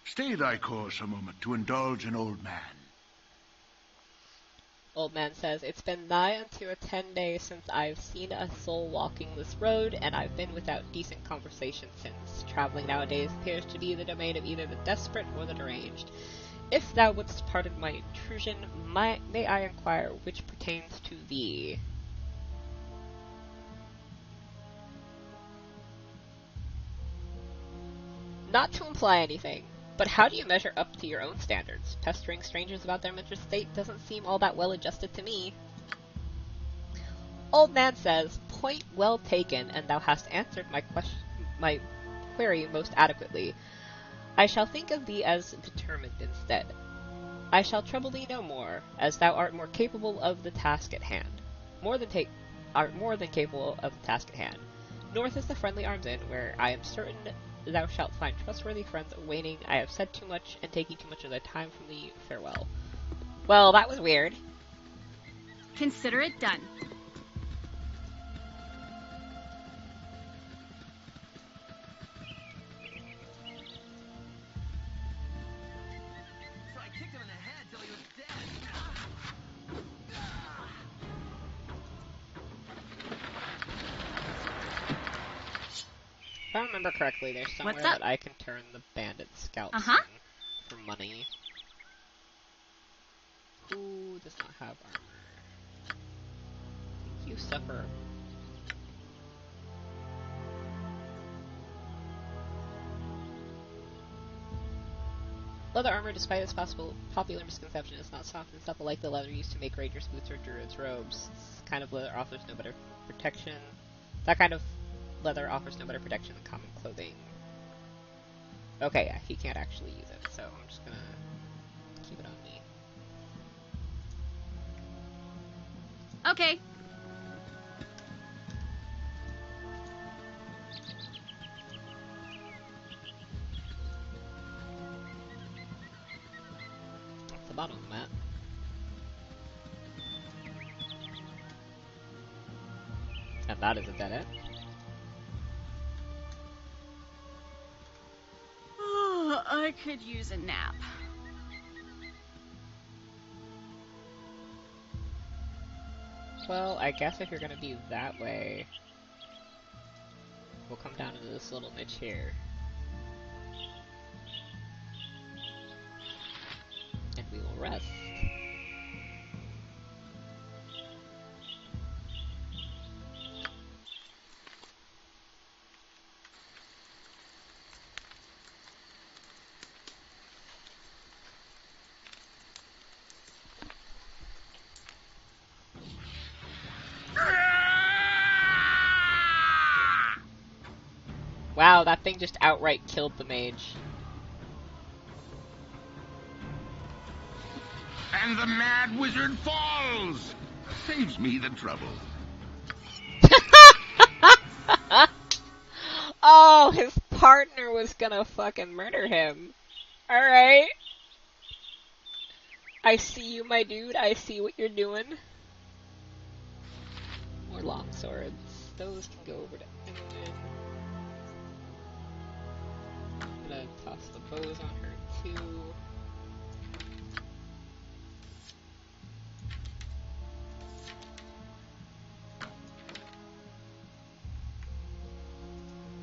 Stay thy course a moment to indulge an old man. Old man says, it's been nigh unto 10 days since I've seen a soul walking this road, and I've been without decent conversation since. Traveling nowadays appears to be the domain of either the desperate or the deranged. If thou wouldst pardon my intrusion, may I inquire which pertains to thee? Not to imply anything, but how do you measure up to your own standards? Pestering strangers about their mental state doesn't seem all that well adjusted to me. Old man says, point well taken, and thou hast answered my query most adequately. I shall think of thee as determined instead. I shall trouble thee no more, as thou art more capable of the task at hand. Art more than capable of the task at hand. North is the Friendly Arms Inn, where I am certain thou shalt find trustworthy friends awaiting. I have said too much and taking too much of thy time from thee. Farewell. Well, that was weird. Consider it done. So I kicked him in the head till he was dead. If I remember correctly, there's somewhere that I can turn the bandit scalps in for money. Who does not have armor? You suffer. Leather armor, despite its popular misconception, is not soft and supple like the leather used to make rangers' boots or druids' robes. This kind of leather offers no better protection. That kind of leather offers no better protection than common clothing. Okay, yeah, he can't actually use it, so I'm just gonna keep it on me. Okay. That's the bottom of the map. And that is a dead end. Oh, I could use a nap. Well, I guess if you're gonna be that way, we'll come down to this little niche here. And we will rest. Wow, that thing just outright killed the mage. And the mad wizard falls! Saves me the trouble. Oh, his partner was gonna fucking murder him. Alright. I see you, my dude. I see what you're doing. More long swords. Those can go over to England. I'm gonna toss the bows on her too.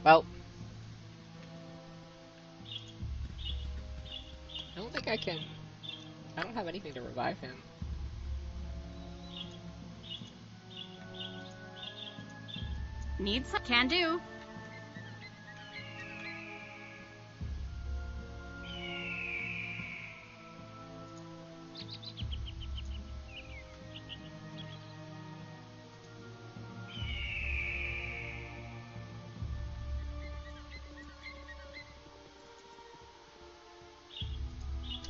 Well, I don't think I can. I don't have anything to revive him. Need some? Can do.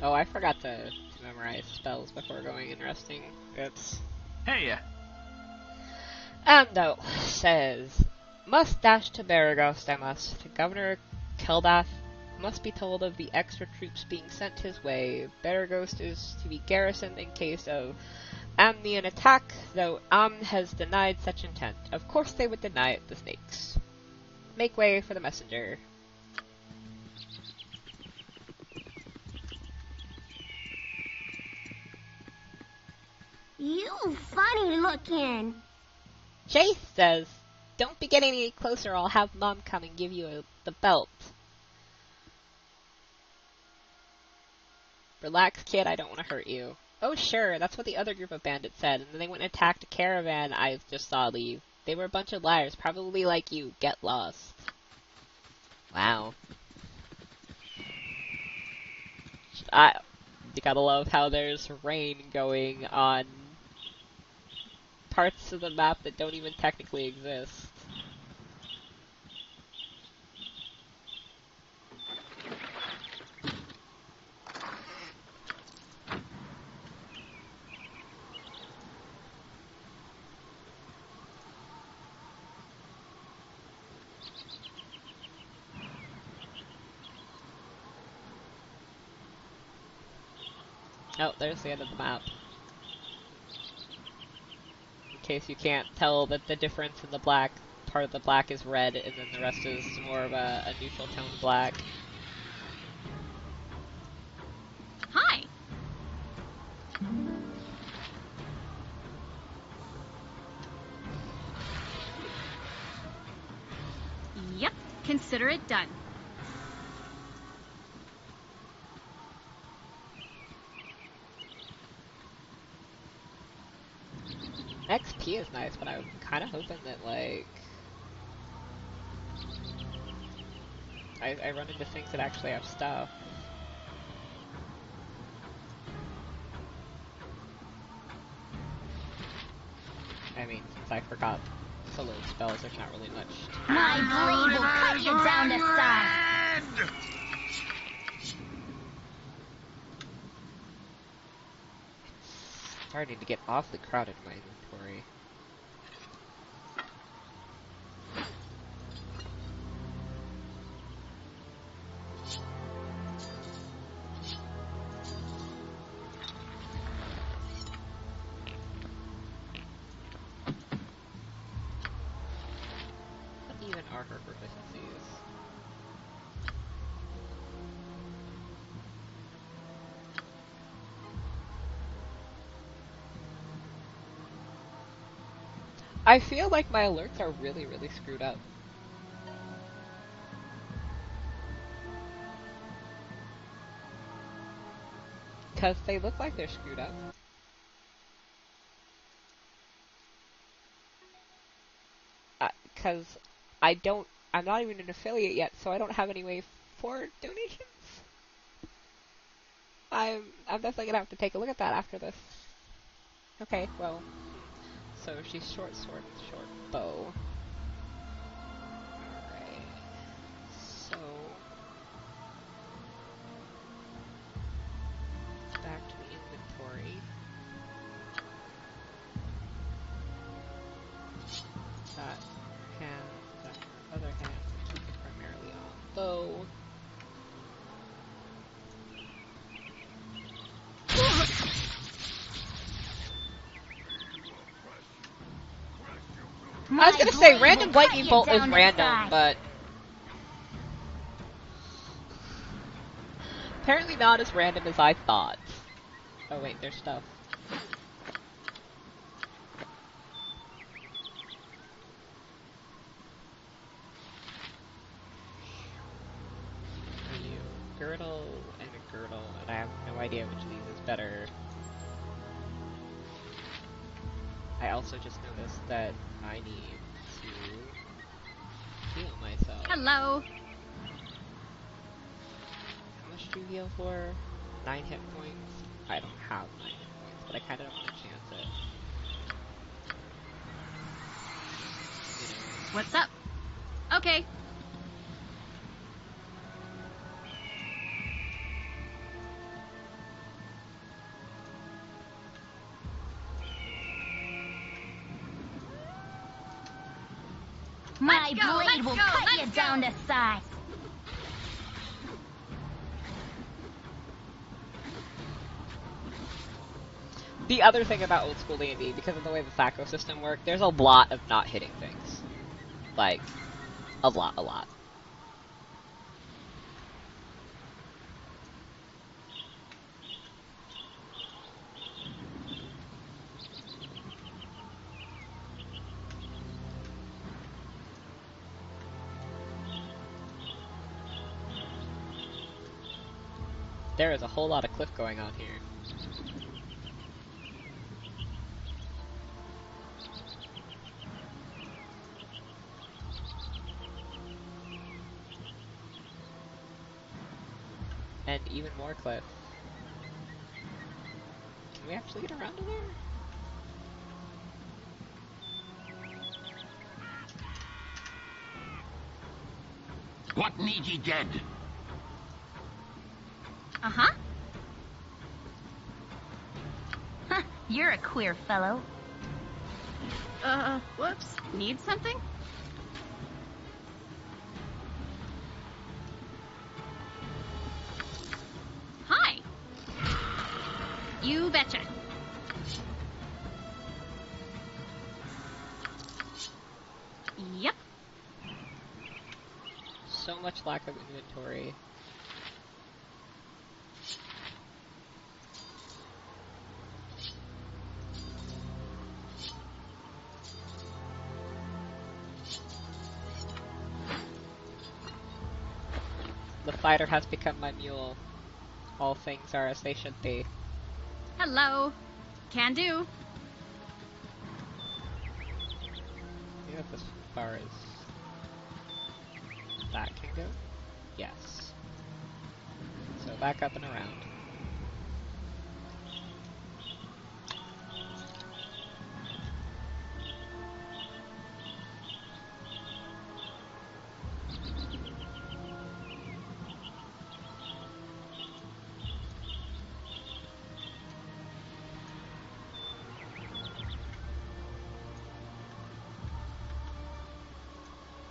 Oh, I forgot to memorize spells before going and resting. Oops. Hey! Ando says, must dash to Baragos, I must. Governor Keldath must be told of the extra troops being sent his way. Baragos is to be garrisoned in case of Amnian attack, though Am has denied such intent. Of course they would deny it, the snakes. Make way for the messenger. You funny looking. Chase says, don't be getting any closer, I'll have Mom come and give you the belt. Relax, kid, I don't want to hurt you. Oh, sure, that's what the other group of bandits said, and then they went and attacked a caravan I just saw leave. They were a bunch of liars, probably like you. Get lost. Wow. You gotta love how there's rain going on parts of the map that don't even technically exist. Oh, there's the end of the map. In case you can't tell that the difference in the black, part of the black is red, and then the rest is more of a neutral tone black. Hi! Yep, consider it done. XP is nice, but I'm kind of hoping that, like, I run into things that actually have stuff. I mean, since I forgot solo spells, there's not really much. My blade will cut you down to size. It's starting to get awfully crowded in my inventory. Her proficiencies. I feel like my alerts are really, really screwed up. Because they look like they're screwed up. Because I'm not even an affiliate yet, so I don't have any way for donations. I'm definitely gonna have to take a look at that after this. Okay, well, so she's short sword and short bow. Alright, so back to the inventory. That hand, that other hand, which is primarily on bow. I was gonna say random lightning bolt is random, but apparently not as random as I thought. Oh wait, there's stuff. Girdle and a girdle, and I have no idea which of these is better. I also just noticed that I need to heal myself. Hello. How much do you heal for? 9 hit points? I don't have 9 hit points, but I kind of don't want to chance it. You know. What's up? Okay. My blade will cut you down to size. The other thing about old school D&D, because of the way the Thaco system worked, there's a lot of not hitting things. Like, a lot. There is a whole lot of cliff going on here. And even more cliff. Can we actually get around to there? What need ye dead? Uh-huh. Huh, you're a queer fellow. Whoops. Need something? Hi. You betcha. Yep. So much lack of inventory. The fighter has become my mule. All things are as they should be. Hello. Can do. far as that can go? Yes. So back up and around.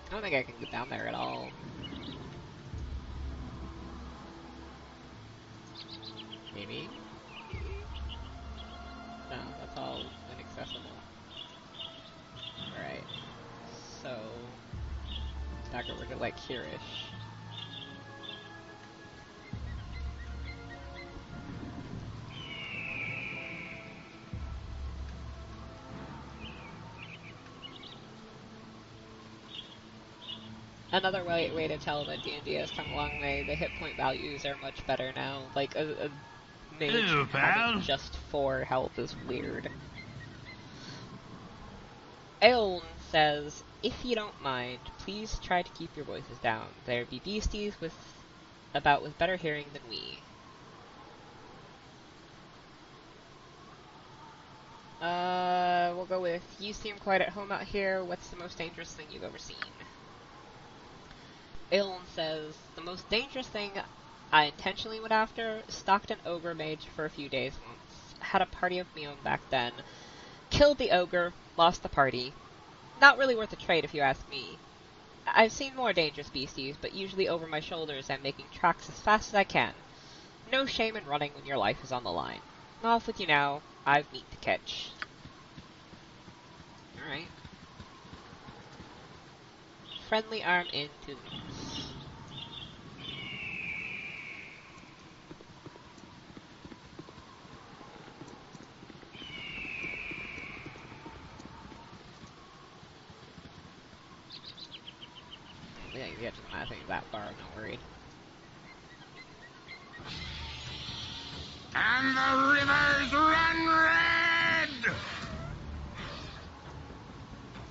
I don't think I can get down there at all. Maybe? No, that's all inaccessible. Alright. So... back over to, like, here-ish. Another way to tell that D&D has come a long way, the hit point values are much better now. Like, a mage Hello, having pal. just 4 health is weird. Aeoln says, if you don't mind, please try to keep your voices down. There be beasties with better hearing than we. We'll go with, you seem quite at home out here. What's the most dangerous thing you've ever seen? Aeoln says, the most dangerous thing I intentionally went after, stalked an ogre mage for a few days once. Had a party of my own back then. Killed the ogre, lost the party. Not really worth a trade if you ask me. I've seen more dangerous beasties, but usually over my shoulders I'm making tracks as fast as I can. No shame in running when your life is on the line. Off with you now, I've meat to catch. Alright. Friendly arm into the noose. Yeah, you get to the map, I think that far, I'm not worried. And the rivers run red!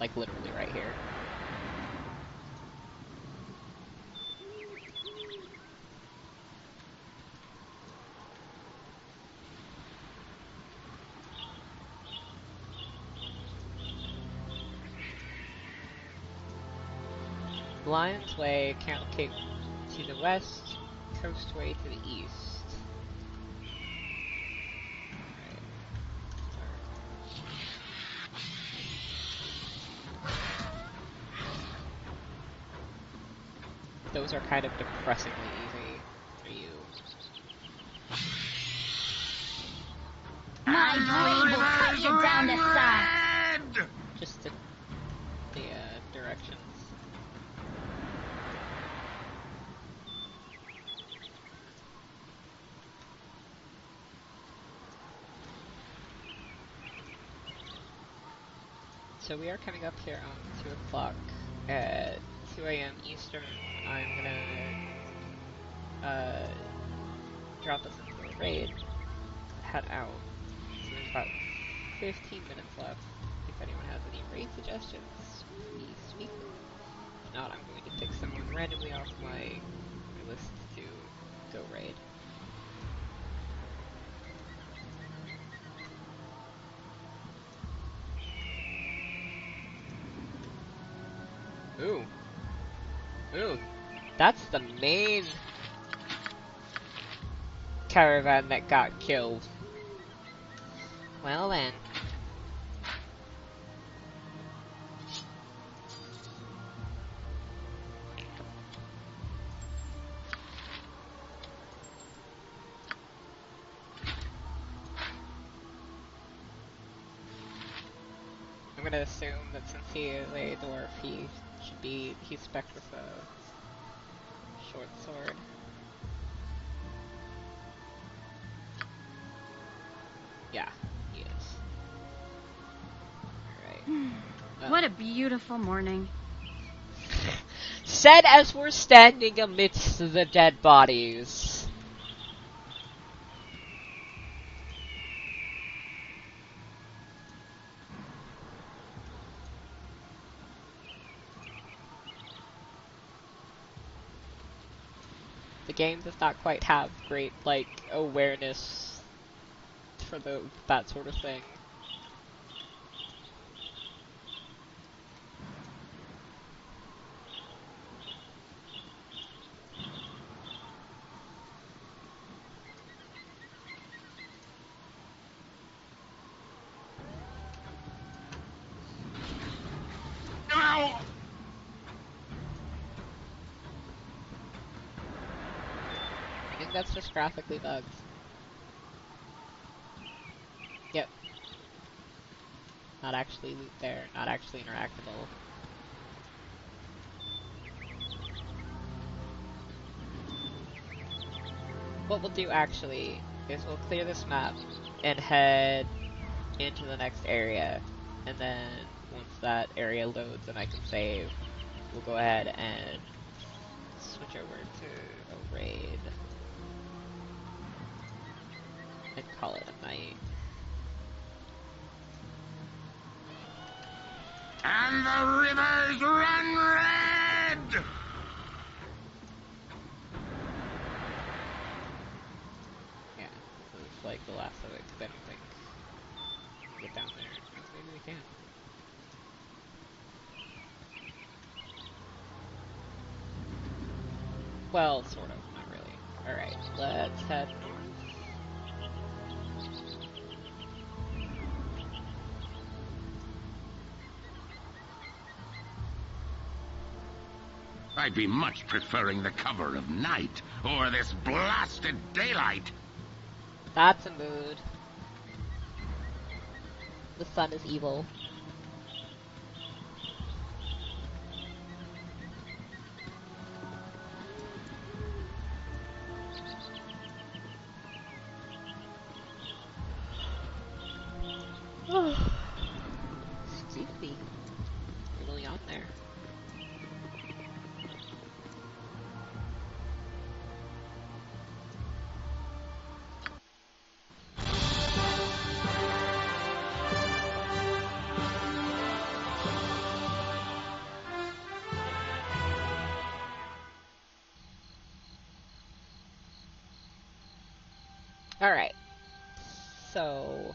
Like, literally right here. Lion's Way, Candle Cape to the west, Coastway to the east. Those are kind of depressingly easy for you. My blade will cut you down to size. Just the directions. So we are coming up here on 2 o'clock at 2 a.m. Eastern. I'm gonna drop us into a raid, head out. So there's about 15 minutes left. If anyone has any raid suggestions, sweet. If not, I'm going to pick someone randomly off my list to go raid. Ooh. That's the main caravan that got killed. Well then. I'm gonna assume that since he is a dwarf, he's spec'd with a short sword. Yeah, he is. Alright. What a beautiful morning. Said as we're standing amidst the dead bodies. The game does not quite have great, like, awareness for that sort of thing. Ow! I think that's just graphically bugs. Yep. Not actually loot there, not actually interactable. What we'll do actually is we'll clear this map and head into the next area, and then once that area loads and I can save, we'll go ahead and switch over to a raid and call it a night. And the rivers run red! Yeah, this is like the last of it, because I don't think we can get down there. Oh, maybe we can. Well, sort of, not really. Alright, let's head north. I'd be much preferring the cover of night, or this blasted daylight. That's a mood. The sun is evil. Excuse me. Little yawn there. Alright. So,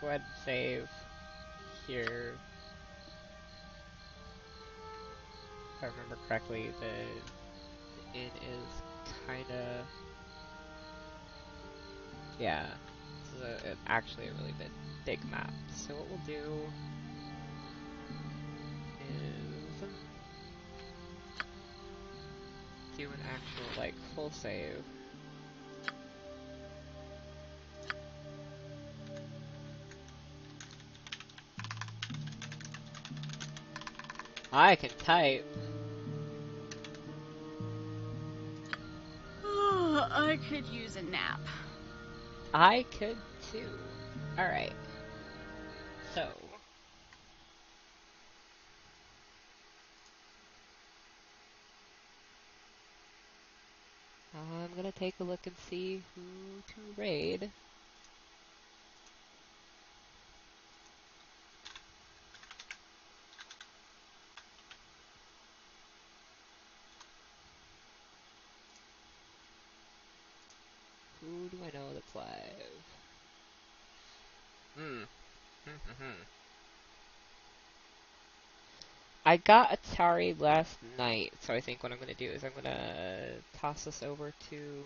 go ahead and save here. If I remember correctly, the inn is kinda... Yeah, this is actually a really big map. So what we'll do is do an actual, like, full save. I can type. I could use a nap. I could too. Alright. So. I'm gonna take a look and see who to raid. Who do I know that's live? I got Atari last night, so I think what I'm gonna do is I'm gonna toss this over to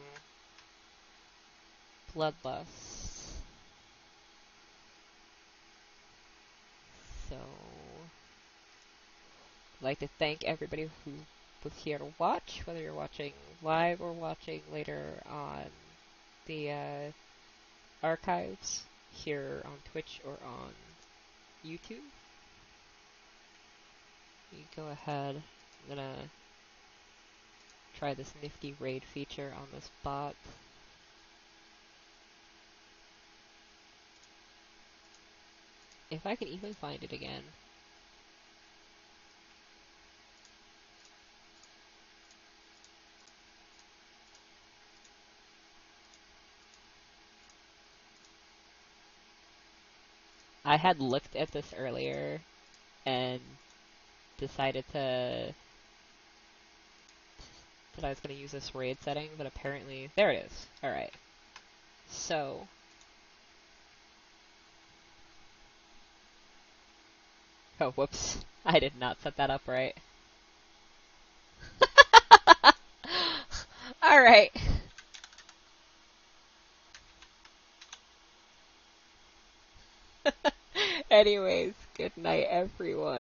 Bloodlust. So, I'd like to thank everybody who was here to watch, whether you're watching live or watching later on the archives here on Twitch or on YouTube. You go ahead. I'm gonna try this nifty raid feature on this bot. If I can even find it again. I had looked at this earlier and decided to that I was going to use this raid setting, but apparently... There it is. Alright. So... Oh, whoops. I did not set that up right. Alright. Anyways, good night, everyone.